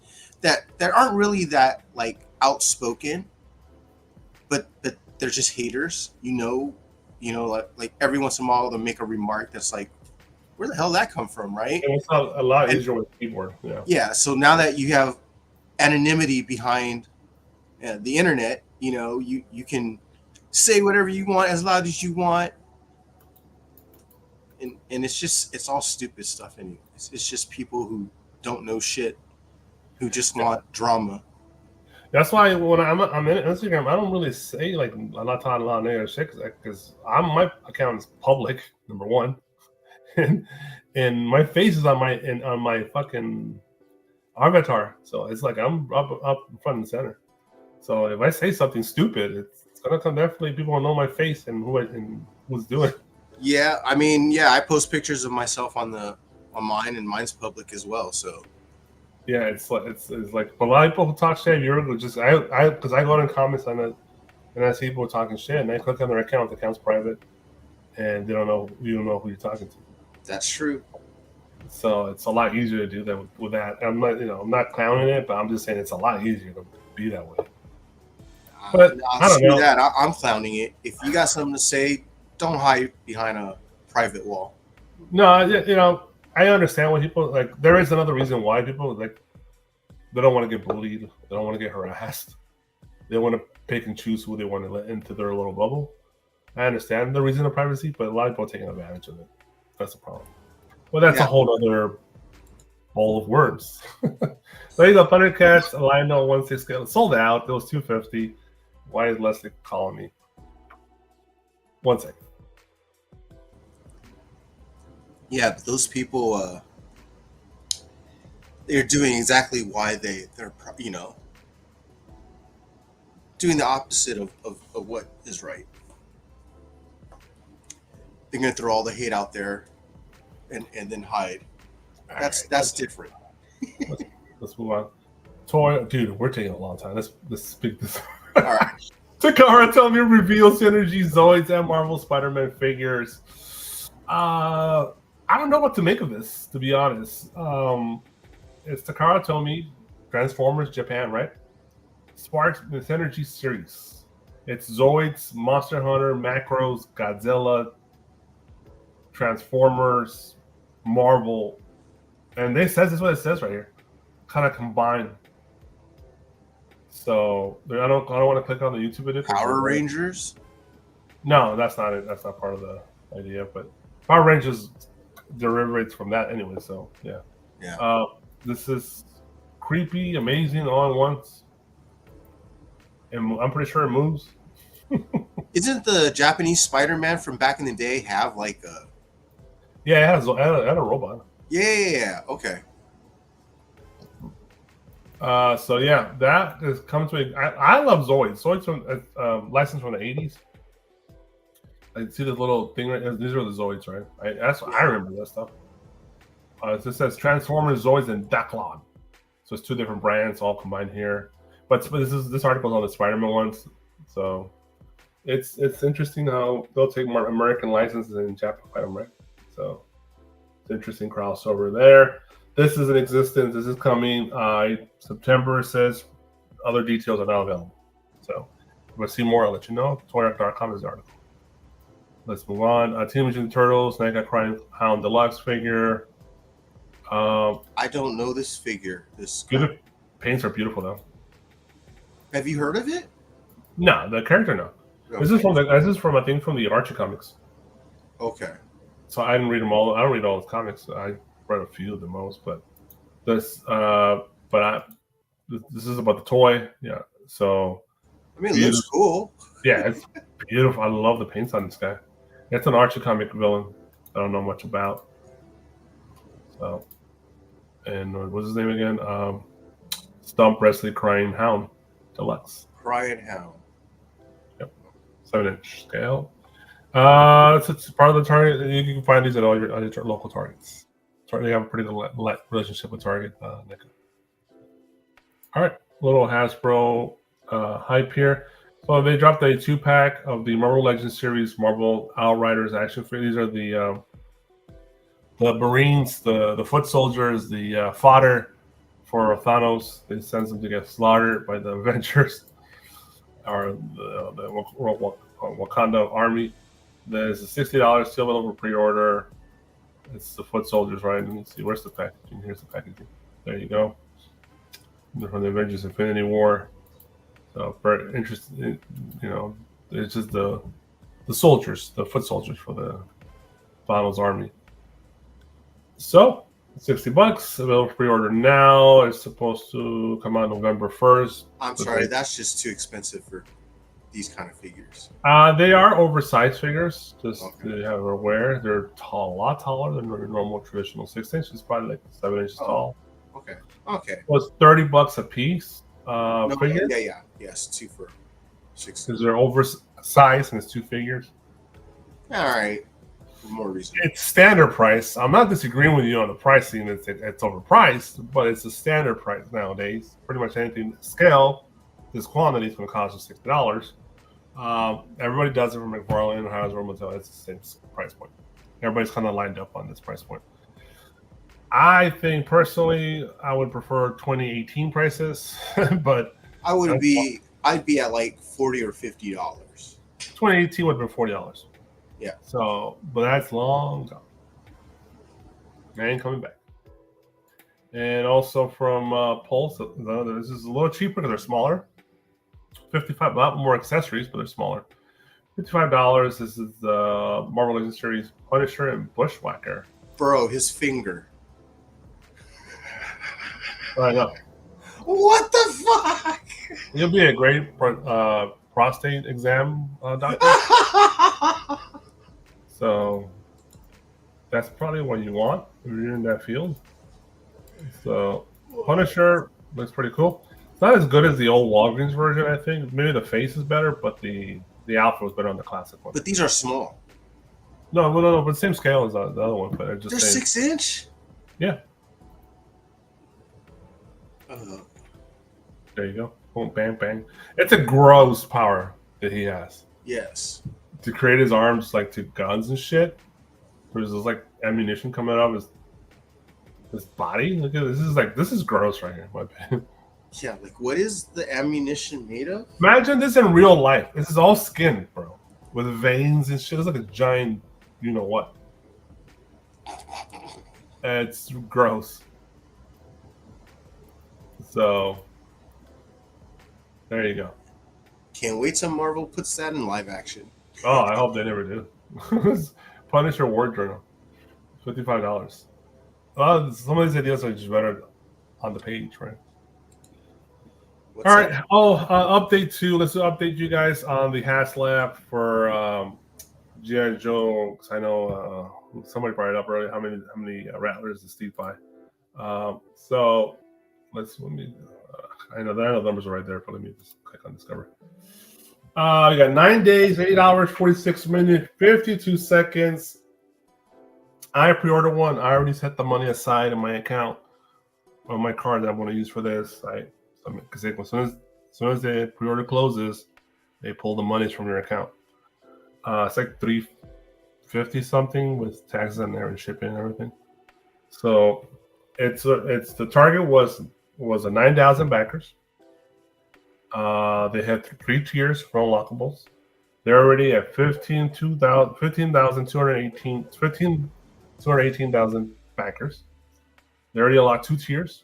that aren't really that like outspoken, but they're just haters. Like every once in a while they'll make a remark that's like, where the hell did that come from, right? And it's a lot easier with keyboard. Yeah. Yeah. So now that you have anonymity behind the internet, you can say whatever you want as loud as you want, and it's all stupid stuff anyway. It's just people who don't know shit, who just want drama. That's why when I'm in Instagram, I don't really say like I'm not talking a lot of negative shit because my account is public, number one, and my face is on my fucking avatar, so it's like I'm up front and center. So if I say something stupid, it's gonna come definitely. People will know my face and who's doing it. Yeah, I mean, I post pictures of myself on mine, and mine's public as well. So yeah, it's like a lot of people who talk shit. You're just because I go in comments on it, and I see people talking shit, and they click on their account. The account's private, and you don't know who you're talking to. That's true. So it's a lot easier to do that with that. I'm not clowning it, but I'm just saying it's a lot easier to be that way. But I don't know. That I'm clowning it. If you got something to say, don't hide behind a private wall. No, I understand what people like. There is another reason why people like they don't want to get bullied. They don't want to get harassed. They want to pick and choose who they want to let into their little bubble. I understand the reason of privacy, but a lot of people are taking advantage of it. That's the problem. Well, that's a whole other bowl of words. There you go, Thundercats, Lionel 160 sold out. It was $250. Why is Leslie calling me? 1 second. Yeah, but those people, they're doing exactly why they're doing the opposite of what is right. They're gonna throw all the hate out there and then hide. That's different. Let's move on. Toy, dude, we're taking a long time. Let's speak this. All right. Takara tell me reveals Synergy Zoids and Marvel Spider-Man figures. I don't know what to make of this, to be honest. It's Takara Tomy, Transformers Japan, right? Sparks the Synergy series. It's Zoids, Monster Hunter, Macros, Godzilla, Transformers, Marvel, and this is what it says right here. Kind of combined. So I don't want to click on the YouTube video. Power Rangers? No, that's not it. That's not part of the idea. But Power Rangers derivates from that anyway. So yeah. Yeah. This is creepy, amazing, all at once, and I'm pretty sure it moves. Isn't the Japanese Spider-Man from back in the day have like a? Yeah, it had a robot. Yeah. Okay. So yeah, that is comes with. I love Zoids. Zoids from licensed from the 80s. I see this little thing right. These are the Zoids, right? I remember that stuff. It just says Transformers, Zoids, and Declon. So it's two different brands all combined here. But this article is on the Spider-Man ones. So it's interesting how they'll take more American licenses and Japanify them, right? So it's interesting crossover there. This is in existence. This is coming. September says other details are now available. So if I see more, I'll let you know. Toyac.com is the article. Let's move on. Teenage Mutant Turtles, Mega Crime Hound Deluxe figure. I don't know this figure. Good paints are beautiful though. Have you heard of it? No, the character no. Okay. This is from I think from the Archie comics. Okay. So I didn't read them all. I don't read all his comics. I read a few of the most, but this this is about the toy. Yeah. So I mean, it looks cool. Yeah, it's beautiful. I love the paints on this guy. It's an Archie comic villain I don't know much about. So, and what's his name again? Stump Wrestling Crying Hound Deluxe. Crying Hound. Yep. 7-inch scale. It's part of the Target. You can find these at all your local Targets. They have a pretty good relationship with Target. All right, little Hasbro hype here. So they dropped a 2-pack of the Marvel Legends series Marvel Outriders action figures. These are the Marines, the foot soldiers, the fodder for Thanos. They send them to get slaughtered by the Avengers or the Wakanda army. There's a $60 still available for pre-order. It's the foot soldiers, right? Let me see. Where's the packaging? Here's the packaging. There you go. They're from the Avengers Infinity War. So very interesting. It's just the soldiers, the foot soldiers for the Thanos army. So $60 available for pre-order now. It's supposed to come out November 1st. I'm sorry, that's just too expensive for these kind of figures. They are oversized figures, just to have aware. They're a lot taller than your normal traditional 6 inches. It's probably like 7 inches tall. Okay. Well, it's $30 a piece. Figures. Yeah. Yes, 2 for 6. Because they're oversized and it's 2 figures. All right. More reason. It's standard price. I'm not disagreeing with you on the pricing. It's overpriced, but it's a standard price nowadays. Pretty much anything scale, this quantity is going to cost you $60. Everybody does it from McFarlane or Hasbro Mattel. It's the same price point. Everybody's kind of lined up on this price point. I think personally, I would prefer 2018 prices, but I'd be at like $40 or $50. 2018 would have been $40. Yeah. So, but that's long gone. They ain't coming back. And also from Pulse, this is a little cheaper because they're smaller. $55, a lot more accessories, but they're smaller. $55. This is the Marvel Legends series Punisher and Bushwhacker. Bro, his finger. I know. What the fuck? You'll be a great prostate exam doctor. So that's probably what you want if you're in that field. So Punisher looks pretty cool. It's not as good as the old Walgreens version, I think. Maybe the face is better, but the outfit was better on the classic one. But these are small. No, but same scale as the other one. But they're 6 inch? Yeah. There you go. Boom, bang, bang. It's a gross power that he has. Yes. To create his arms like to guns and shit. There's this like ammunition coming out of his body. Look at this. This is gross right here, in my opinion. Yeah, like what is the ammunition made of? Imagine this in real life. This is all skin, bro. With veins and shit. It's like a giant, you know what. It's gross. So there you go. Can't wait till Marvel puts that in live action. Oh, I hope they never do. Punisher War Journal, $55. Well, some of these ideas are just better on the page, right? All right. That? Update 2. Let's update you guys on the HasLab for G.I. Joe. Because I know somebody brought it up earlier. How many Rattlers did Steve buy? So let me. I know the numbers are right there, but let me just click on Discover. We got 9 days, 8 hours, 46 minutes, 52 seconds. I pre-ordered one. I already set the money aside in my account on my card that I'm going to use for this. Because as soon as the pre-order closes, they pull the monies from your account. It's like $350 something with taxes on there and shipping and everything. So it's the target was 9,000 backers. They had 3 tiers for unlockables. They're already at 15,218,000 backers. They already allowed 2 tiers.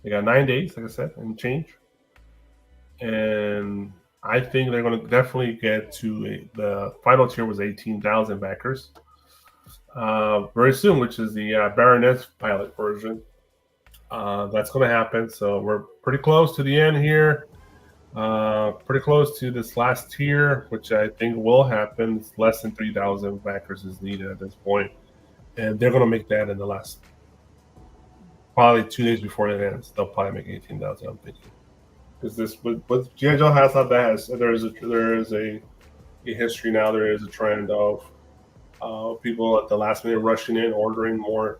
They got 9 days, like I said, and change. And I think they're going to definitely get to the final tier was 18,000 backers very soon, which is the Baroness pilot version. That's going to happen. So we're pretty close to the end here. Pretty close to this last tier, which I think will happen. It's less than 3,000 backers is needed at this point. And they're going to make that in the last, probably 2 days before it ends. They'll probably make 18,000, I'm thinking. Because this, what G.I. Joe has not that has, there is a history now. There is a trend of people at the last minute rushing in, ordering more,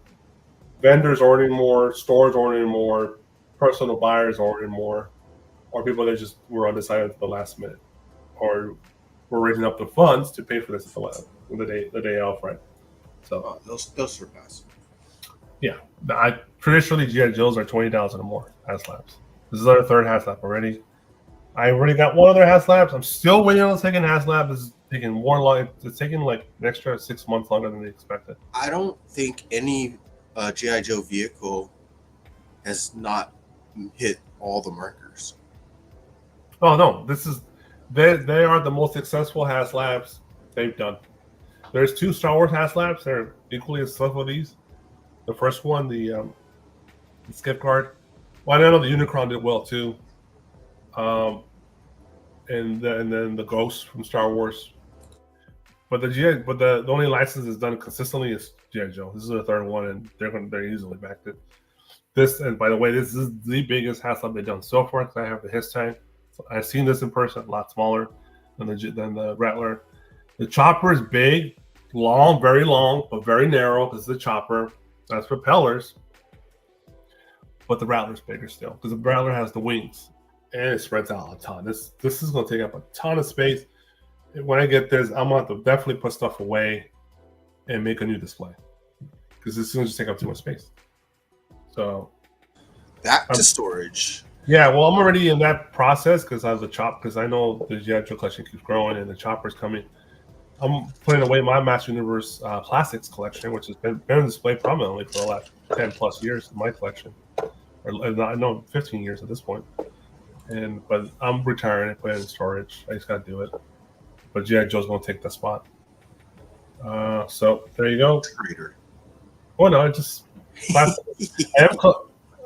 vendors ordering more, stores ordering more, personal buyers ordering more, or people that just were undecided at the last minute, or were raising up the funds to pay for this the day off, right? So they'll surpass. Yeah, traditionally GI Joes are 20,000 or more HasLabs. This is our third HasLab already. I already got one other HasLabs. I'm still waiting on the second HasLab. This is taking more long. It's taking like an extra 6 months longer than they expected. I don't think any GI Joe vehicle has not hit all the markers. Oh no, they are the most successful HasLabs they've done. There's 2 Star Wars HasLabs. They're equally as successful as these. The first one, the skip card. Well, I know the Unicron did well too. And then the Ghost from Star Wars. But the only license that's done consistently is G.I. Joe. This is the third one, and they're easily backed it. This, and by the way, this is the biggest HasLab they've done so far because I have the his tank. So I've seen this in person, a lot smaller than the Rattler. The chopper is big, long, very long, but very narrow because the chopper has propellers. But the Rattler's bigger still because the Rattler has the wings and it spreads out a ton. This is going to take up a ton of space. When I get this, I'm going to have to definitely put stuff away and make a new display because it's going to just take up too much space. So back to storage. Yeah, well, I'm already in that process because I have the chop because I know the GI Joe collection keeps growing and the chopper's coming. I'm putting away my Master Universe plastics collection, which has been on display prominently for the last 10 plus years in my collection. I know 15 years at this point. But I'm retiring and putting it in storage. I just got to do it. But G.I. Joe's going to take that spot. So there you go. Oh, no, just plastic.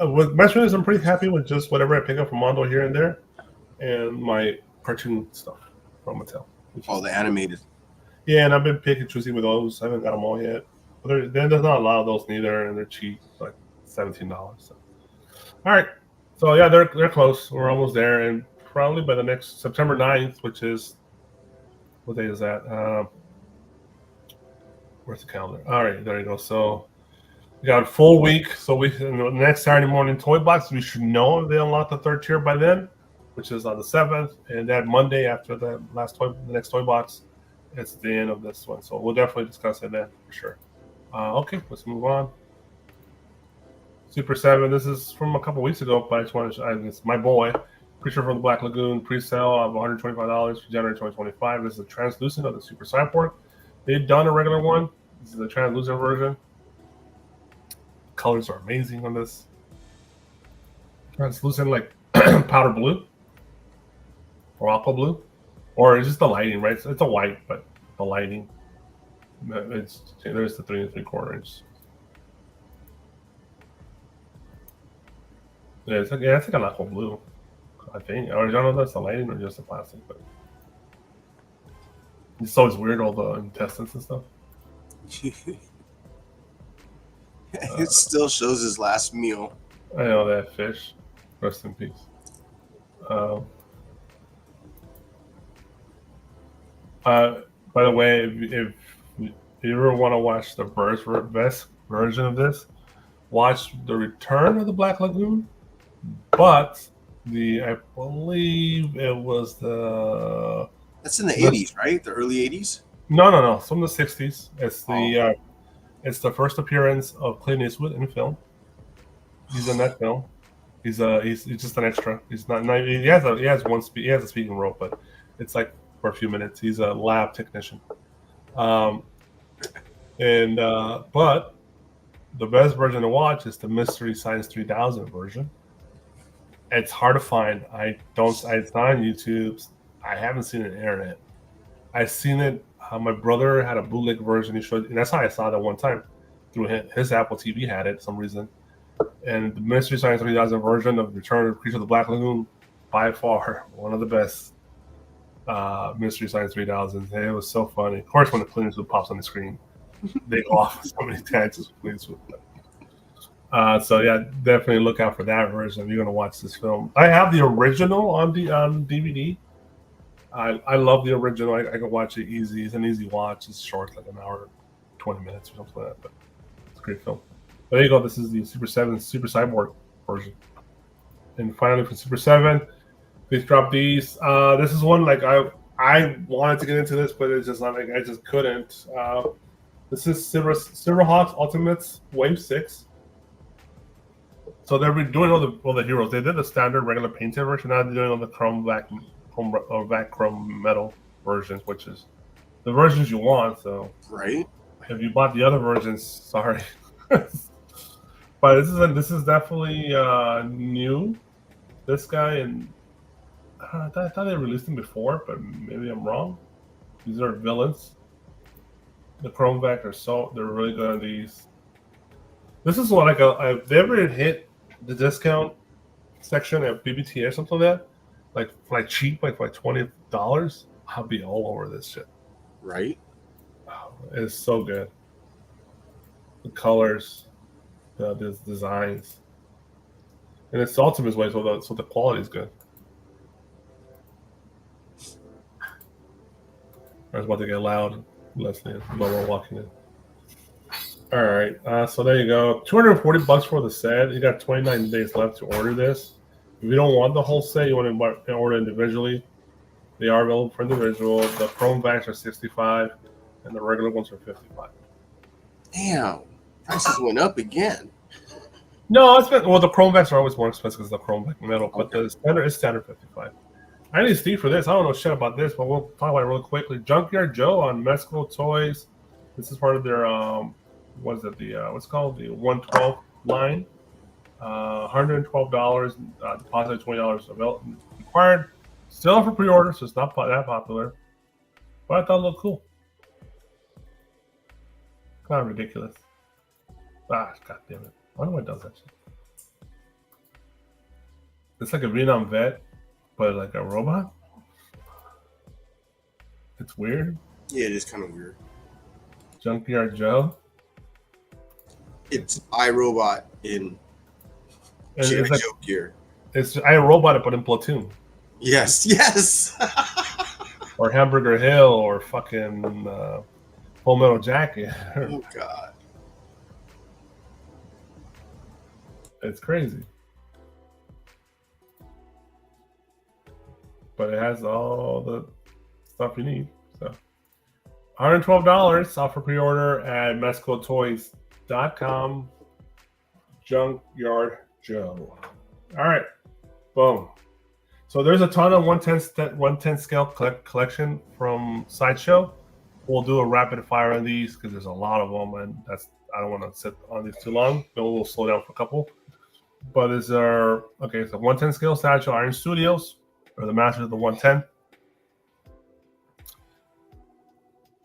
With Master Universe, I'm pretty happy with just whatever I pick up from Mondo here and there and my cartoon stuff from Mattel. All the animated. Yeah, and I've been picking choosing with those. I haven't got them all yet. But there's not a lot of those neither, and they're cheap, like $17. So. All right. So, yeah, they're close. We're almost there. And probably by the next September 9th, which is, what day is that? Where's the calendar? All right, there you go. So, we got a full week. So, in the next Saturday morning toy box, we should know if they unlock the third tier by then, which is on the 7th. And that Monday after the next toy box, it's the end of this one. So, we'll definitely discuss it then for sure. Okay, let's move on. Super 7, this is from a couple weeks ago, but I just want to it's my boy, Creature from the Black Lagoon, pre-sale of $125 for January 2025. This is a translucent of the Super Cyborg. They've done a regular one. This is a translucent version. Colors are amazing on this. Translucent like powder blue or aqua blue, or it's just the lighting, right? It's a white, but the lighting. There's the 3 3/4 inch. Yeah, it's like an aqua blue, I think. Or I don't know if that's the lighting or just the plastic, but it's always weird, all the intestines and stuff. It still shows his last meal. I know that fish. Rest in peace. By the way, if you ever want to watch the best version of this, watch The Return of the Black Lagoon. But I believe it was that's in the 80s, right? The early 80s? No. It's from the 60s. It's the first appearance of Clint Eastwood in film. He's in that film. He's just an extra. He's not. He has a speaking role, but it's like for a few minutes. He's a lab technician. But the best version to watch is the Mystery Science 3000 version. It's hard to find. It's not on YouTube. I haven't seen it on the internet. I've seen it. My brother had a bootleg version. He showed, and that's how I saw that one time. Through his Apple TV had it for some reason. And the Mystery Science 3000 version of Return of the Creature of the Black Lagoon, by far one of the best Mystery Science 3000s. And it was so funny. Of course, when the Clint Eastwood pops on the screen, they go off so many tangents. So yeah, definitely look out for that version if you're gonna watch this film. I have the original on DVD. I love the original. I can watch it easy. It's an easy watch. It's short, like an hour, 20 minutes or something like that. But it's a great film. But there you go. This is the Super 7 Super Cyborg version. And finally, for Super 7, please drop these. This is one like I wanted to get into this, but it's just not like I just couldn't. This is Silverhawks Ultimates Wave 6. So they're doing all the heroes. They did the standard regular painted version. Now they're doing all the chrome metal versions, which is the versions you want. So Right. if you bought the other versions, sorry. But this is definitely new. This guy, and I thought they released him before, but maybe I'm wrong. These are villains. The Chromeback they're really good on these. This is what if they ever hit the discount section at BBT or something like that, like cheap, like $20, I'll be all over this shit. Right. Oh, it's so good. The colors, the designs, and it's the Ultimate way, so the quality is good. I was about to get loud. Leslie and Lola walking in. All right, so there you go. $240 for the set. You got 29 days left to order this. If you don't want the whole set, you want to order individually. They are available for individual. The Chrome backs are $65, and the regular ones are $55. Damn, prices went up again. No, the Chrome backs are always more expensive because the Chrome back metal, but the standard is standard $55. I need Steve for this. I don't know shit about this, but we'll talk about it really quickly. Junkyard Joe on Mexico Toys. This is part of their what's called the 112 line. $112. Deposit $20 required. Still for pre-order, so it's not that popular. But I thought it looked cool. Kind of ridiculous. God damn it! I wonder why it does that shit. It's like a Vietnam vet, but like a robot. It's weird. Yeah, it is kind of weird. Junkyard Joe. It's iRobot in G.I. Joe gear. It's iRobot, but in Platoon. Yes. Or Hamburger Hill, or fucking Full Metal Jacket. Oh God. It's crazy. But it has all the stuff you need. So $112 off for pre-order at MexicoToys.com. Junkyard Joe. All right. Boom. So there's a ton of 110 scale collection from Sideshow. We'll do a rapid fire on these because there's a lot of them, and I don't want to sit on these too long. We'll slow down for a couple. But it's so 110 scale Sideshow Iron Studios, or the Masters of the 110.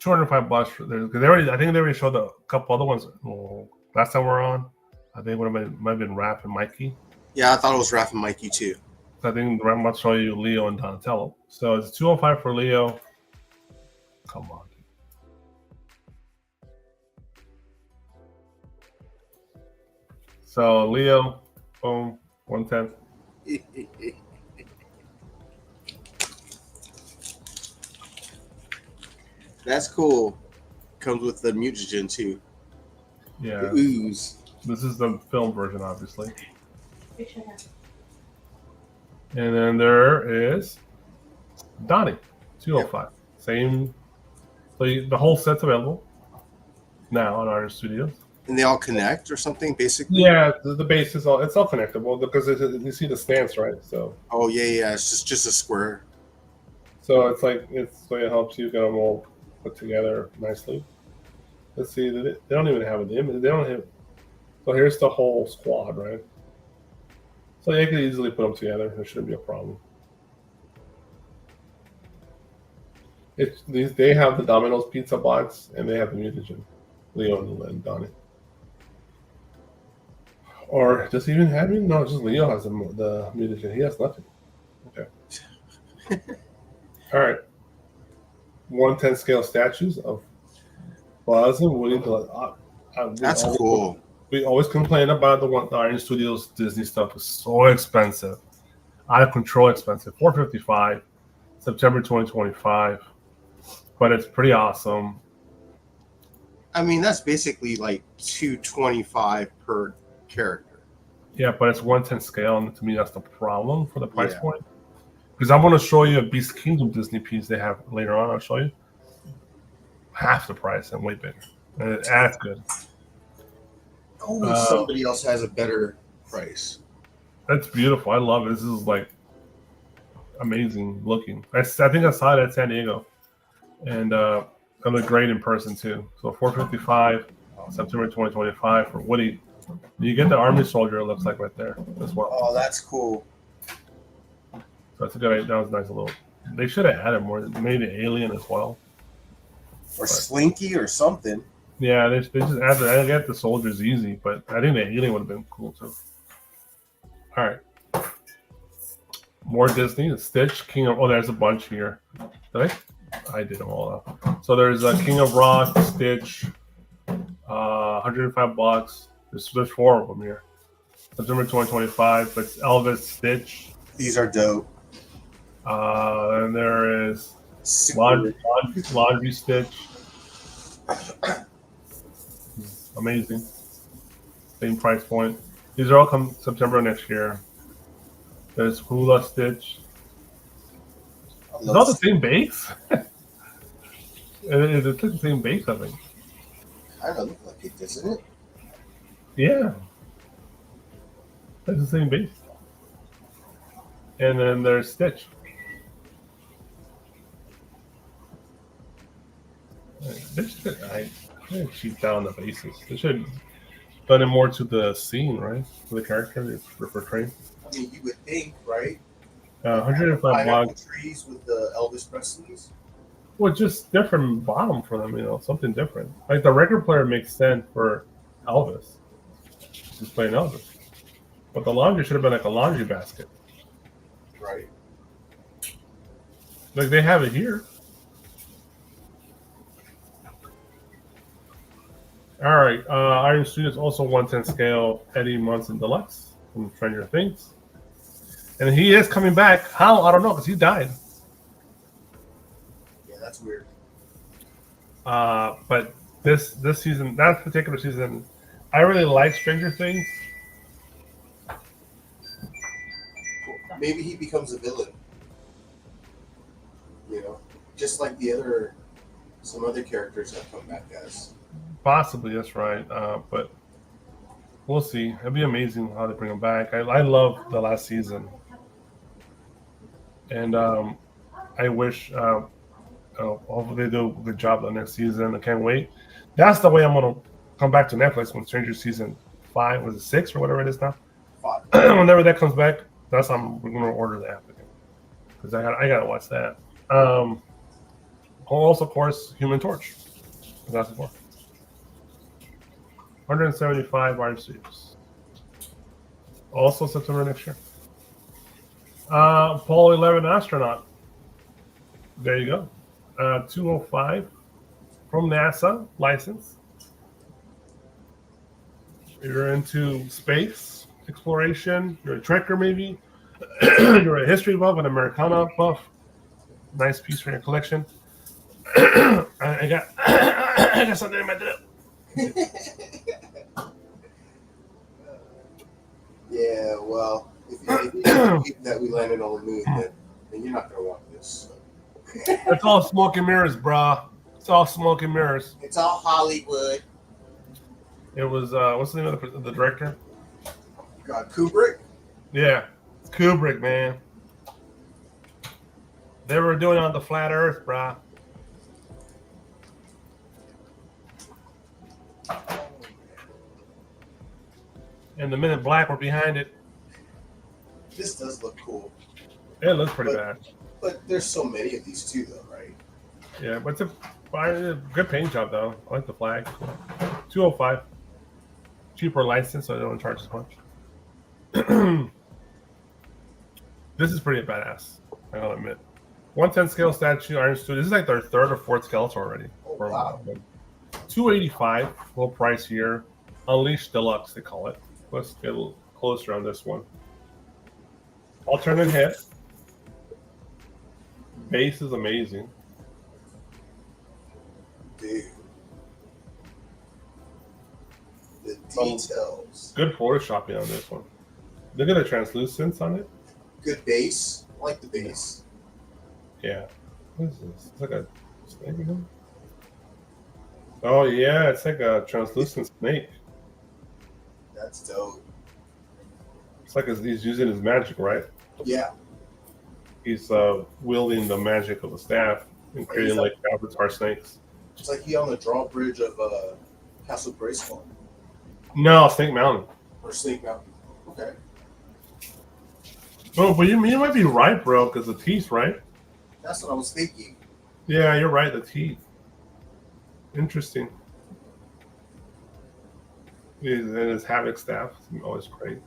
$205 for there, because I think they already showed a couple other ones. Last time we were on, I think it might have been Raph and Mikey. Yeah, I thought it was Raph and Mikey too. I think I'm about to show you Leo and Donatello. So it's $205 for Leo. Come on. So Leo, boom, 110. That's cool. Comes with the mutagen too. Yeah. The ooze. This is the film version, obviously. And then there is Donnie, $205. Yep. Same. So the whole set's available now on Iron Studios. And they all connect or something, basically? Yeah, the base is all connectable because you see the stance, right? So. Oh yeah, it's just a square. So it helps you get them all put together nicely. Let's see, they don't even have an image. They don't have. So here's the whole squad, right? So you can easily put them together. There shouldn't be a problem. They have the Domino's pizza box, and they have the mutagen, Leo and Donnie. Or does he even have it? No, just Leo has the mutagen. He has nothing. Okay. All right. 1/10 scale statues of Buzz and Woody. That's cool. We always complain about the Iron Studios Disney stuff is so expensive, out of control expensive. $455, September 2025, but it's pretty awesome. I mean, that's basically like $225 per character. Yeah, but it's 1/10 scale, and to me, that's the problem for the price point. Because I'm going to show you a Beast Kingdom Disney piece they have later on. I'll show you half the price and way bigger, and it's as good. Somebody else has a better price. That's beautiful. I love it. This is like amazing looking. I think I saw it at San Diego, and it looked great in person too. So $455, September 2025 for Woody. You get the Army Soldier. It looks like right there as well. Oh, that's cool. So that's a good idea. That was nice. A little. They should have added more. Maybe Alien as well, or Slinky or something. Yeah, they just added. I get the soldiers easy, but I think the alien would have been cool too. All right, more Disney. Stitch, King of. Oh, there's a bunch here. Did I did them all up. So there's a King of Rock, Stitch, $105. There's 4 of them here. September 2025. But it's Elvis, Stitch. These are dope. And there is laundry Stitch. Amazing. Same price point. These are all come September next year. There's Hula Stitch. It's all the same base. It's the same base, I think. I don't look like it, doesn't it? Yeah. It's the same base. And then there's Stitch. I cheap down the bases. They should have done it more to the scene, right? To the character they're portraying. I mean, you would think, right? 105 trees with the Elvis Presleys. Well, just different bottom for them, something different. Like the record player makes sense for Elvis. Just playing Elvis. But the laundry should have been like a laundry basket. Right. Like they have it here. All right. Iron Studios also 1/10 scale Eddie Munson Deluxe from Stranger Things. And he is coming back. How? I don't know, because he died. Yeah, that's weird. But this season, that particular season, I really like Stranger Things. Maybe he becomes a villain. Just like some other characters have come back as. Possibly, that's right. But we'll see. It'd be amazing how they bring him back. I love the last season. And I wish hopefully they do a good job the next season. I can't wait. That's the way I'm going to come back to Netflix when Stranger Season 5, was it 6 or whatever it is now? 5. Whenever that comes back, we're going to order the app again. Because I got to watch that. Also, of course, Human Torch. That's before. 175 Iron Studios. Also September next year. Apollo 11 astronaut. There you go. 205 from NASA, license. You're into space exploration. You're a trekker, maybe. You're a history buff, an Americana buff. Nice piece for your collection. I got something in my drip. Yeah, well, if you think that we landed on the moon, then you're not going to want this. So. It's all smoke and mirrors, brah. It's all smoke and mirrors. It's all Hollywood. It was, what's the name of the director? Kubrick? Yeah, it's Kubrick, man. They were doing it on the flat earth, brah. and the Men in Black were behind it. This does look cool. It looks pretty bad. But there's so many of these too, though, right? Yeah, but it's a good paint job, though. I like the flag. $205. Cheaper license, so they don't charge as much. This is pretty badass, I gotta admit. 110 scale statue, Iron Studio. This is like their third or fourth skeleton already. Oh, wow. $285, low price here. Unleashed Deluxe, they call it. Let's get a little closer on this one. Alternate head. Base is amazing. Dude. The details. Good photoshopping on this one. Look at the translucence on it. Good base. I like the base. Yeah. What is this? It's like a snake, you know? Oh, yeah. It's like a translucent snake. That's dope. It's like he's using his magic, right? Yeah. He's wielding the magic of the staff and creating like avatar snakes. It's like he on the drawbridge of Castle Grayskull. No, Snake Mountain. Or Snake Mountain. Okay. Oh, but you might be right, bro, because the teeth, right? That's what I was thinking. Yeah, you're right. The teeth. Interesting. And his Havoc staff. Always great.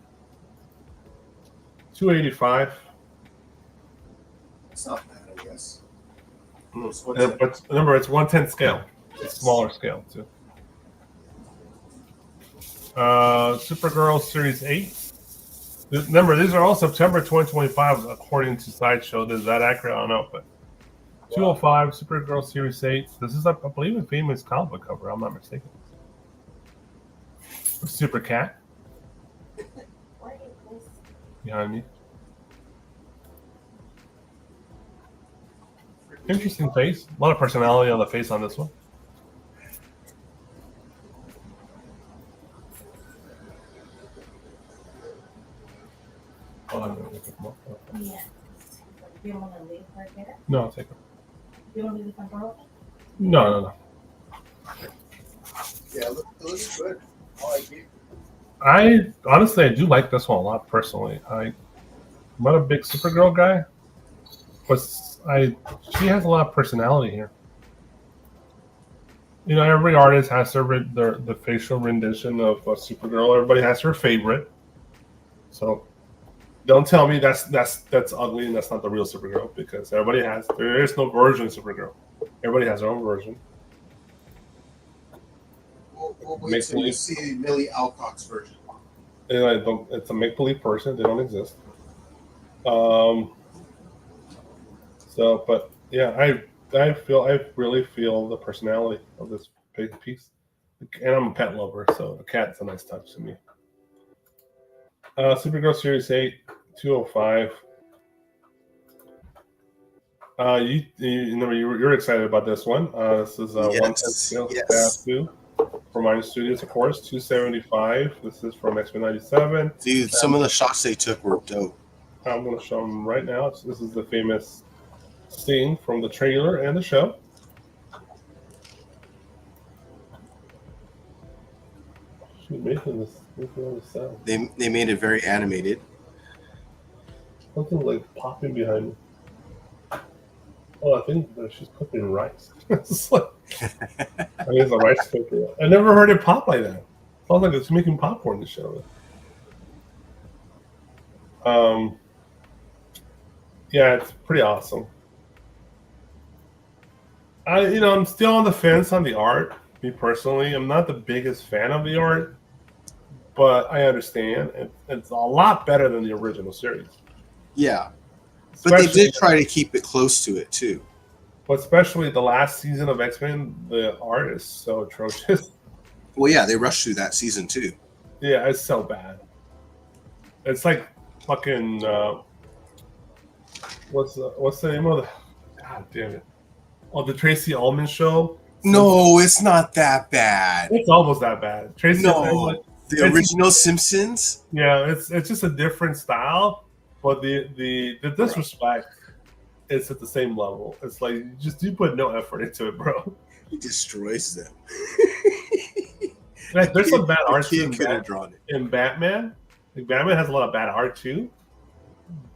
$285. It's not bad, I guess. But remember, it's 110 scale. It's smaller scale, too. Supergirl Series 8. Remember, these are all September 2025, according to Sideshow. Is that accurate? I don't know, but 205 Supergirl Series 8. This is, I believe, a famous comic book cover. I'm not mistaken. Super Cat. Behind me. Interesting face. A lot of personality on the face on this one. Oh, Yeah. You don't want to leave her there? no, I'll take her. You don't leave the front door open? No. Yeah, it looks good. I like it. I honestly, I do like this one a lot personally. I'm not a big Supergirl guy, but she has a lot of personality here. You know, every artist has the facial rendition of Supergirl. Everybody has her favorite. So don't tell me that's ugly and that's not the real Supergirl, because there is no version of Supergirl. Everybody has their own version. We'll wait till you see Millie Alcock's version. It's a make-believe person. They don't exist. But yeah, I really feel the personality of this big piece, and I'm a pet lover, so a cat's a nice touch to me. Supergirl Series 8, 205. You're excited about this one. This is 110 scale staff 2 from Iron Studios, of course. 275. This is from X-Men 97. Dude, some of the shots they took were dope. I'm going to show them right now. This is the famous scene from the trailer and the show. She's making this sound. They made it very animated. Something like popping behind me. Oh, I think that she's cooking rice. It's like, I think it's a rice cooker. I never heard it pop like that. Sounds like it's making popcorn to show. Yeah, it's pretty awesome. I'm still on the fence on the art. Me personally, I'm not the biggest fan of the art, but I understand it's a lot better than the original series. Yeah, but they did try to keep it close to it too. But especially the last season of X-Men, the art is so atrocious. Well, yeah, they rushed through that season too. Yeah, it's so bad. It's like fucking. What's the name of the? God damn it! Oh, the Tracy Ullman show. No, it's not that bad. It's almost that bad. The original Simpsons. Yeah, it's just a different style, but the disrespect is at the same level. It's like you put no effort into it, bro. He destroys them. Like, there's some bad The art too kid could have drawn it. in Batman. Like, Batman has a lot of bad art too,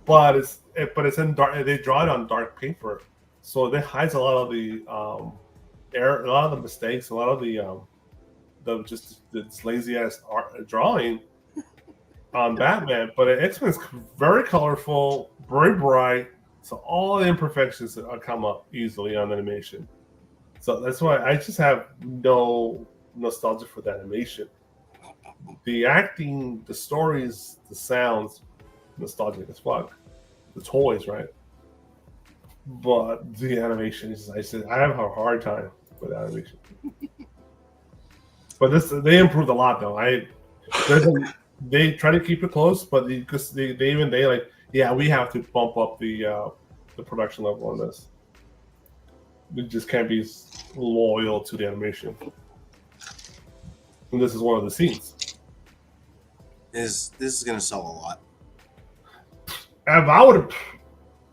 but it's in dark. They draw it on dark paper, so it hides a lot of the error, a lot of the mistakes, a lot of the just this lazy ass art drawing on Batman. But X-Men is very colorful, very bright, so all the imperfections come up easily on animation. So that's why I just have no nostalgia for the animation. The acting, the stories, the sounds, nostalgic as fuck. The toys, right? But the animation is, I have a hard time with animation. But they improved a lot though. They try to keep it close, but because they like, yeah, we have to bump up the production level on this. We just can't be loyal to the animation. And this is one of the scenes. This is gonna sell a lot. If I would have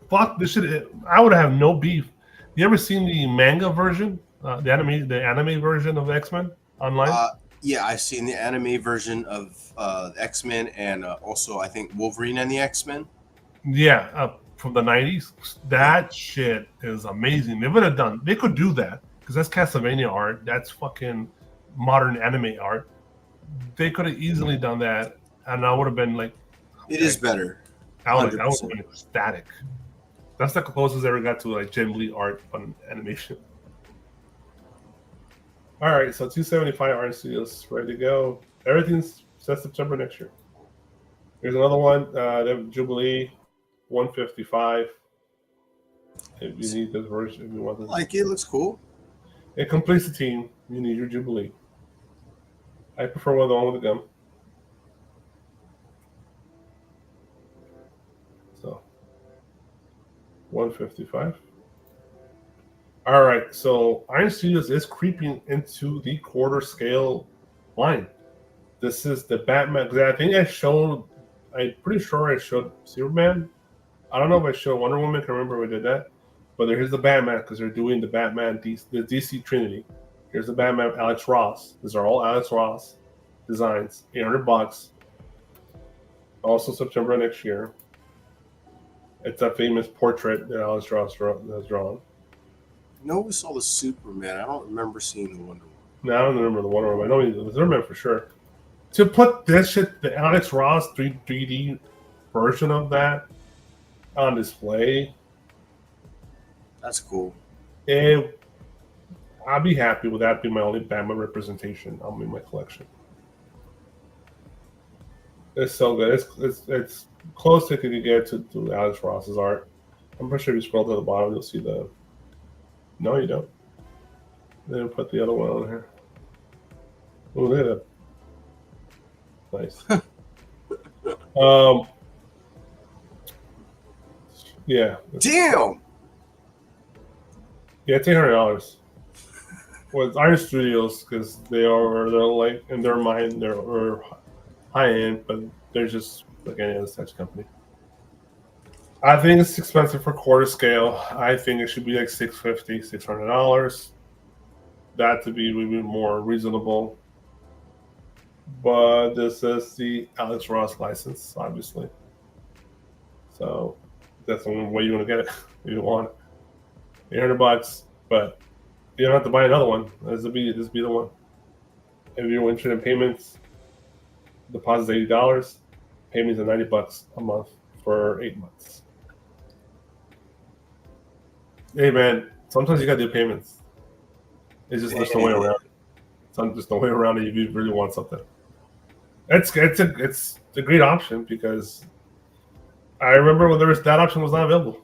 fuck this shit, I would have no beef. You ever seen the manga version, the anime version of X-Men online? Yeah, I've seen the anime version of X-Men and also I think Wolverine and the X-Men. Yeah, from the 90s. That shit is amazing. They could do that because that's Castlevania art. That's fucking modern anime art. They could have easily done that, and I would have been like, It is better. I would have been ecstatic. That's the closest I ever got to like Jim Lee art on animation. All right, so 275 Art Studios ready to go. Everything's set September next year. Here's another one. They have Jubilee 155. If you need this version, if you want this, Like it looks cool. it completes the team. You need your Jubilee. I prefer the one with the gum. So 155. All right, so Iron Studios is creeping into the quarter scale line. This is the Batman. Because I think I'm pretty sure I showed Superman. I don't know if I showed Wonder Woman. I can remember we did that. But here's the Batman because they're doing the Batman, the DC Trinity. Here's the Batman, Alex Ross. These are all Alex Ross designs. $800. Also September next year. It's a famous portrait that Alex Ross has drawn. No, we saw the Superman. I don't remember seeing the Wonder Woman. No, I don't remember the Wonder Woman. I know the Superman for sure. To put this shit, the Alex Ross 3D version of that on display, that's cool. I'll be happy with that being my only Batman representation in my collection. It's so good. It's close to you can get to Alex Ross's art. I'm pretty sure if you scroll to the bottom, you'll see the. No, you don't. They didn't put the other one on here. Oh, look at that. Nice. Yeah. Damn. Yeah, it's $800. With Iron Studios, because they're like in their mind they're high end, but they're just like any other such company. I think it's expensive for quarter scale. I think it should be like $650, $600. That to be a little bit more reasonable. But this is the Alex Ross license, obviously. So that's the way you want to get it. You want it. $800, but you don't have to buy another one. This be the one. If you're interested in payments, deposit $80. Payments are $90 a month for 8 months. Hey man, sometimes you gotta do payments. It's just there's no way around it. Sometimes just no way around it if you really want something. It's a great option because I remember when that option was not available.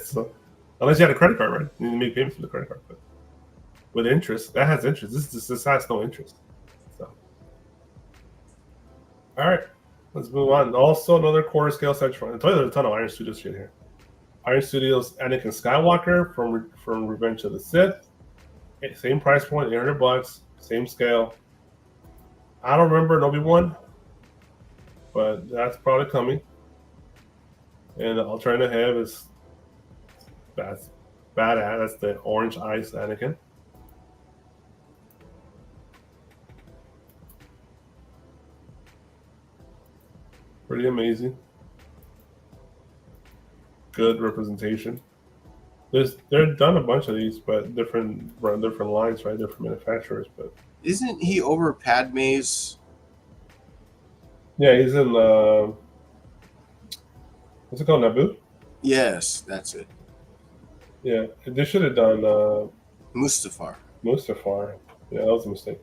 So unless you had a credit card, right? You need to make payments with a credit card. But with interest, that has interest. This has no interest. So all right, let's move on. Also another quarter scale section. I tell you there's a ton of Iron Studios shit here. Iron Studios Anakin Skywalker from Revenge of the Sith. Same price point, $800, same scale. I don't remember an Obi-Wan, but that's probably coming. And the alternative is that's badass. That's the Orange Ice Anakin. Pretty amazing. Good representation. They're done a bunch of these, but different lines, right? Different manufacturers, but Isn't he over Padme's? yeah, he's in what's it called, Naboo? Yes, that's it. Yeah, they should have done Mustafar. Mustafar. Yeah, that was a mistake.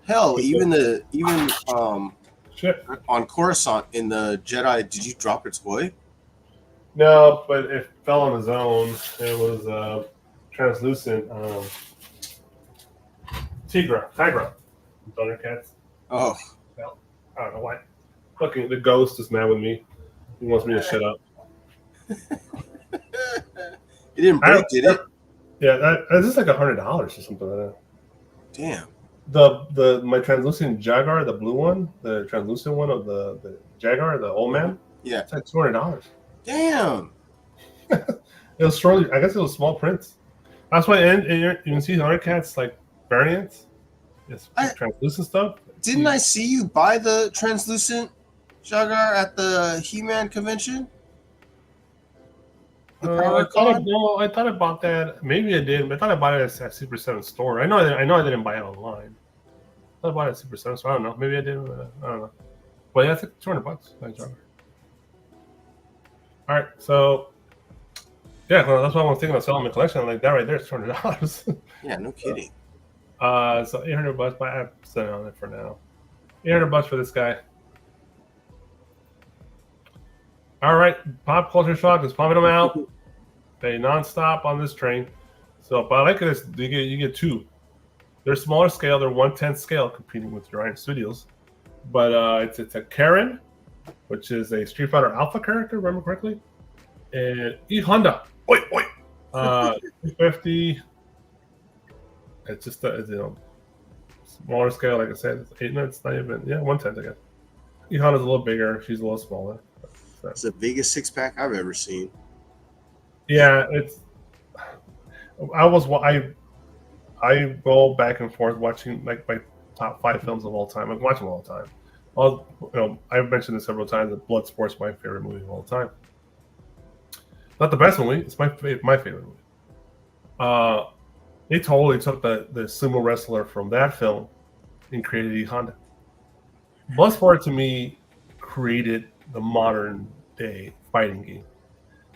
Hell, even Shit. on Coruscant in the Jedi, did you drop your toy? No, but it fell on its own. It was translucent. Tigra. Thundercats. Oh, I don't know why. Fucking the ghost is mad with me. He wants me to shut up. it didn't break, did it? Yeah, that's just like $100 or something like that. Damn. My translucent Jaguar, the blue one, the translucent one of the Jaguar, the old man. Yeah. It's like $200. Damn. It was shortly. I guess it was small prints. That's why, and you can see the Thundercats like variants. It's translucent stuff. Didn't I see you buy the translucent Jaguar at the He-Man convention? I thought I bought that. Maybe I did, but I thought I bought it at Super 7 store. I know I didn't buy it online. I thought I bought it at Super 7 store. I don't know. Maybe I did. I don't know. But yeah, it's like $200. All right, so yeah, well, that's why I was thinking of selling my collection. I'm like, that right there is $200. Yeah, no kidding. So $800, but I'm selling on it for now. $800 for this guy. All right, pop culture shock is pumping them out. They nonstop on this train. So, but I like this. You get two. They're smaller scale. They're 1/10 scale, competing with Giant Studios. But it's a Karen, which is a Street Fighter Alpha character, remember correctly, and E Honda. Oi. 250. It's just smaller scale, like I said. It's not even 1/10, I guess. E Honda's a little bigger. She's a little smaller. It's the biggest six-pack I've ever seen. Yeah, I go back and forth watching like my top 5 films of all time. I watch them all the time. I've mentioned this several times that Bloodsport's my favorite movie of all time. Not the best movie. It's my favorite movie. They totally took the sumo wrestler from that film and created E Honda. Bloodsport to me created the modern day fighting game.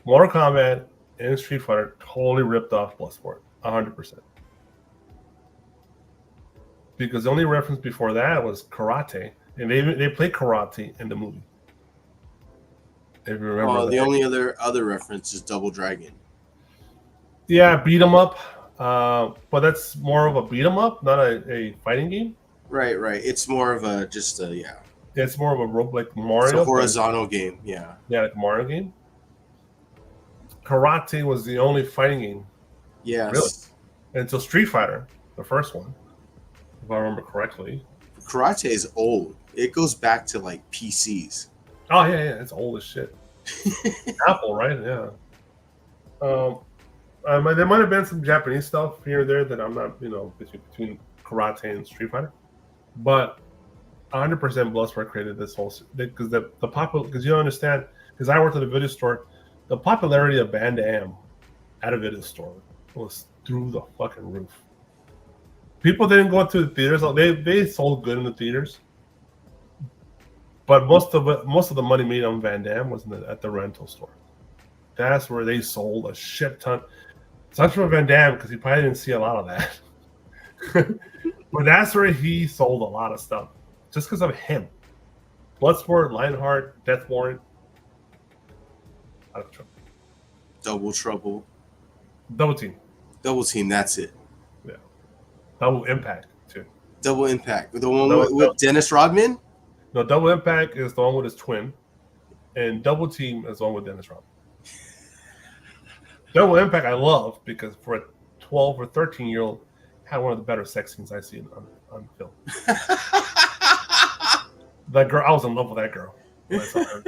Mortal Kombat and Street Fighter totally ripped off Bloodsport, 100%. Because the only reference before that was karate, and they played karate in the movie. If you remember, the only other reference is Double Dragon. Yeah, beat 'em up, but that's more of a beat 'em up, not a fighting game. Right. It's more of It's more of a like Mario. It's a horizontal game, yeah. Yeah, like Mario game. Karate was the only fighting game. Yes. Really? Until Street Fighter, the first one, if I remember correctly. Karate is old. It goes back to like PCs. Oh yeah, it's old as shit. Apple, right? Yeah. There might have been some Japanese stuff here or there that I'm not, between karate and Street Fighter, but 100% Bloodsport created this whole because because you don't understand, because I worked at a video store, the popularity of Van Damme at a video store was through the fucking roof. People didn't go to the theaters. They sold good in the theaters, but most of the money made on Van Damme was at the rental store. That's where they sold a shit ton. It's not for Van Damme because he probably didn't see a lot of that, but that's where he sold a lot of stuff. Just because of him. Bloodsport, Lionheart, Death Warrant. Out of trouble. Double Trouble. Double Team, that's it. Yeah. Double Impact, too. Double Impact. The one with Dennis Rodman? No, Double Impact is the one with his twin. And Double Team is the one with Dennis Rodman. Double Impact I love because for a 12 or 13-year-old, had one of the better sex scenes I've seen on film. That girl, I was in love with that girl. When I saw her.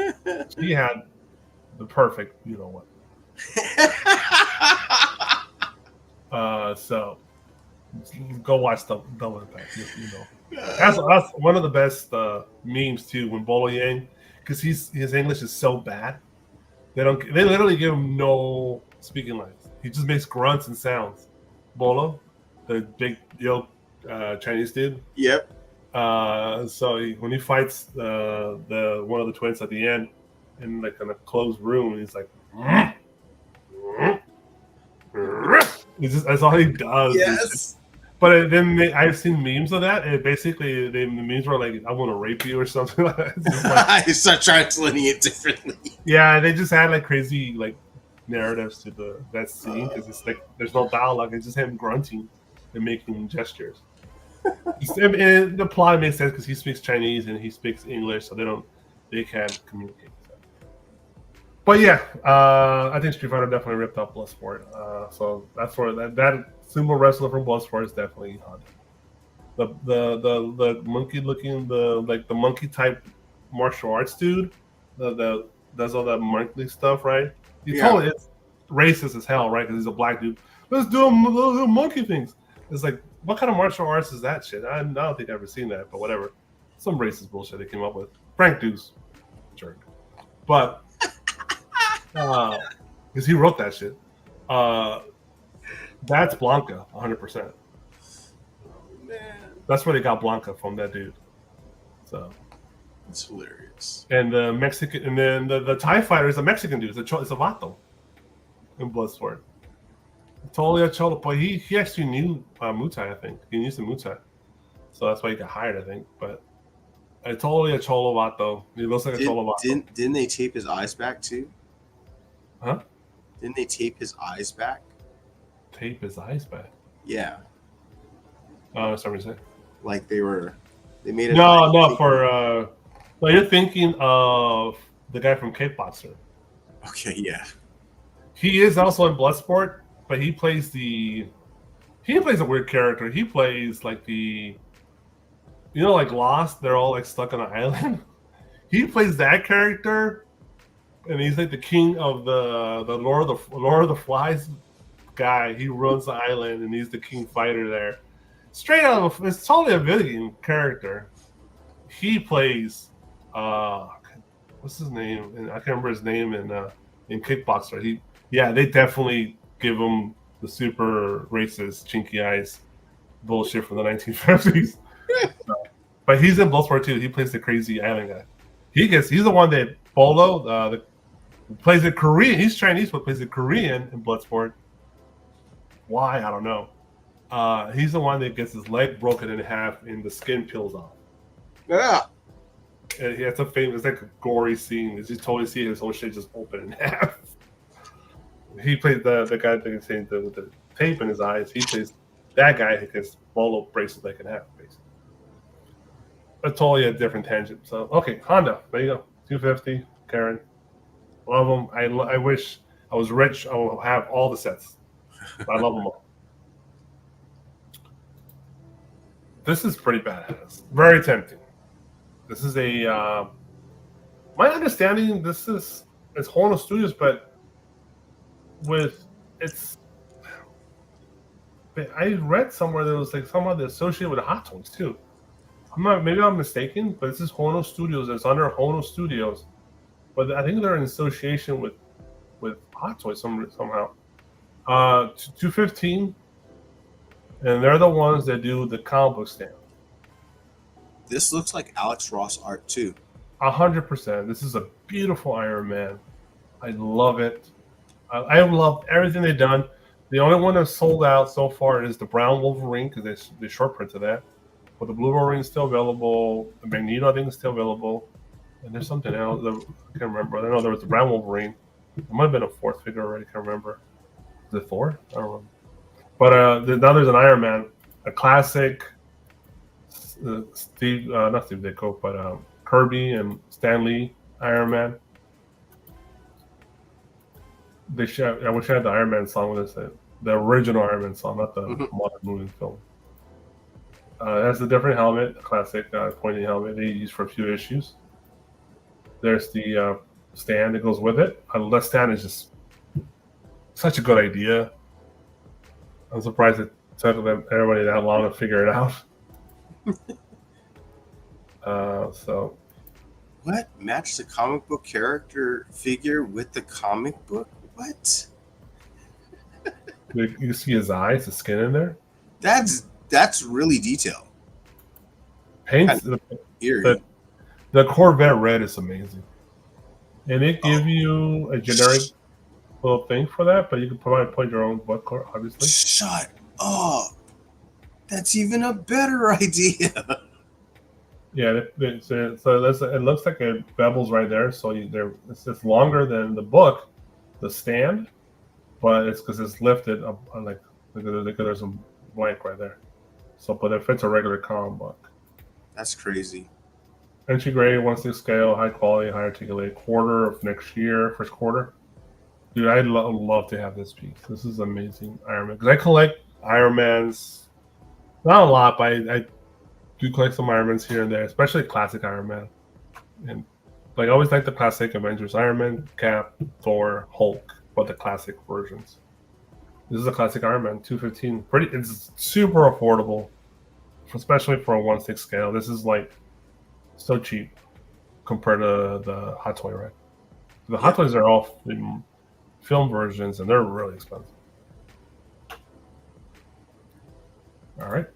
She had the perfect, what. So go watch Double Impact. That's one of the best memes too. When Bolo Yang, because his English is so bad, they literally give him no speaking lines. He just makes grunts and sounds. Bolo, the big Chinese dude. Yep. When he fights the one of the twins at the end in like in a closed room, he's like, that's all he does. Yes. But then I've seen memes of that, and basically the memes were like, "I want to rape you" or something like that. I start translating it differently. Yeah, they just had like crazy like narratives to that scene because it's like there's no dialogue; it's just him grunting and making gestures. And the plot makes sense because he speaks Chinese and he speaks English, so they can't communicate. But yeah, I think Street Fighter definitely ripped off Bloodsport. So that's where that sumo wrestler from Bloodsport is definitely Honda. The monkey looking the monkey type martial arts dude, the does all that monkey stuff, right? You totally it's racist as hell, right? Because he's a black dude. Let's do little monkey things. It's like, what kind of martial arts is that shit? I don't think I've ever seen that, but whatever. Some racist bullshit they came up with. Frank Deuce, jerk. But because he wrote that shit. That's Blanca, 100%. Man, that's where they got Blanca from, that dude. So it's hilarious. And the Mexican, and then the TIE fighter is a Mexican dude. It's a vato in Bloodsport. Totally a cholo, but he actually knew Muay Thai, I think. He knew some Muay Thai. So that's why he got hired, I think. But totally a cholo vato. He looks like a cholo vato. Didn't they tape his eyes back too? Huh? Didn't they tape his eyes back? Tape his eyes back? Yeah. That's what you say. Like they made it. No, you're thinking of the guy from Kickboxer. Okay, yeah. He is also in Bloodsport, but he plays a weird character. He plays like like Lost, they're all like stuck on an island. He plays that character, and he's like the king of the Lord of the Flies guy. He runs the island, and he's the king fighter there. Straight out of it's totally a video game character. He plays what's his name? And I can't remember his name in Kickboxer. They definitely give him the super racist chinky eyes bullshit from the 1950s. But he's in Bloodsport too. He plays the crazy island guy. He's the one that Bolo plays the Korean. He's Chinese, but plays the Korean in Bloodsport. Why? I don't know. He's the one that gets his leg broken in half and the skin peels off. Yeah. And it's like a gory scene. You totally see his whole shit just open in half. He plays the guy that saying with the tape in his eyes. He plays that guy who gets Bolo breaks his leg in half, basically. It's totally a different tangent. So okay, Honda, there you go. 250, Karen. Love them. I wish I was rich. I will have all the sets. I love them all. This is pretty badass. Very tempting. This is my understanding. It's Hono Studios, but I read somewhere that it was like somehow associated with Hot Toys too. Maybe I'm mistaken, but this is Hono Studios. It's under Hono Studios, but I think they're in association with Hot Toys somehow. 215, and they're the ones that do the comic book stand. This looks like Alex Ross art too. 100%. This is a beautiful Iron Man. I love it. I love everything they've done. The only one that's sold out so far is the brown Wolverine because they short printed that. But the blue Wolverine is still available. The Magneto, I think, is still available. And there's something else. I can't remember. I know there was the brown Wolverine. There might have been a fourth figure already. I can't remember. Is it Thor? I don't know. But now there's an Iron Man, a classic not Steve Ditko, but Kirby and Stan Lee Iron Man. I wish I had the Iron Man song with this. The original Iron Man song, not the modern movie film. It has a different helmet, a classic pointy helmet they use for a few issues. There's the stand that goes with it. That stand is just such a good idea. I'm surprised it took everybody that long to figure it out. So What? Match the comic book character figure with the comic book? What? you can see his eyes, the skin in there. That's really detailed. Paints Kind of the, eerie. the Corvette red is amazing, and it give you a generic little thing for that, but you can put your own book, obviously. Shut up. That's even a better idea. Yeah, it looks like it bevels right there, so it's longer than the book, the stand, but it's because it's lifted up, like there's a blank right there. So, but it fits a regular comic book. That's crazy. Entry grade, 1/6 scale, high quality, high articulate, quarter of next year, first quarter. Dude, I'd love to have this piece. This is amazing Iron Man, because I collect Iron Mans, not a lot, but I do collect some Iron Mans here and there, especially classic Iron Man. And like, I always like the classic Avengers: Iron Man, Cap, Thor, Hulk, but the classic versions. This is a classic Iron Man, 215. It's super affordable, especially for a 1/6 scale. This is like so cheap compared to the Hot Toy, right? The Hot Toys are all in film versions, and they're really expensive. All right.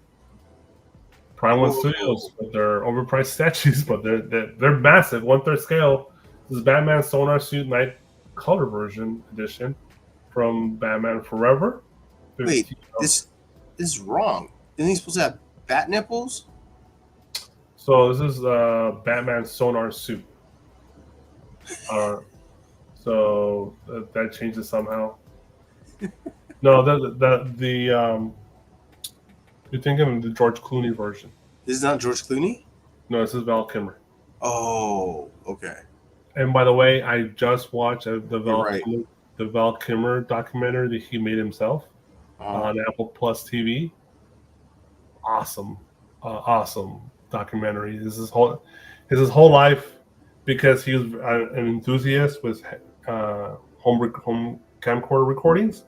Prime One Studios with their overpriced statues, but they're massive. 1/3 scale. This is Batman Sonar Suit Night Color Version Edition from Batman Forever. Wait, this is wrong. Isn't he supposed to have bat nipples? So this is Batman Sonar Suit. So that changes somehow. No, you're thinking of the George Clooney version. This is not George Clooney? No, this is Val Kilmer. Oh, okay. And by the way, I just watched the Right. Val Kilmer documentary that he made himself on Apple Plus TV. Awesome documentary. This is his whole life, because he was an enthusiast with home camcorder recordings.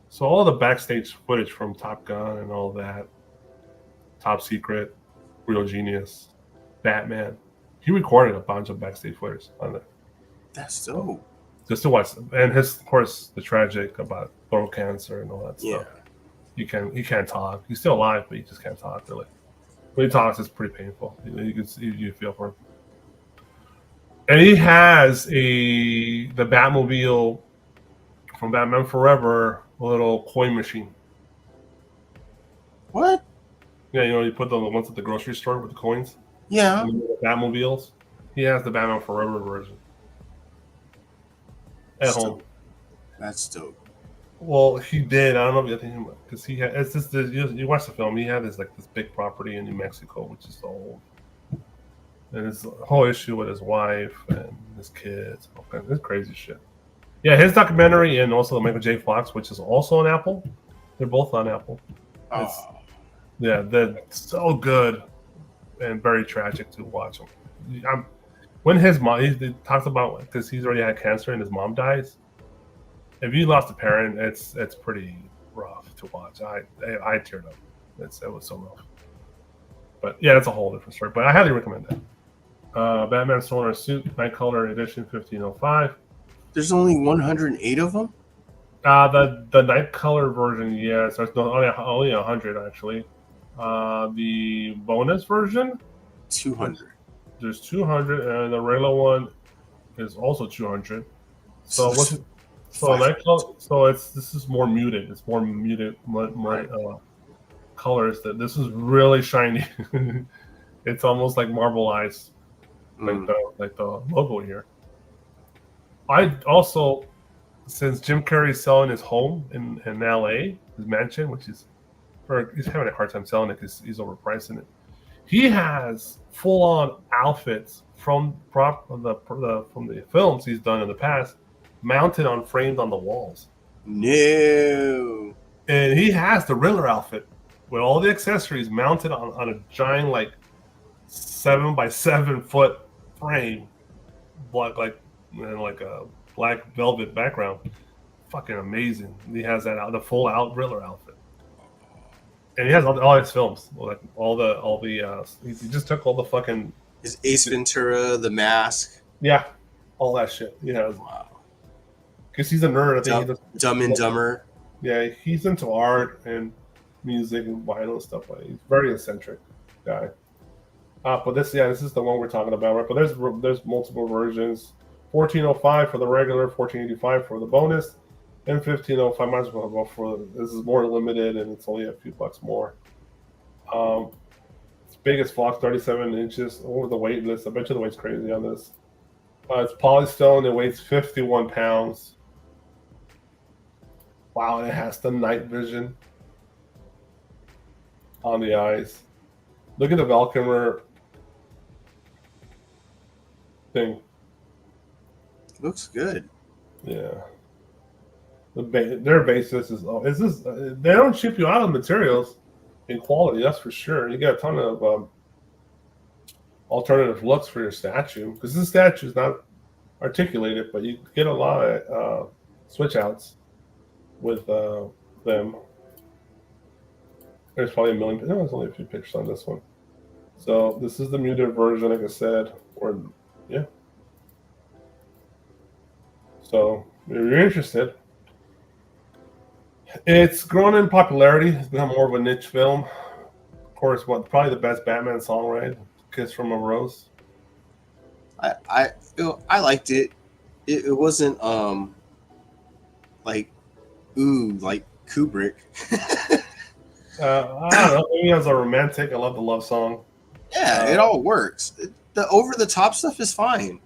So all the backstage footage from Top Gun and all that, Top Secret, Real Genius, Batman, he recorded a bunch of backstage footage on that. That's dope. Just to watch them. And of course, the tragic about throat cancer and all that stuff. He can't talk. He's still alive, but he just can't talk really. When he talks, it's pretty painful. You feel for him. And he has the Batmobile from Batman Forever, a little coin machine. What? Yeah, you put the ones at the grocery store with the coins. Yeah. The Batmobiles. He has the Batman Forever version at home. That's dope. Well, he did. I don't know if you think, because he had. It's just you watch the film. He had this big property in New Mexico, which is old, and his whole issue with his wife and his kids. Okay, this crazy shit. Yeah, his documentary and also the Michael J. Fox, which is also on Apple. They're both on Apple. Yeah, they're so good and very tragic to watch them. When his mom, he talks about, because he's already had cancer and his mom dies. If you lost a parent, it's pretty rough to watch. I teared up. It was so rough. But yeah, that's a whole different story. But I highly recommend that. Batman Solar Suit Night Color Edition 1505. There's only 108 of them? The Night Color version, yes. There's only 100 actually. The bonus version, 200. There's 200, and the regular one is also 200. So Night Color. So this is more muted. It's more muted colors. That this is really shiny. It's almost like marble eyes, like the logo here. I also, since Jim Carrey's selling his home in LA, his mansion, he's having a hard time selling it because he's overpricing it. He has full-on outfits from the films he's done in the past, mounted on frames on the walls. No. And he has the Riddler outfit with all the accessories mounted on a giant 7 by 7 foot frame, and a black velvet background. Fucking amazing. He has the full out Riddler outfit. And he has all his films, like he just took all the fucking His Ace Ventura, The Mask. yeah, all that shit. He has Wow. because he's a nerd. I think he does. Dumb and Dumber. Yeah, he's into art and music and vinyl and stuff like that. He's a very eccentric guy. But this is the one we're talking about, right? But there's multiple versions. 1405 for the regular, 1485 for the bonus, and 1505 might as well go for this is more limited and it's only a few bucks more. It's big as fuck, 37 inches over the weight list. I bet you the weight's crazy on this. It's polystone. It weighs 51 pounds. Wow, and it has the night vision on the eyes. Look at the Valkymer thing. Looks good. Yeah. Their basis is this. They don't ship you out of materials in quality. That's for sure. You get a ton of alternative looks for your statue because this statue is not articulated, but you get a lot of switch outs with them. There's probably a million. No, there's only a few pictures on this one. So this is the muted version, like I said. Or yeah. So if you're interested, it's grown in popularity. It's become more of a niche film. Of course, probably the best Batman song, right? "Kiss from a Rose." I liked it. It wasn't like Kubrick. I don't know. Maybe as a romantic, I love the love song. Yeah, it all works. The over the top stuff is fine.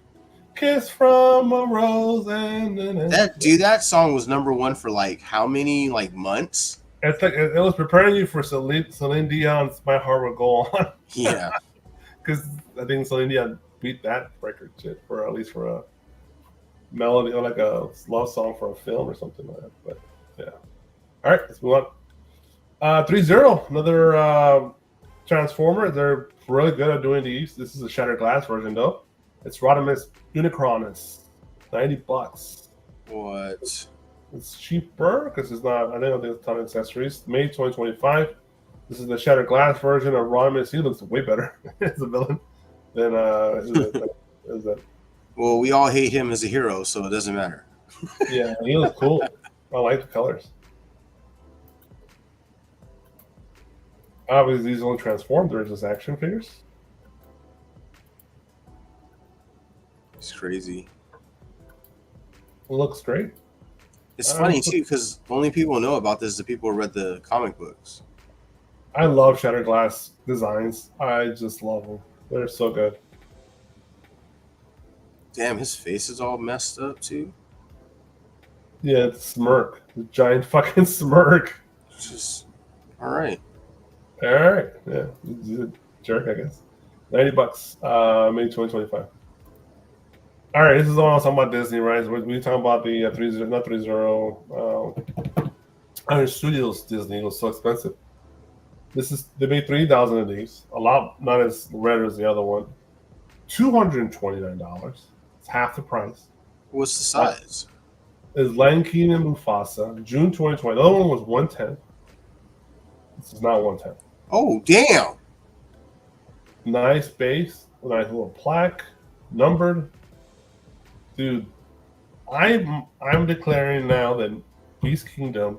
"Kiss from a Rose" and that song was #1 for like how many months? It's like it was preparing you for Celine Dion's "My Heart Will Go On." Yeah, because I think Celine Dion beat that record shit for at least for a melody or like a love song for a film or something like that. But yeah, all right, let's move on. 3-0, another Transformer. They're really good at doing these. This is a shattered glass version though. It's Rodimus Unicronus, $90. what? It's cheaper because it's not. I don't think it's a ton of accessories. May 2025. This is the shattered glass version of Rodimus. He looks way better as a villain than is that. Well, we all hate him as a hero, so it doesn't matter. Yeah, he looks cool. I like the colors. Obviously, these don't transform. They're just action figures. It's crazy. It looks great. It's funny too because only people who know about this is the people who read the comic books. I love shattered glass designs. I just love them. They're so good. Damn, his face is all messed up too. Yeah, it's smirk. The giant fucking smirk. Just all right. All right. Yeah, he's a jerk, I guess. $90. May 2025. All right, this is all talking about Disney, right? We're talking about the 3-0, not 3-0. Iron Studios Disney. It was so expensive. They made 3,000 of these. A lot, not as rare as the other one. $229. It's half the price. What's the size? Is Lion King and Mufasa, June 2020. The other one was 110. This is not 110. Oh, damn. Nice base, nice little plaque, numbered. Dude, I'm declaring now that Beast Kingdom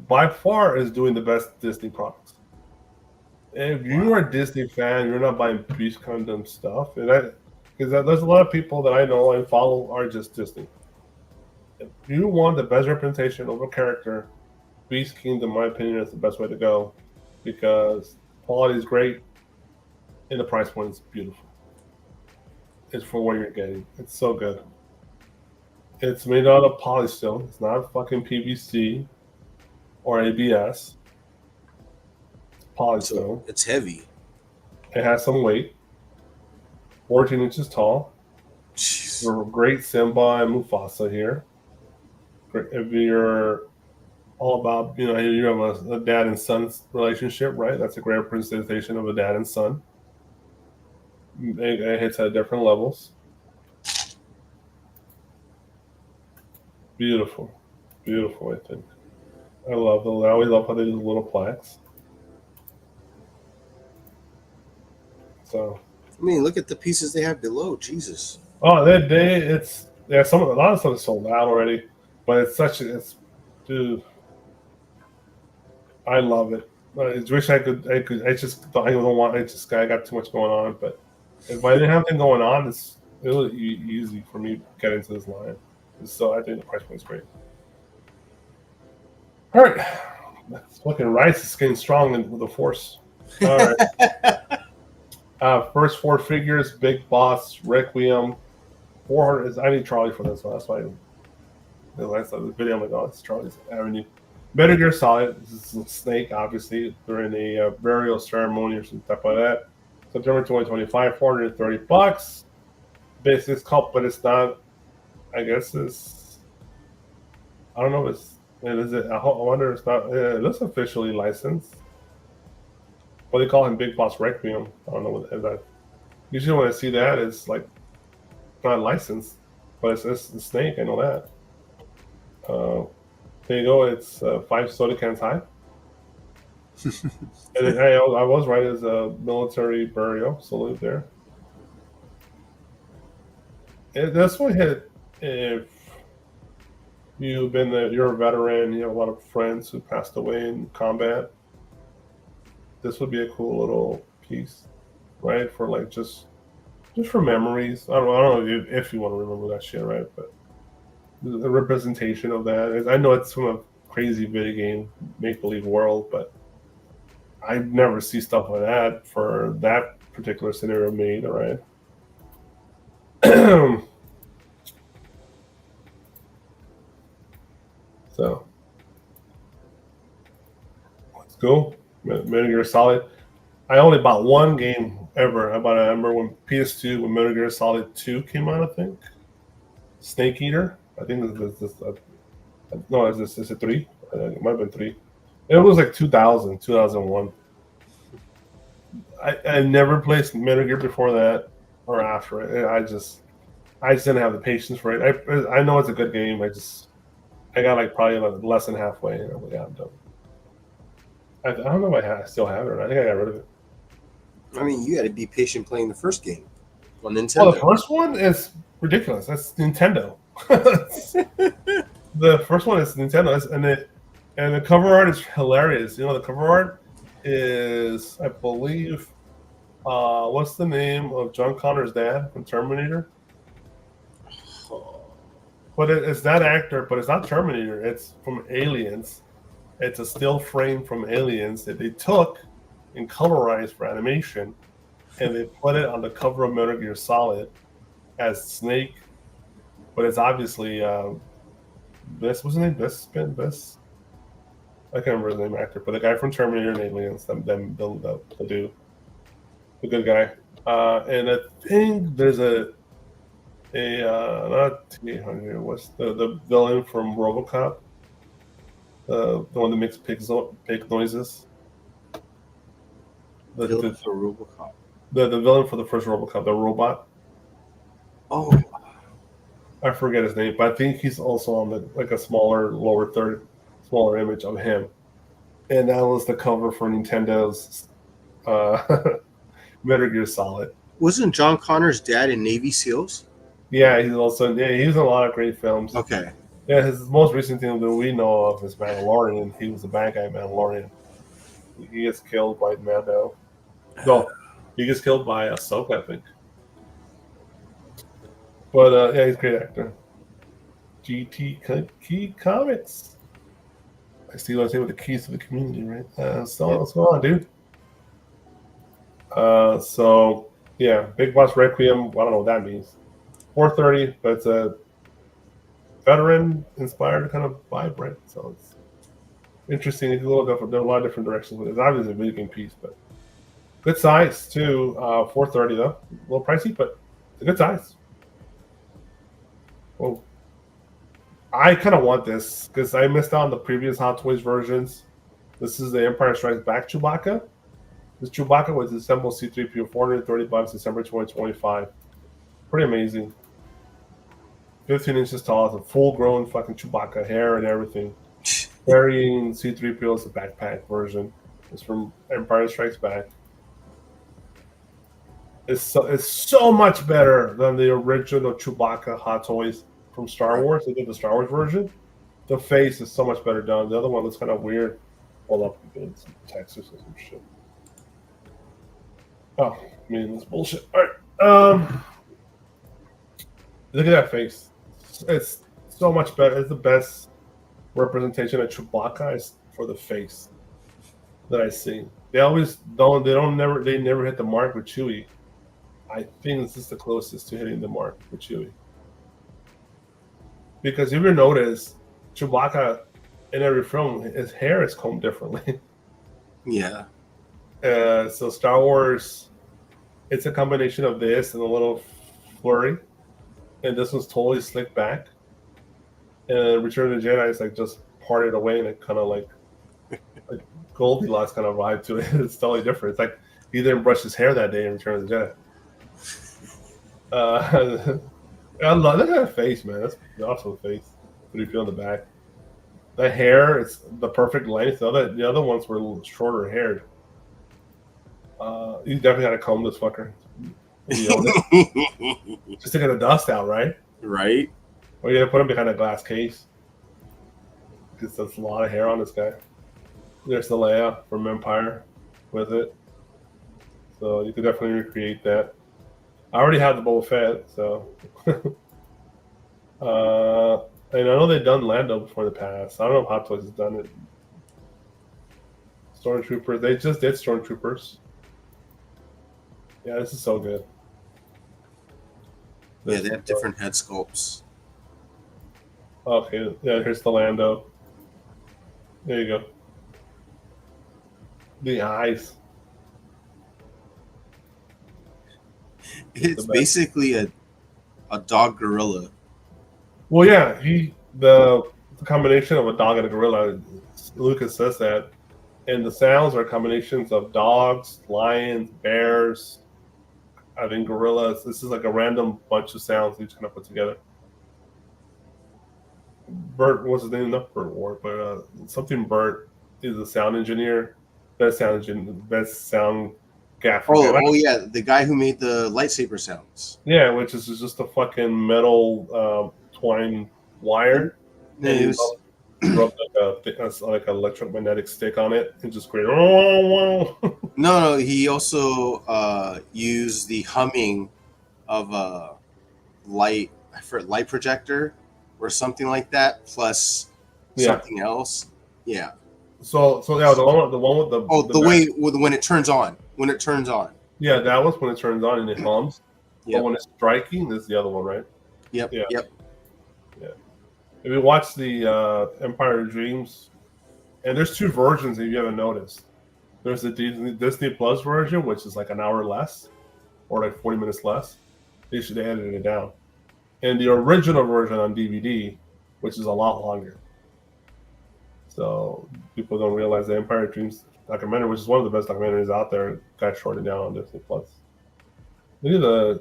by far is doing the best Disney products. If you are a Disney fan, you're not buying Beast Kingdom stuff, because there's a lot of people that I know and follow are just Disney. If you want the best representation of a character, Beast Kingdom, in my opinion, is the best way to go because quality is great and the price point is beautiful. It's for what you're getting. It's so good. It's made out of polystone. It's not fucking PVC or ABS. It's polystone. It's heavy. It has some weight. 14 inches tall. Jeez. Great Simba and Mufasa here. If you're all about, you have a dad and son relationship, right? That's a great representation of a dad and son. It hits at different levels. Beautiful, I think. I always love how they do the little plaques. So, I mean, look at the pieces they have below. Jesus. oh, a lot of stuff is sold out already, but dude, I love it. I wish I I got too much going on, but if I didn't have anything going on, it was easy for me to get into this line. So I think the price point is great. All right, fucking Rice is getting strong with the force. All right, first four figures: Big Boss, Requiem, 400. I need Charly for this one. That's why I saw the video. I'm like, oh, it's Charly's Avenue. Metal Gear Solid. This is Snake, obviously, during a burial ceremony or something like that. September 2025, $430. Basically, it's called, but it's not. I guess it's. I don't know. Is it? I wonder. It's not. It looks officially licensed. But they call him Big Boss Requiem. I don't know what that. Usually, when I see that, it's like not licensed, but it's Snake. I know that. There you go. It's 5 soda cans high. And I was right as a military burial salute there. And this one hit if you're a veteran, you have a lot of friends who passed away in combat. This would be a cool little piece, right? For like just for memories. I don't know if you want to remember that shit, right? But the representation of that is, I know it's from a crazy video game make-believe world, but I never see stuff like that for that particular scenario made, all right? So let's go. Metal Gear Solid. I only bought one game ever. I remember when PS2, when Metal Gear Solid 2 came out, I think. Snake Eater. I think this is it 3? It might have been 3. It was like 2001. I never played Metal Gear before that or after it. I just didn't have the patience for it. I know it's a good game. I got like probably like less than halfway, and I'm like, yeah, I'm done. I don't know if I still have it or not. I think I got rid of it. I mean, you got to be patient playing the first game on Nintendo. Well, the first one is ridiculous. That's Nintendo. The first one is Nintendo, and the cover art is hilarious. You know, the cover art is, I believe, what's the name of John Connor's dad from Terminator? But it's that actor, but it's not Terminator. It's from Aliens. It's a still frame from Aliens that they took and colorized for animation, and they put it on the cover of Metal Gear Solid as Snake. But it's obviously what's his name? This. I can't remember the name of the actor, but the guy from Terminator and Aliens, the dude, the good guy. And I think there's not T-800. What's the villain from RoboCop? The one that makes pig noises. The villain for RoboCop. The villain for the first RoboCop, the robot. Oh, I forget his name, but I think he's also on a smaller image of him. And that was the cover for Nintendo's Metal Gear Solid. Wasn't John Connor's dad in Navy SEALs? Yeah, he was in a lot of great films. Okay. Yeah, his most recent thing that we know of is Mandalorian. He was a bad guy in Mandalorian. He gets killed by Mando. No, he gets killed by Ahsoka, I think. But yeah, he's a great actor. GT Key Comics. I see what I say with the keys to the community, right? So what's going on, dude? So yeah, Big Boss Requiem. I don't know what that means. 430, but it's a veteran-inspired kind of vibe, right? So it's interesting. It's a little different. There are a lot of different directions with it. It's obviously a video game piece, but good size too. 430 though, a little pricey, but it's a good size. Well, I kind of want this because I missed out on the previous Hot Toys versions. This is the Empire Strikes Back Chewbacca. This Chewbacca was assembled C-3PO, $430, December 2025. Pretty amazing. 15 inches tall, it's a full-grown fucking Chewbacca, hair and everything. Carrying C-3PO as a backpack version. It's from Empire Strikes Back. It's so much better than the original Chewbacca Hot Toys from Star Wars. They did the Star Wars version. The face is so much better done. The other one looks kind of weird. Hold up, it's Texas or some shit. Oh, meaningless bullshit. All right. Look at that face. It's so much better. It's the best representation of Chewbacca is for the face that I see. They always don't. They never hit the mark with Chewie. I think this is the closest to hitting the mark with Chewie. Because if you notice, Chewbacca in every film, his hair is combed differently. Yeah. So Star Wars, it's a combination of this and a little flurry, and this one's totally slicked back. And Return of the Jedi is like just parted away, and it kind of like Goldilocks kind of vibe to it. It's totally different. It's like he didn't brush his hair that day in Return of the Jedi. Look at that face, man. That's an awesome face. What do you feel in the back? The hair, it's the perfect length. The other ones were a little shorter haired. You definitely got to comb this fucker. Just to get the dust out, right? Right. Or you got to put him behind a glass case. Because there's a lot of hair on this guy. There's the Leia from Empire with it. So you could definitely recreate that. I already have the Boba Fett, so. And I know they've done Lando before in the past. I don't know if Hot Toys has done it. Stormtroopers. They just did Stormtroopers. Yeah, this is so good. Yeah, they have different head sculpts. Okay, yeah, here's the Lando. There you go. The eyes. It's basically a dog gorilla. Well, yeah, the combination of a dog and a gorilla. Lucas says that, and the sounds are combinations of dogs, lions, bears. I think gorillas. This is like a random bunch of sounds he's kind of put together. Bert, what's his name? Not Bert Ward, but something Bert is a sound engineer. Best sound gaffer. Oh yeah, the guy who made the lightsaber sounds. Yeah, which is just a fucking metal twine wire. Yeah, And he he rubbed like an electromagnetic stick on it and just created. No, he also used the humming of a light projector or something like that, plus something else. Yeah. So yeah, the one with the when it turns on. When it turns on. Yeah, that was when it turns on and it hums. Yeah. But when it's striking, this is the other one, right? Yep. Yeah. Yep. Yeah. If you watch the Empire of Dreams, and there's two versions if you haven't noticed. There's the Disney Plus version, which is like an hour less, or like 40 minutes less. They edited it down. And the original version on DVD, which is a lot longer. So people don't realize the Empire of Dreams documentary, which is one of the best documentaries out there, got shorted down on Disney Plus. Look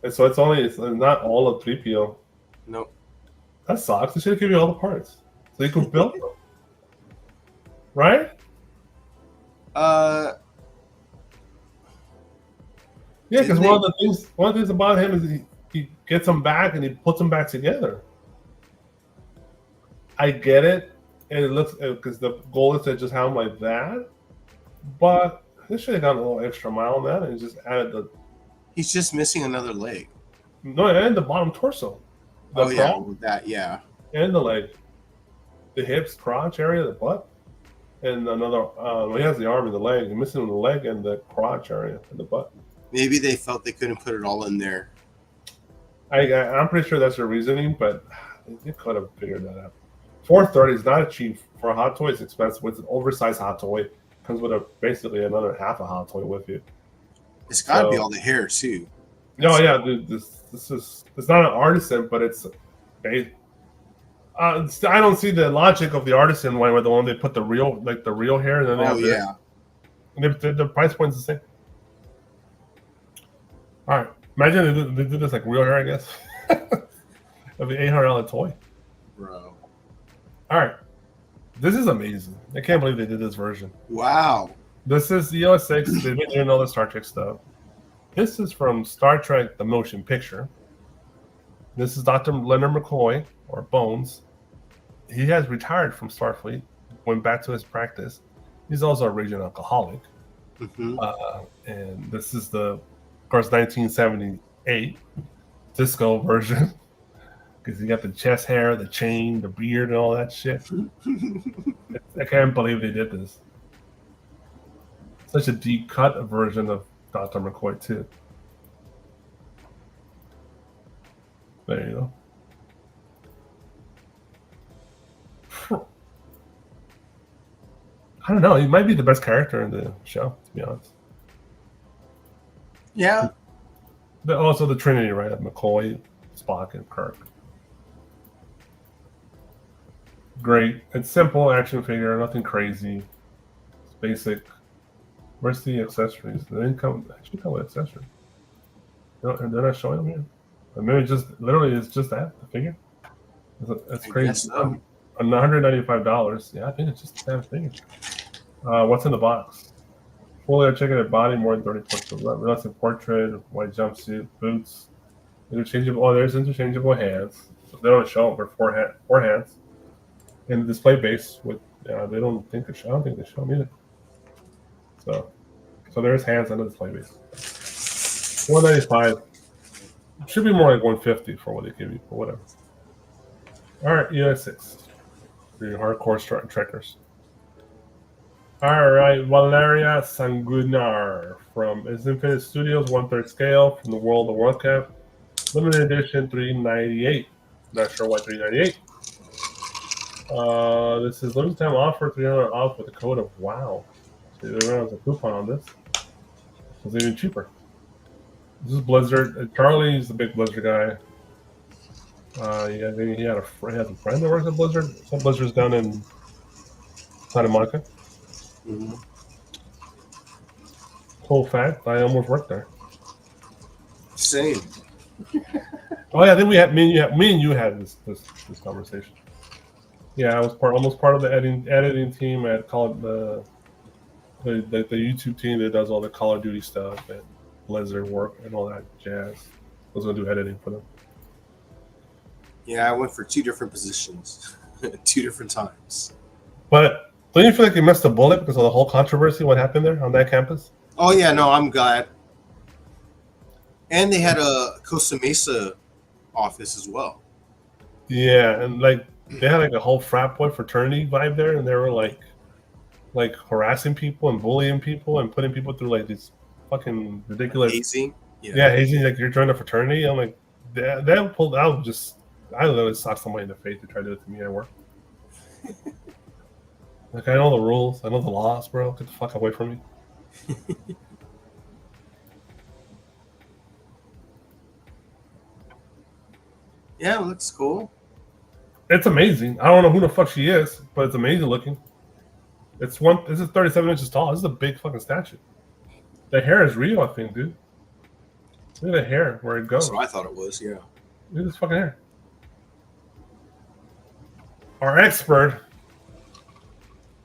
at so it's not all of 3PO. Nope. That sucks. They should give you all the parts so you can build them. Right? Yeah, because one of the things about him is he gets them back and he puts them back together. I get it, and it looks because the goal is to just have them like that, but they should have gone a little extra mile on that and just added the. He's just missing another leg. No, and the bottom torso. With that, yeah. And the leg, the hips, crotch area, the butt, and another. He has the arm and the leg. He's missing the leg and the crotch area and the butt. Maybe they felt they couldn't put it all in there. I'm pretty sure that's their reasoning, but they could have figured that out. $430 is not cheap for a Hot Toy. It's expensive. It's an oversized Hot Toy. Comes with basically another half a Hot Toy with you. It's got to be all the hair too. No, yeah, dude. This is it's not an artisan, but it's. I don't see the logic of the artisan one, where the one they put the real hair, and then they have and the price point's the same. All right, imagine they did this like real hair, I guess. Of the $800 toy, bro. All right, this is amazing. I can't believe they did this version. Wow. This is the OS6. They didn't even know the Star Trek stuff. This is from Star Trek: The Motion Picture. This is Dr. Leonard McCoy, or Bones. He has retired from Starfleet, went back to his practice. He's also a raging alcoholic. Mm-hmm. And this is of course, 1978 disco version. Because he got the chest hair, the chain, the beard, and all that shit. I can't believe they did this. Such a deep cut version of Dr. McCoy, too. There you go. I don't know. He might be the best character in the show, to be honest. Yeah. Also the Trinity, right? Of McCoy, Spock, and Kirk. Great. It's simple action figure, nothing crazy. It's basic. Where's the accessories? They didn't come. Actually, come with accessories. They're not showing them here. Or maybe it's just that the figure. That's crazy. So. $195. Yeah, I think it's just the damn figure. What's in the box? Fully articulated body, more than 30 points of realistic portrait, white jumpsuit, boots, interchangeable. Oh, there's interchangeable hands. So they don't show them for four hands. And the display base with they don't think they show. I don't think they show them either. So there's hands on the display base. $195. Should be more like $150 for what they give you, but whatever. All right, Unit 6. For your hardcore trekkers. All right, Valeria Sanguinar from Infinite Studios, 1/3 scale from the World of Warcraft. Limited edition, $398. Not sure why $398. This is limited time offer, $300 off with the code of WOW. So everyone has a coupon on this. It's even cheaper. This is Blizzard. Charly is the big Blizzard guy. I think he has a friend that works at Blizzard. Some Blizzard's down in Santa Monica. Mm-hmm. Cool fact, I almost worked there. Same. Oh yeah, I think me and you had this conversation. Yeah, I was almost part of the editing team at the YouTube team that does all the Call of Duty stuff and Blizzard work and all that jazz. I was gonna do editing for them. Yeah, I went for 2 different positions, 2 different times. But don't you feel like you missed a bullet because of the whole controversy? What happened there on that campus? Oh yeah, no, I'm glad. And they had a Costa Mesa office as well. Yeah, and like they had like a whole frat boy fraternity vibe there, and they were like harassing people and bullying people and putting people through like these fucking ridiculous hazing. Yeah, hazing. Like you're joining a fraternity. I'm like, that pulled out. I literally socked somebody in the face to try to do it to me at work. Like I know the rules, I know the laws, bro. Get the fuck away from me. Yeah, it looks cool. It's amazing. I don't know who the fuck she is, but it's amazing looking. This is 37 inches tall. This is a big fucking statue. The hair is real, I think, dude. Look at the hair, where it goes. That's what I thought it was, yeah. Look at this fucking hair. Our expert,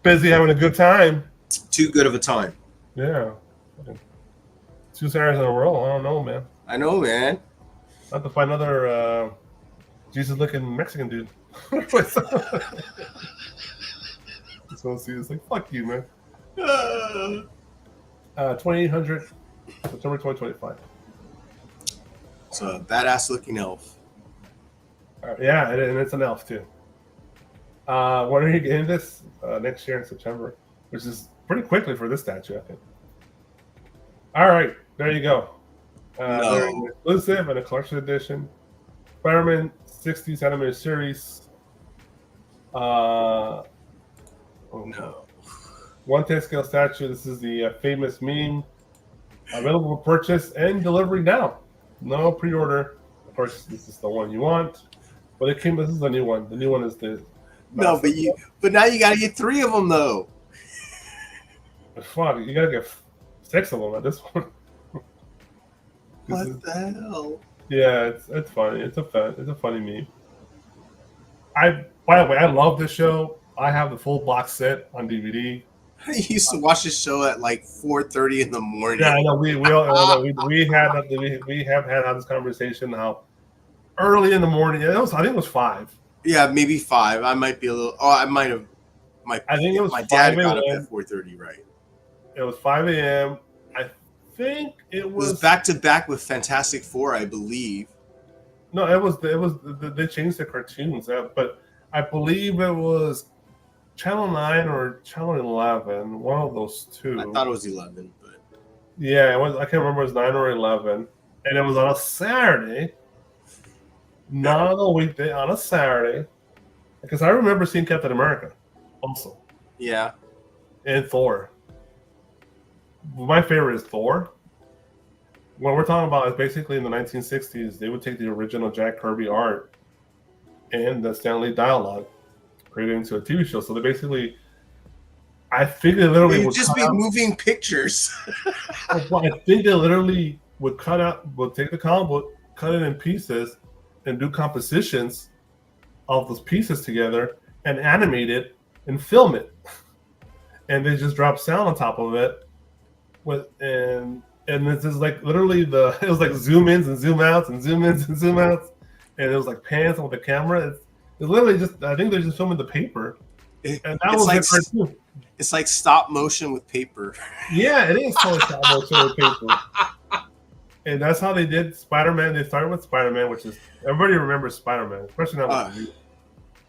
busy having a good time. Too good of a time. Yeah. 2 Saturdays in a row. I don't know, man. I know, man. I have to find another Jesus-looking Mexican dude. So see, it's like, fuck you, man. 2800, September 2025. It's a badass looking elf. Yeah, and it's an elf too. When are you getting this? Next year in September, which is pretty quickly for this statue, I think. All right, there you go. They're an exclusive and a collection edition. Spider-Man 60 centimeter series. No. 1/10 scale statue. This is the famous meme. Available for purchase and delivery now. No pre-order. Of course, this is the one you want. But this is the new one. The new one is the. No, but now you gotta get 3 of them though. Fuck, you gotta get 6 of them at this one. What the hell? Yeah, it's funny. It's a funny meme. By the way, I love this show. I have the full box set on DVD. I used to watch this show at like 4:30 in the morning. Yeah, I know. We have had this conversation how early in the morning. I think it was 5. Yeah, maybe 5. I might be a little. Oh, I might have. I think it was my 5 dad got up a.m. at 4:30, right? It was 5 a.m. I think It was back to back with Fantastic Four, I believe. No, it was they changed the cartoons, but I believe it was Channel 9 or Channel 11, one of those two. I thought it was 11, but yeah, it was. I can't remember if it was 9 or 11, and it was on a Saturday, not on a weekday, on a Saturday, because I remember seeing Captain America, also, yeah. and Thor. My favorite is Thor. What we're talking about is basically in the 1960s, they would take the original Jack Kirby art and the Stan Lee dialogue, create it into a TV show. So they basically, I think they literally You'd would just be moving pictures. Well, I think they literally would take the comic book, cut it in pieces, and do compositions of those pieces together and animate it and film it. And they just drop sound on top of it and this is like literally it was like zoom ins and zoom outs and zoom ins and zoom outs, and it was like pans on the camera. It's literally just, I think they're just filming the paper, and that was like cartoon. It's like stop motion with paper. Yeah, it is totally stop motion with paper. And that's how they did Spider-Man. They started with Spider-Man, which is, everybody remembers Spider-Man, especially now.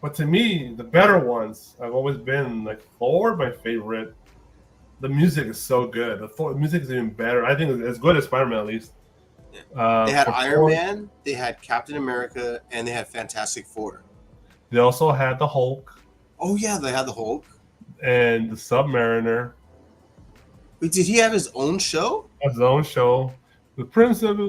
But to me, the better ones have always been like Thor, my favorite. The music is so good. The music is even better. I think it's as good as Spider-Man, at least. They had Iron Man, they had Captain America, and they had Fantastic Four. They also had the Hulk. Oh yeah, they had the Hulk and the Submariner. Wait, did he have his own show? His own show. The Prince of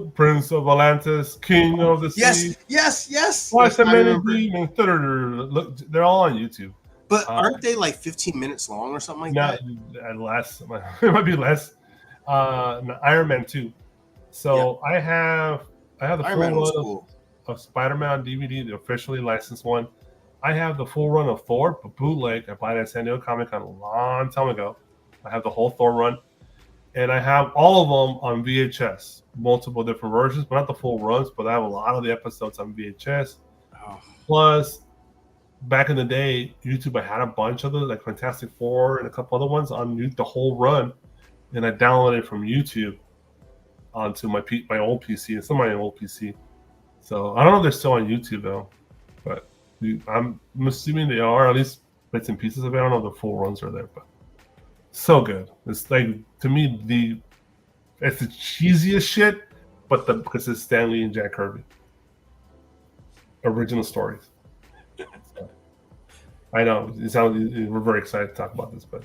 Atlantis, King of the Sea. Yes. Watch the many demons. Look, they're all on YouTube. But aren't they like 15 minutes long or something like that? Less. It might be less. Iron Man 2. So yeah. I have the full run of Spider-Man on DVD, the officially licensed one. I have the full run of Thor, but bootleg. I bought it at San Diego Comic-Con a long time ago. I have the whole Thor run. And I have all of them on VHS, multiple different versions, but not the full runs, but I have a lot of the episodes on VHS. Oh. Plus, back in the day, YouTube, I had a bunch of them, like Fantastic Four and a couple other ones on the whole run, and I downloaded it from YouTube onto my old PC and some of my old PC. So I don't know if they're still on YouTube though, but I'm assuming they are, at least bits and pieces of it. I don't know if the full runs are there, but so good. It's like, to me, it's the cheesiest shit, but because it's Stan Lee and Jack Kirby. Original stories. So, I know we're very excited to talk about this, but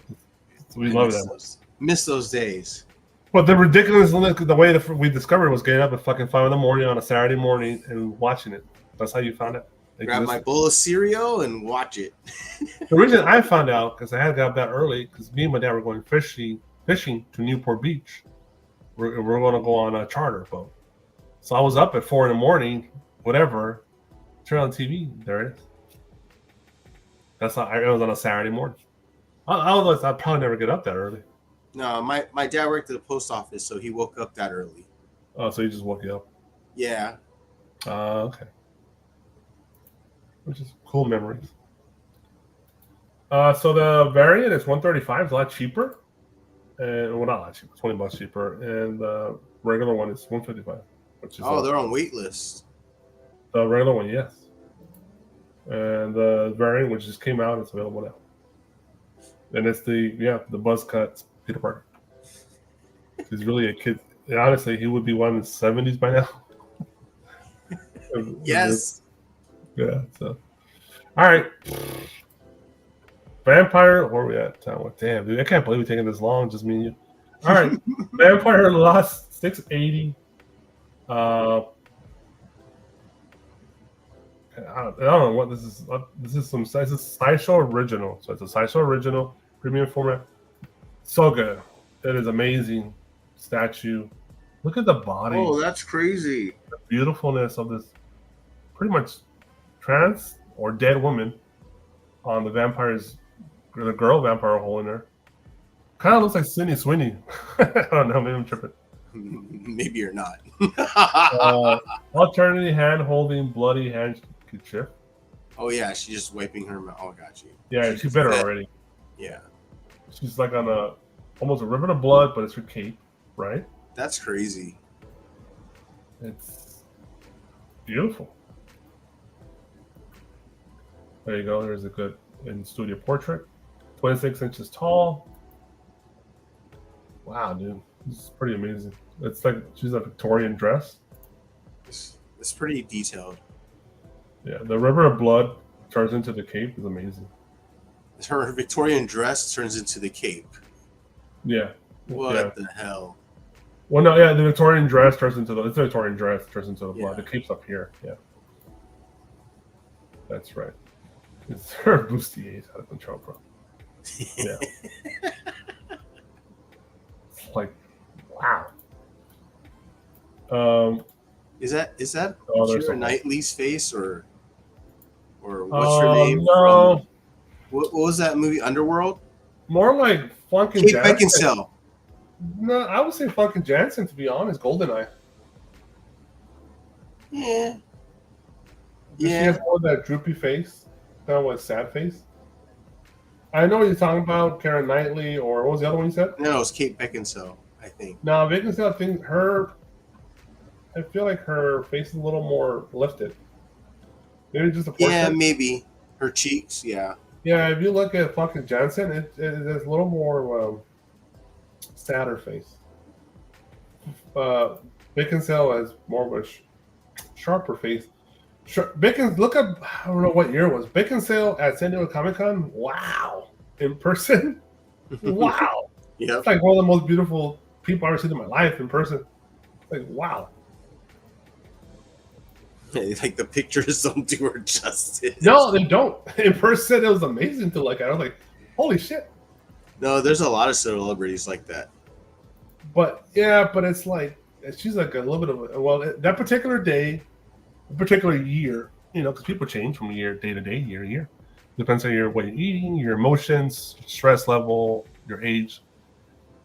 we love that. Miss those days. But the ridiculous, the way that we discovered it was getting up at fucking 5 a.m. on a Saturday morning and watching it. That's how you found it. Grab my bowl of cereal and watch it. The reason I found out, because I had got up that early, because me and my dad were going fishing to Newport Beach. We're going to go on a charter boat. So I was up at 4 a.m, whatever. Turn on TV, there it is. That's how it was on a Saturday morning. I'd probably never get up that early. No, my dad worked at the post office, so he woke up that early. Oh, so he just woke you up? Yeah. Okay. Which is cool memories. So the variant is $135, a lot cheaper. And not a lot cheaper, $20 cheaper. And the regular one is $155. Which is they're on wait list. The regular one, yes. And the variant, which just came out, is available now. And it's the buzz cut Peter Parker. He's really a kid. And honestly, he would be one in his 70s by now. Yes. Yeah, so. All right. Vampire, where are we at? Damn, dude, I can't believe we're taking this long, just me and you. All right. Vampire lost 680. I don't know what this is. This is Sideshow Original. So it's a Sideshow Original premium format. So good. It is amazing statue. Look at the body. Oh, that's crazy. The beautifulness of this pretty much trans or dead woman on the girl vampire hole in her. Kind of looks like Sydney Sweeney. I don't know. Maybe I'm tripping. Maybe you're not. Alternative hand-holding bloody handkerchief. Oh, yeah. She's just wiping her mouth. Oh, got you. Yeah, she's better already. Yeah. She's like on almost a river of blood, but it's her cape, right? That's crazy. It's beautiful. There you go. There's a good in-studio portrait. 26 inches tall. Wow, dude. This is pretty amazing. It's like she's a Victorian dress. It's pretty detailed. Yeah, the river of blood turns into the cape is amazing. Her Victorian dress turns into the cape. Yeah. What the hell? Well, no, yeah, the Victorian dress turns into the Victorian dress turns into the blood. Yeah. The cape's up here. Yeah. That's right. It's her bustier out of control, bro. Yeah. It's like, wow. Is that Keira Knightley's face or what's her name? No. What was that movie? Underworld? More like Funkin' Kate Jansen. Beckinsale. No, I would say Funkin' Jansen, to be honest. GoldenEye. Yeah. She has more of that droopy face, kind of a sad face. I know what you're talking about, Keira Knightley, or what was the other one you said? No, it was Kate Beckinsale, I think. No, Beckinsale, I feel like her face is a little more lifted. Maybe just a portrait. Yeah, maybe. Her cheeks, yeah. Yeah, if you look at fucking Jansen, it has a little more sadder face. Beckinsale has more of a sharper face. Look up, I don't know what year it was. Beckinsale at San Diego Comic-Con, wow. In person, wow. Yeah. It's like one of the most beautiful people I've ever seen in my life in person. It's like, wow. Like the pictures don't do her justice. No, they don't. In person, it was amazing to look at. I was like, holy shit. No, there's a lot of celebrities like that. But yeah, but it's like she's like a little bit of that particular day, particular year, because people change from day to day, year to year. Depends on what you're eating, your emotions, stress level, your age.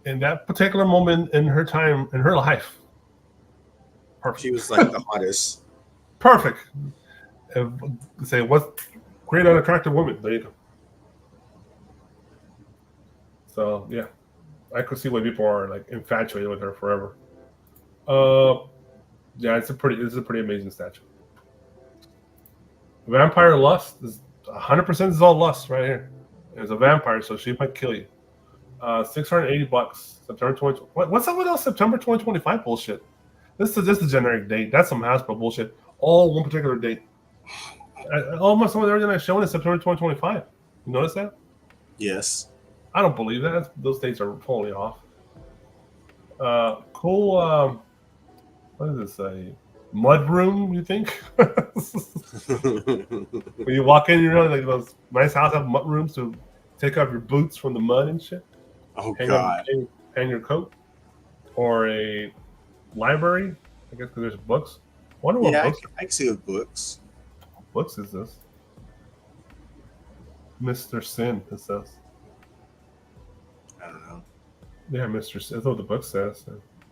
In that particular moment in her time, in her life, perfect. She was like the hottest. Perfect. Say what? Create an attractive woman. There you go. So yeah, I could see why people are like infatuated with her forever. Yeah, this is a pretty amazing statue. Vampire lust is 100% is all lust right here. It's a vampire, so she might kill you. $680. September 20. What's up with all September 2025 bullshit? This is a generic date. That's some Hasbro bullshit. All one particular date. Almost some of everything I showing is September 2025. You notice that? Yes. I don't believe that. Those dates are totally off. Cool. What is this? A mud room? You think? When you walk in, like those nice houses have mud rooms to take off your boots from the mud and shit. Oh God! Hang your coat, or a library. I guess because there's books. I wonder what books. I can see the books. What books is this? Mr. Sin. It says. I don't know. Yeah, Mr. Sin. That's what the book says.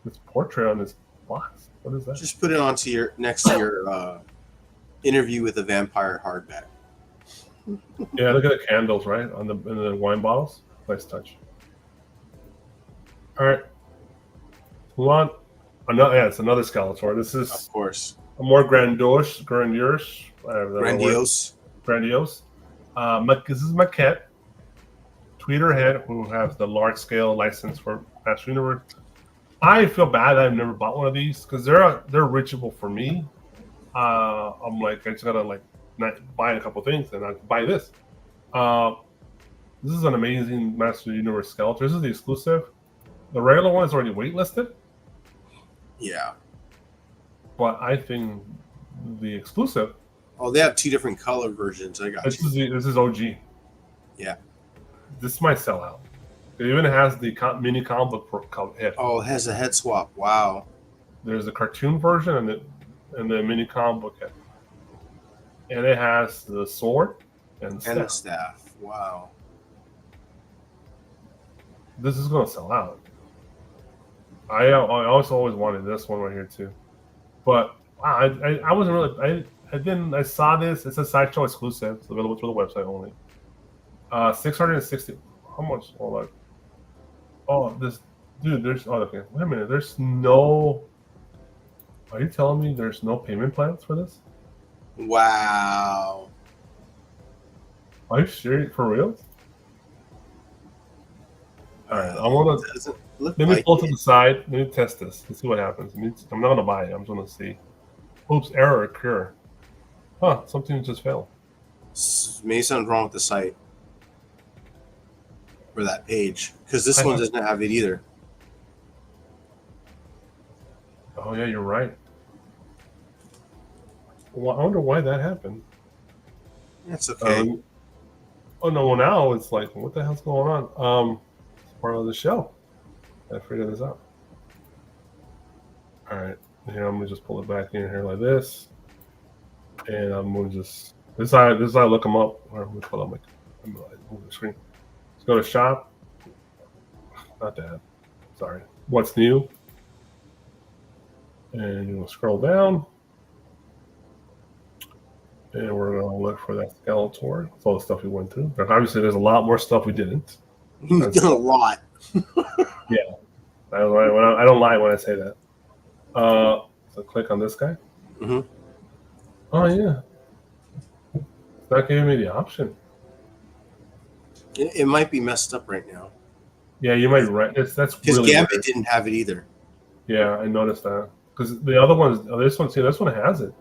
This portrait on this box. What is that? Just put it onto next to your interview with a vampire hardback. Yeah, look at the candles, right? In the wine bottles. Nice touch. All right. Move on. It's another Skeletor. This is Of course. a more grandiose. Grandiose. This is Maquette, Tweeterhead, who has the large scale license for Master Universe. I feel bad that I've never bought one of these because they're reachable for me. I'm like, I just gotta not buy a couple things and I buy this. This is an amazing Master Universe Skeletor. This is the exclusive. The regular one is already waitlisted. Yeah. But I think the exclusive. Oh, they have two different color versions. I got you. This is OG. Yeah. This might sell out. It even has the mini comic book head. Oh, it has a head swap. Wow. There's a cartoon version and the mini comic book head. And it has the sword and the staff. Wow. this is gonna sell out. I also always wanted this one right here too, but wow, I wasn't really I saw this. It's a Sideshow exclusive. It's available through the website only. 660. How much? Hold on. Oh, this dude. There's okay. Wait a minute. There's no. Are you telling me there's no payment plans for this? Wow. Are you serious? For real? All right. I want to. Let me pull to the side. Let me test this. Let's see what happens. I'm not gonna buy it. I'm just gonna see. Oops, error occur. Huh? Something just failed. Maybe something's wrong with the site or that page, because this one doesn't have it either. Oh yeah, you're right. Well, I wonder why that happened. That's okay. Oh no! Well, now it's like, what the hell's going on? It's part of the show. I figured this out. All right, here I'm gonna just pull it back in here like this, and I'm gonna just this is how I look them up. Or I'm gonna pull up move the screen. Let's go to shop. Not that. Sorry. What's new? And you'll scroll down. And we're going to look for that Skeletor. That's all the stuff we went through. But obviously, there's a lot more stuff we didn't. We've done a lot. Yeah. I don't lie when I say that. So click on this guy. Mm-hmm. Oh, yeah. It's not giving me the option. It might be messed up right now. Yeah, you might be right. That's because really Gambit weird. didn't have it either. Yeah, I noticed that. Because the other ones, this one has it.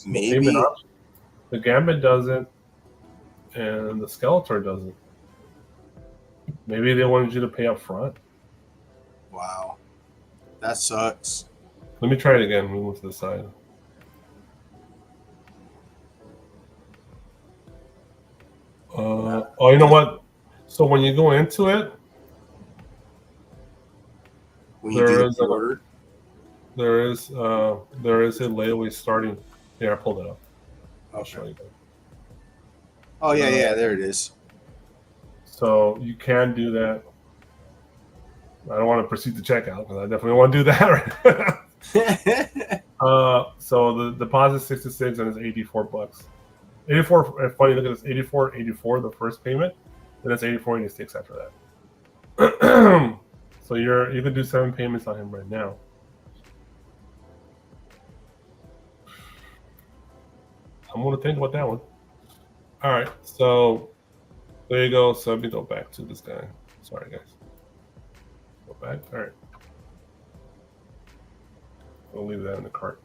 Maybe. The Gambit doesn't, and the Skeletor doesn't. Maybe they wanted you to pay up front. Wow. That sucks. Let me try it again. We move to the side. You know what? So when you go into it, When you do the order, there is a layaway starting. Here, I pulled it up. I'll show you. Oh yeah, there it is. So you can do that. I don't want to proceed to checkout because I definitely want to do that. Right? So the deposit is 66 and it's $84. 84. Funny, look at this. 84 the first payment, then it's 84.86 after that. So you can do 7 payments on him right now. I'm gonna think about that one. All right, so there you go. So let me go back to this guy. Sorry, guys. Go back. All right. We'll leave that in the cart.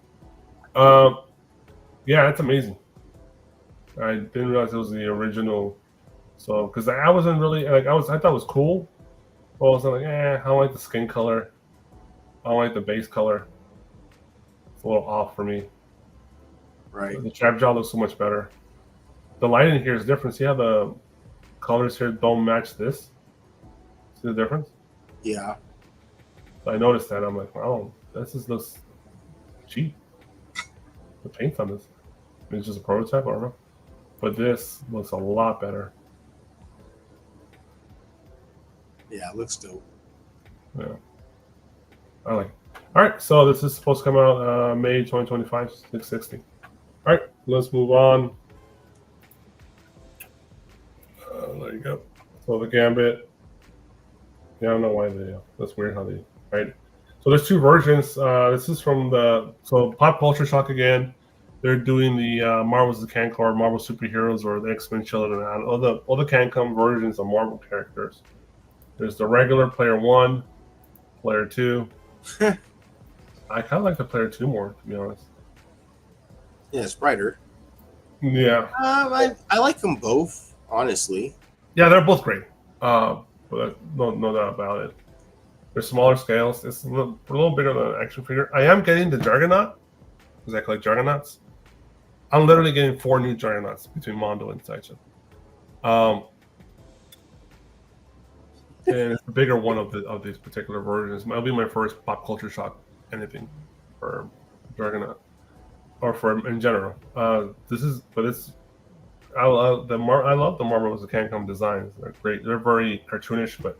Yeah, that's amazing. I didn't realize it was the original. So, because I wasn't really I thought it was cool. But I was like, I don't like the skin color. I don't like the base color. It's a little off for me. Right. The trap jaw looks so much better. The lighting here is different. See how the colors here don't match this? See the difference? Yeah. So I noticed that. I'm like, wow, this just looks cheap. The paint on this. It's just a prototype, I don't know. But this looks a lot better. Yeah, it looks dope. Yeah. I like it. All right, so this is supposed to come out May 2025, 660. All right, let's move on. There you go. So the Gambit. Yeah, I don't know why that's weird how they, right? So there's 2 versions. This is from Pop Culture Shock again. They're doing the Marvel's the CanCore, Marvel Superheroes, or the X-Men Children, and all the CanCom versions of Marvel characters. There's the regular Player 1, Player 2. I kind of like the Player 2 more, to be honest. Yeah, it's brighter. Yeah. I like them both, honestly. Yeah, they're both great. But no doubt about it. They're smaller scales. It's a little bigger than an action figure. I am getting the Juggernaut because I collect Juggernauts. I'm literally getting 4 new Juggernauts between Mondo and Sideshow. And it's the bigger one of these particular versions. It'll be my first Pop Culture Shock anything for Juggernaut or for in general. I love the Marvel vs. Capcom designs. They're great. They're very cartoonish, but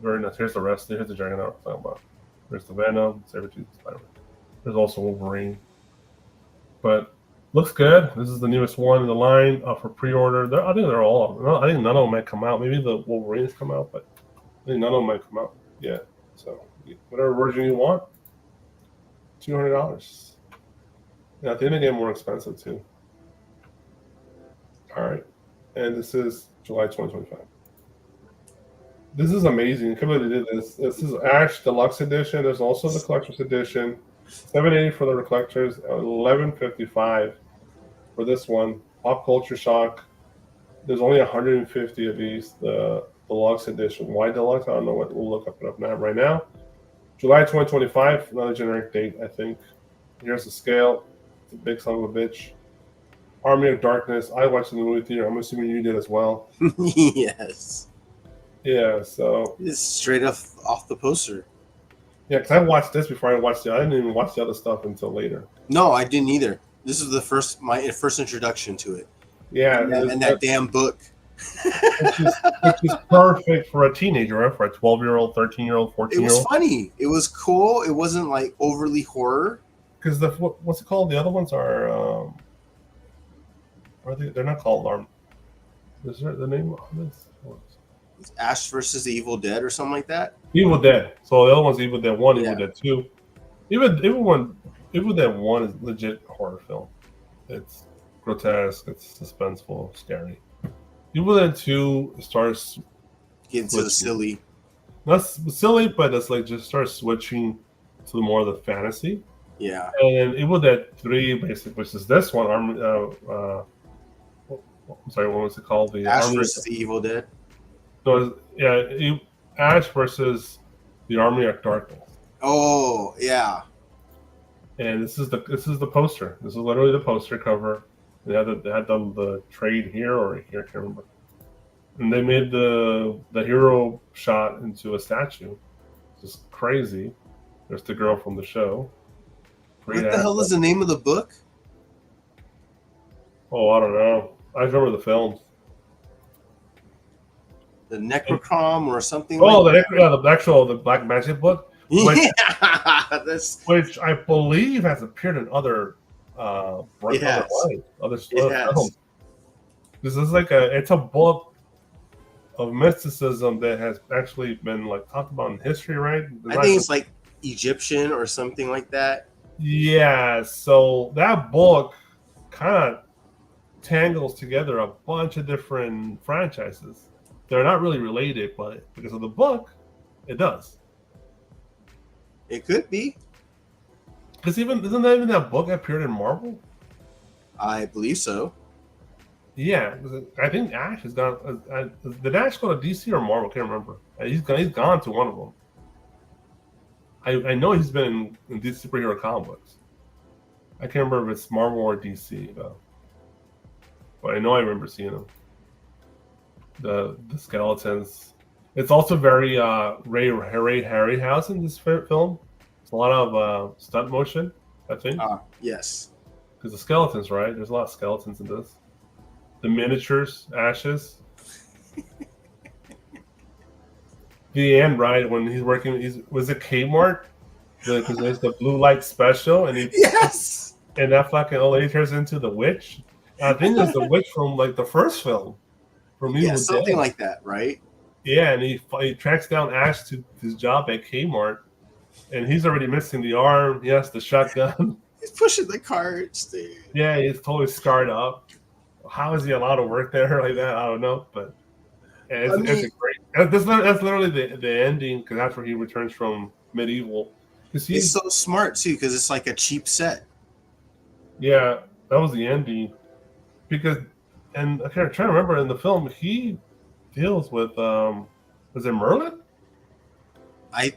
Very nice. Here's the rest. Here's the Juggernaut I'm talking about. There's the Venom, Sabretooth, Spider-Man. There's also Wolverine. But looks good. This is the newest one in the line for pre-order. I think they're all. I think none of them might come out. Maybe the Wolverines come out, but I think none of them might come out. Yeah. So whatever version you want, $200. Yeah, I think they get more expensive too. All right, and this is July 2025. This is amazing. I can't believe they did this. This is Ash Deluxe Edition. There's also the Collector's Edition. $7.80 for the collectors, $11.55 for this one. Pop Culture Shock. There's only 150 of these. The Deluxe Edition. Why Deluxe? I don't know what. We'll look up it up now. Right now, July 2025. Another generic date, I think. Here's the scale. It's a big son of a bitch. Army of Darkness. I watched it in the movie theater. I'm assuming you did as well. Yes. Yeah. So it's straight off the poster. Yeah, because I watched this before I watched it. I didn't even watch the other stuff until later. No, I didn't either. This is my first introduction to it. Yeah, and that damn book. which is perfect for a teenager, right? For a 12-year-old, 13-year-old, 14-year-old. It was funny. It was cool. It wasn't like overly horror. Because what's it called? The other ones are they're not called Arm. Is there the name of this? It's Ash versus the Evil Dead or something like that. Evil Dead. So the other one's Evil Dead 1, Yeah. Evil Dead 2. Evil Dead 1 is legit horror film. It's grotesque, it's suspenseful, scary. Evil Dead 2 starts Get into the silly. Not silly, but it's like just starts switching to more of the fantasy. Yeah. And Evil Dead 3, basically, which is this one, I'm sorry, what was it called? The Ash Army versus the Evil Dead. So Ash versus the Army of Darkness. Oh yeah. And this is the poster. This is literally the poster cover. They had done the trade here or here, I can't remember. And they made the hero shot into a statue. It's just crazy. There's the girl from the show. What the hell is the name of the book? Oh, I don't know. I remember the films. The Necrocrom or something. Oh, like the Black Magic book, which, yeah, which I believe has appeared in other other films. This is it's a book of mysticism that has actually been talked about in history, right? I think it's like Egyptian or something like that. Yeah, so that book kind of tangles together a bunch of different franchises. They're not really related, but because of the book, it does. It could be. Because isn't that book appeared in Marvel? I believe so. Yeah, I think Ash has gone. Did Ash go to DC or Marvel? I can't remember. He's gone to one of them. I know he's been in these superhero comic books. I can't remember if it's Marvel or DC though. But I know I remember seeing him. The skeletons. It's also very Ray Harryhausen, this film. It's a lot of stunt motion, I think. Yes. Because the skeletons, right? There's a lot of skeletons in this. The miniatures, Ashes. The end, right? When he's working, was it Kmart? Because there's the blue light special, and yes. And that fucking old lady turns into the witch. I think it's the witch from the first film. From Evil Dead. Something like that, right? Yeah, and he tracks down Ash to his job at Kmart, and he's already missing the arm. He has the shotgun. He's pushing the carts, dude. Yeah, he's totally scarred up. How is he allowed to work there like that? I don't know, but it's great. That's literally the ending, because that's where he returns from medieval. He's so smart too, because it's like a cheap set. Yeah, that was the ending. And I'm trying to remember, in the film he deals with was it Merlin? I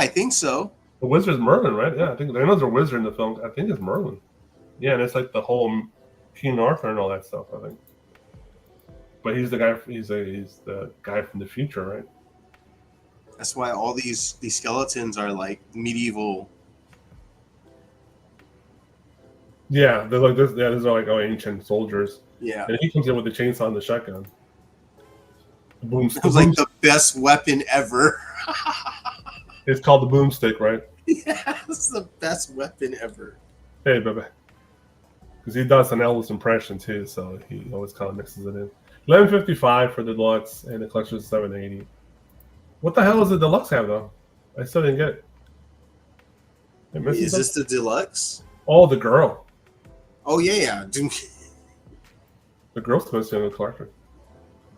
think so. The wizard's Merlin, right? Yeah, I know there's a wizard in the film. I think it's Merlin. Yeah, and it's like the whole King Arthur and all that stuff, I think. But he's the guy. He's the guy from the future, right? That's why all these skeletons are like medieval. Yeah, they're like this. Yeah, these are like ancient soldiers. Yeah. And he comes in with the chainsaw and the shotgun. It was like the best weapon ever. It's called the boomstick, right? Yeah, it's the best weapon ever. Hey, baby. Because he does an Elvis impression too, so he always kind of mixes it in. $11.55 for the deluxe, and the collection is $7.80. What the hell does the deluxe have though? I still didn't get it. Is this the deluxe? Oh, the girl. Oh yeah. The girl's missing in the collection.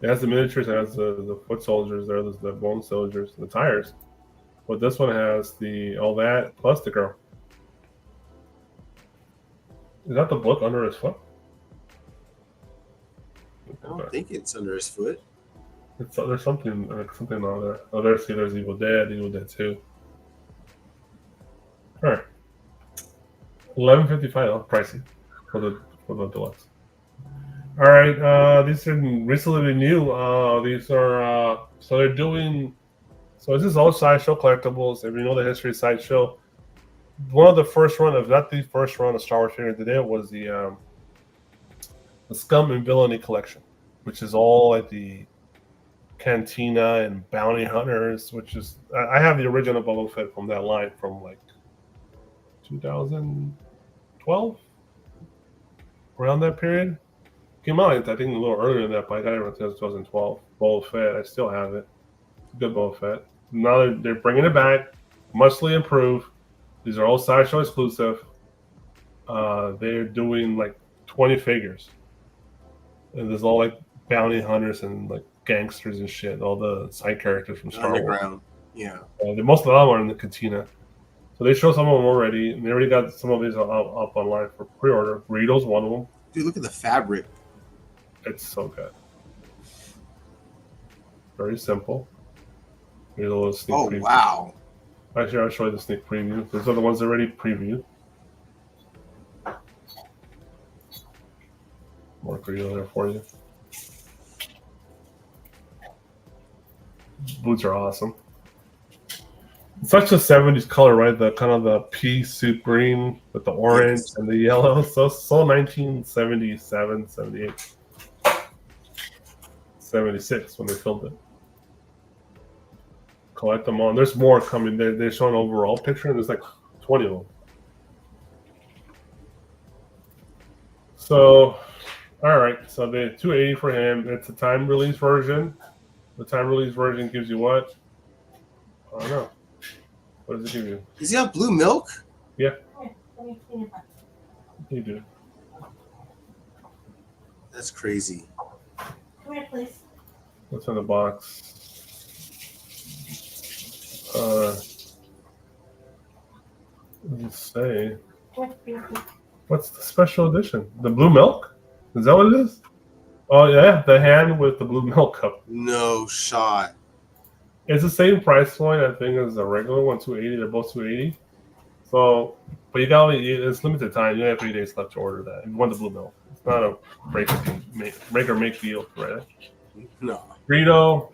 It has the miniatures, it has the foot soldiers, there's the bone soldiers, the tires. But this one has all that plus the girl. Is that the book under his foot? I don't think it's under his foot. There's something on there. Oh, there's Evil Dead 2. All right, $11.55, pricey for the deluxe. All right, these are recently new. These are so they're doing. So this is all Sideshow collectibles. If you know the history of Sideshow, one of the first run, if not the first run of Star Wars figures they did, was the Scum and Villainy collection, which is all like the Cantina and Bounty Hunters. Which is I have the original Boba Fett from that line from like 2012, around that period. Came out, I think, a little earlier than that, but I got it around 2012. Boba Fett, I still have it. Good Boba Fett. Now they're bringing it back, muchly improved. These are all Sideshow exclusive. They're doing like 20 figures, and there's all like bounty hunters and like gangsters and shit. All the side characters from Star Wars. Yeah. Most of them are in the Cantina. So they show some of them already, and they already got some of these up online for pre-order. Burrito's one of them. Dude, look at the fabric. It's so good. Very simple. Here's a little sneak preview. Oh, wow. Actually, I'll show you the sneak preview. These are the ones already previewed. More Burrito there for you. Boots are awesome. It's such a 70s color, right? The kind of the pea soup green with the orange and the yellow. So 1977, 78, 76 when they filmed it. Collect them on. There's more coming. They're showing an overall picture, and there's like 20 of them. So, all right. So the $280 for him. It's a time release version. The time release version gives you what? I don't know. What does it give you? Does he have blue milk? Yeah. Let me clean it up. You do. That's crazy. Come here, please. What's in the box? Let's say. Come here, please. What's the special edition? The blue milk? Is that what it is? Oh yeah, the hand with the blue milk cup. No shot. It's the same price point, I think, as the regular one, $280. They're both $280. So, but you got it's limited time. You have 3 days left to order that. If you want the blue milk, it's not a make or make deal, right? No. Burrito,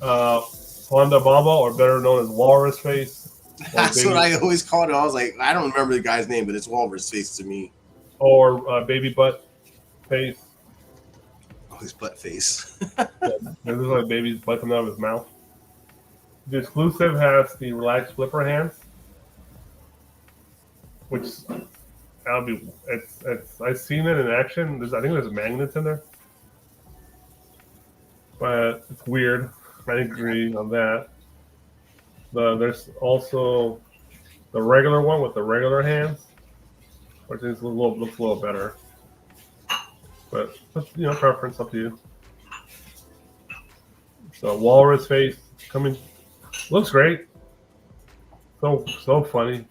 Honda Baba, or better known as Walrus Face. That's what I always called it. I was like, I don't remember the guy's name, but it's Walrus Face to me. Or Baby Butt Face. Oh, his butt face. This is like baby's butt coming out of his mouth. The exclusive has the relaxed flipper hands, which I've seen it in action. I think there's magnets in there, but it's weird. I agree on that. There's also the regular one with the regular hands, which looks a little better. But preference up to you. So Walrus Face coming. Looks great. So funny.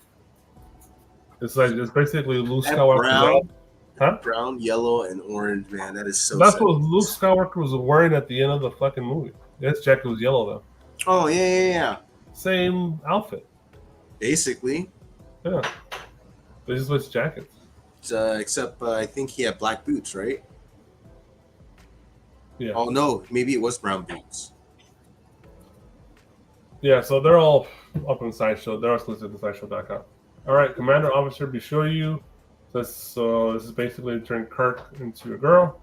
It's basically Luke Skywalker. Brown, yellow, and orange, man. That is so. That's what Luke Skywalker was wearing at the end of the fucking movie. His jacket was yellow though. Oh yeah. Same outfit. Basically. Yeah. They just switched jackets. Except I think he had black boots, right? Yeah. Oh no, maybe it was brown boots. Yeah, so they're all up on Sideshow. They're exclusive to Sideshow.com. All right, Commander Officer Bishoyu. So this is basically turn Kirk into a girl.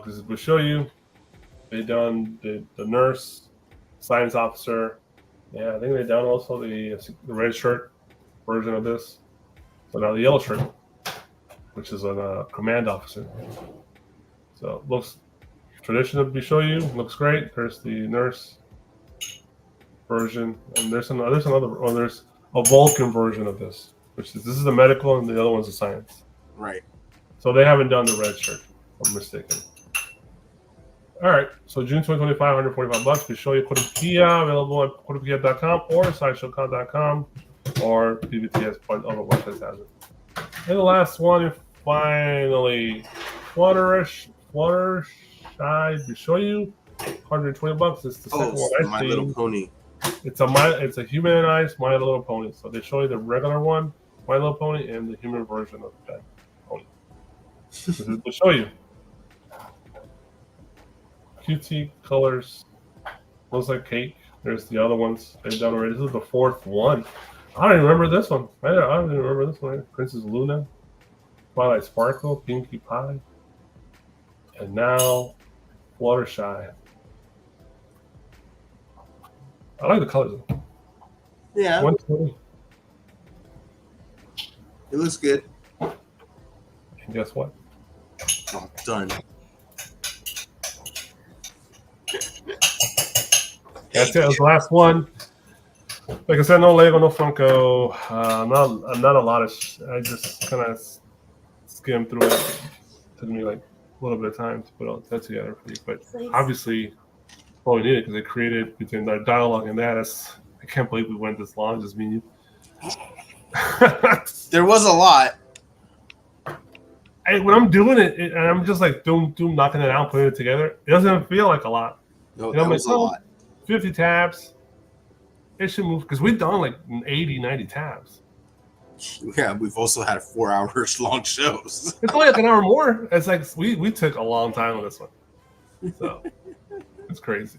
This is Bishoyu. They done the nurse, science officer. Yeah, I think they done also the red shirt version of this. So now the yellow shirt, which is a command officer. So it looks traditional. We show you looks great. There's the nurse version, and there's another. Oh, there's a Vulcan version of this, which is the medical, and the other one's the science. Right. So they haven't done the red shirt. If I'm mistaken. All right. So June 2025, $145. We show you Cordokia, available at cordokia.com or sideshowcon.com or PVTS, but other websites has it. And the last one, finally, Fluttershy. We show you $120. It's the second one. My Little Pony. It's a humanized My Little Pony. So they show you the regular one, My Little Pony, and the human version of that pony. We'll show you. QT colors. Looks like cake. There's the other ones they've done already. This is the fourth one. I don't even remember this one. I don't even remember this one. Princess Luna, Twilight Sparkle, Pinkie Pie, and now Fluttershy. I like the colors. Yeah. 120. It looks good. And guess what? Oh, done. That's it. That was the last one. Like I said, no Lego, no Funko. Not a lot of. I just kind of skimmed through it. Took me like a little bit of time to put all that together for you, but obviously, all we needed because they created between our dialogue and that. I can't believe we went this long. Just me. There was a lot. When I'm doing it, and I'm just like doom, knocking it out, putting it together, it doesn't feel like a lot. No, that was a lot. 50 tabs. It should move because we've done like 80, 90 tabs. Yeah, we've also had 4 hours long shows. It's only like an hour more. It's like we took a long time on this one. So it's crazy.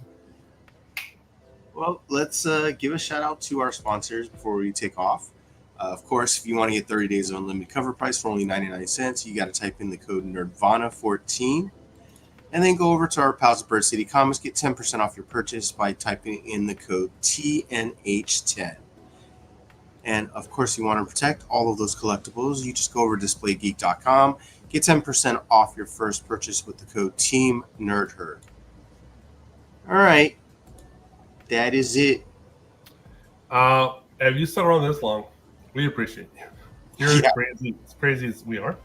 Well, let's give a shout out to our sponsors before we take off. Of course, if you want to get 30 days of unlimited cover price for only 99 cents, you got to type in the code NERDVANA14 and then go over to our pals at Bird City Comics. Get 10% off your purchase by typing in the code TNH10. And of course, you want to protect all of those collectibles. You just go over to displaygeek.com. Get 10% off your first purchase with the code teamnerdherd. All right. That is it. If you stuck around this long, we appreciate you. You're as crazy as we are.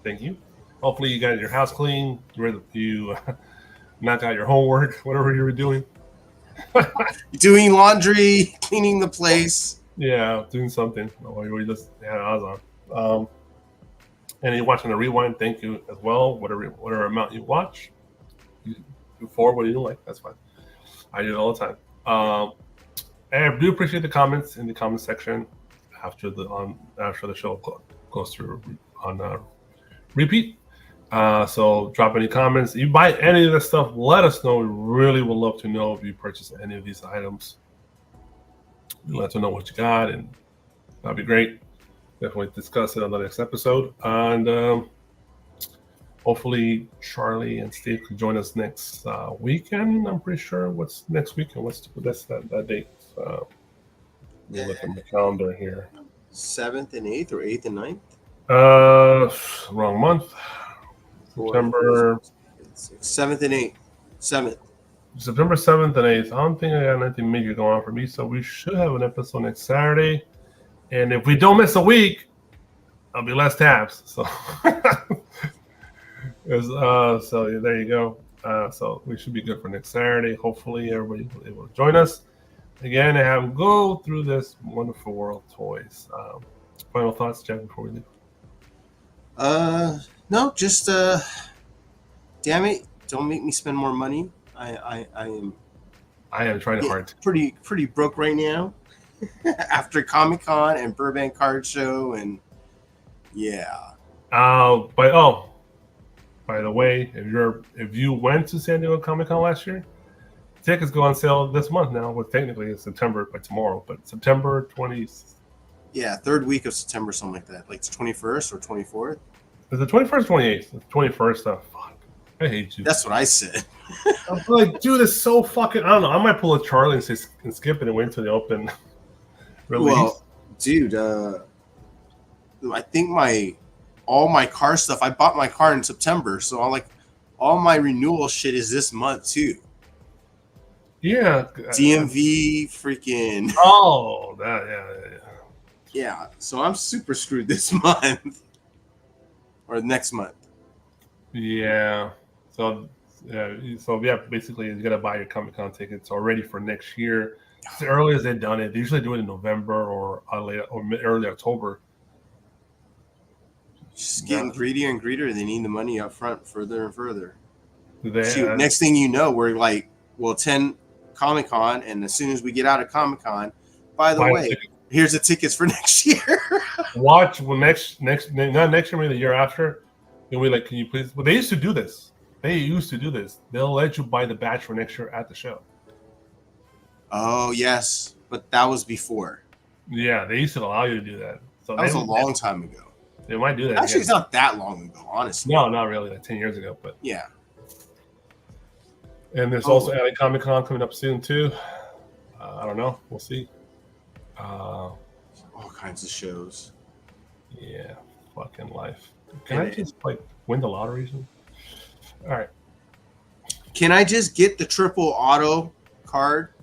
Thank you. Hopefully you got your house clean. You knocked out your homework, whatever you were doing. Doing laundry, cleaning the place. Yeah, doing something. Or you just had Oz on. And you're watching the rewind, thank you as well. Whatever amount you watch. You do forward what you don't like, that's fine. I do it all the time. And I do appreciate the comments in the comment section after the show goes through on repeat. So drop any comments. If you buy any of this stuff, let us know. We really would love to know if you purchase any of these items. Let us know what you got, and that'd be great. Definitely discuss it on the next episode. And hopefully Charlie and Steve can join us next weekend. I'm pretty sure what's next weekend. What's that date? We'll look at my calendar here. 7th and 8th or 8th and 9th? Wrong month. September 7th and 8th. 7th. September 7th and 8th. I don't think I got anything major going on for me, so we should have an episode next Saturday. And if we don't miss a week, there'll be less tabs. So, so there you go. So we should be good for next Saturday. Hopefully everybody will be able to join us again and have go through this wonderful world of toys. Final thoughts, Jack, before we leave? No, just damn it, don't make me spend more money. I am trying hard. Pretty broke right now. After Comic-Con and Burbank Card Show, and yeah. By the way, if you went to San Diego Comic-Con last year, tickets go on sale this month now. Well, technically it's September by tomorrow, but September 20th. Yeah, third week of September, something like that. Like it's 21st or 24th. Is it 21st or 28th? It's 21st. Fuck. I hate you. That's what I said. I'm like, dude, it's so fucking. I don't know. I might pull a Charly and skip it and wait till the open release. Well, dude, I think all my car stuff. I bought my car in September, so all my renewal shit is this month too. Yeah. DMV, freaking. Oh, that yeah. Yeah, so I'm super screwed this month or next month. Yeah. So basically, you gotta buy your Comic-Con tickets already for next year. It's the earliest they've done it. They usually do it in November or early October. Just getting greedier and greedier. They need the money up front further and further. Shoot, next thing you know, we're like, we'll attend Comic-Con, and as soon as we get out of Comic-Con, by the way, here's the tickets for next year. Watch not next year, maybe the year after. You'll be like, can you please? Well, they used to do this. They'll let you buy the batch for next year at the show. Oh yes, but that was before. Yeah, they used to allow you to do that. So that was a long time ago. They might do that. Actually, again. It's not that long ago, honestly. No, not really. Like 10 years ago, but yeah. And there's also LA Comic-Con coming up soon too. I don't know. We'll see. All kinds of shows. Yeah, fucking life. Can I just win the lottery? All right. Can I just get the triple auto card?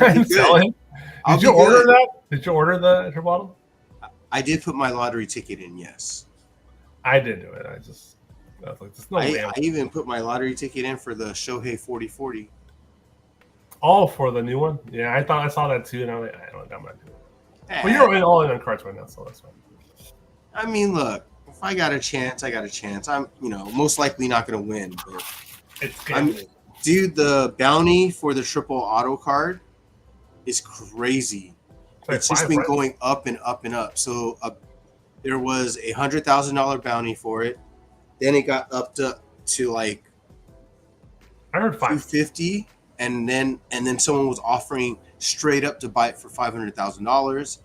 Did you order that? Did you order the triple auto? I did put my lottery ticket in. Yes. I did do it. I was like, there's no way. I even put my lottery ticket in for the Shohei 4040. Oh, for the new one? Yeah, I saw that too, and I'm like, I don't know, I'm not doing it. Well, you're all in on cards right now, so that's fine. I mean, look, if I got a chance, I got a chance. I'm, most likely not going to win, but dude, the bounty for the triple auto card is crazy. It's just been going up and up and up. So there was a $100,000 bounty for it. Then it got up to like I heard 250, and then someone was offering straight up to buy it for $500,000.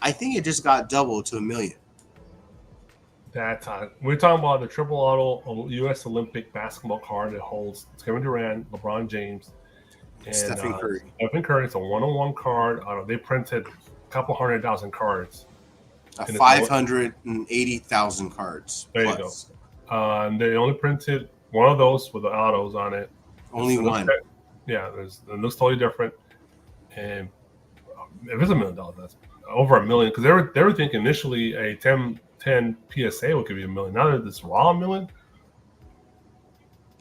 I think it just got doubled to $1 million. That's we're talking about the triple auto U.S. Olympic basketball card that holds Kevin Durant, LeBron James, and Stephen Curry. Stephen Curry. It's a 1-on-1 card. They printed a couple 100,000 cards. 580,000 cards. There you go. And they only printed one of those with the autos on it. Only one. Yeah, it looks totally different. And if it's $1 million, that's over $1 million. Because they were thinking initially a 10 PSA would give you $1 million. Now that it's raw $1 million.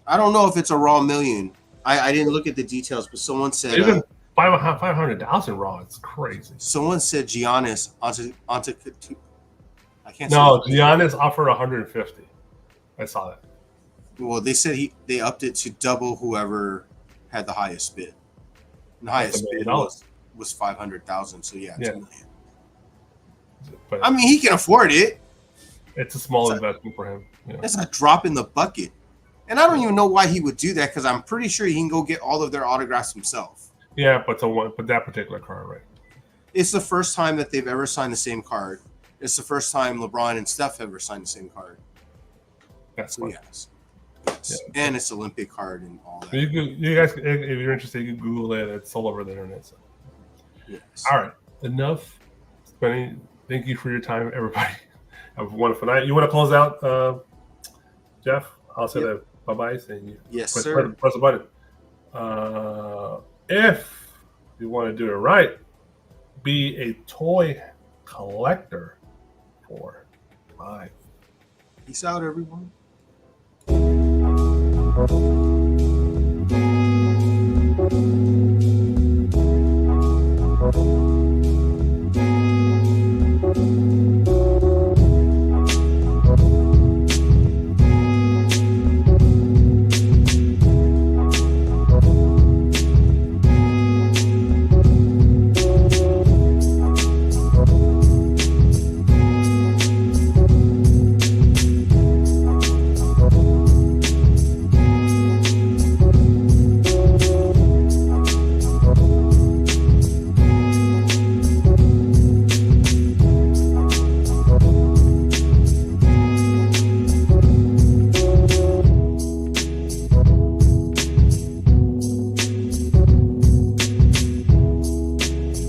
I don't know if it's a raw $1 million. I didn't look at the details, but someone said even 500,000 raw. It's crazy. Someone said Giannis onto I can't. No, Giannis offered 150. I saw that. Well, they said they upped it to double whoever had the highest bid. And the highest bid was 500,000. So yeah, it's $1 million. But I mean, he can afford it. It's a small investment for him. It's a drop in the bucket. And I don't even know why he would do that, because I'm pretty sure he can go get all of their autographs himself. Yeah, but that particular card, right? It's the first time that they've ever signed the same card. It's the first time LeBron and Steph ever signed the same card. That's so yes. Yeah. And it's Olympic card and all that. You guys, if you're interested, you can Google it. It's all over the internet. So. Yes. All right, enough spending. Thank you for your time, everybody. Have a wonderful night. You want to close out, Jeff? I'll say that bye-bye. And you yes, sir. Press the button. If you want to do it right, be a toy collector for life. Peace out, everyone. Thank you.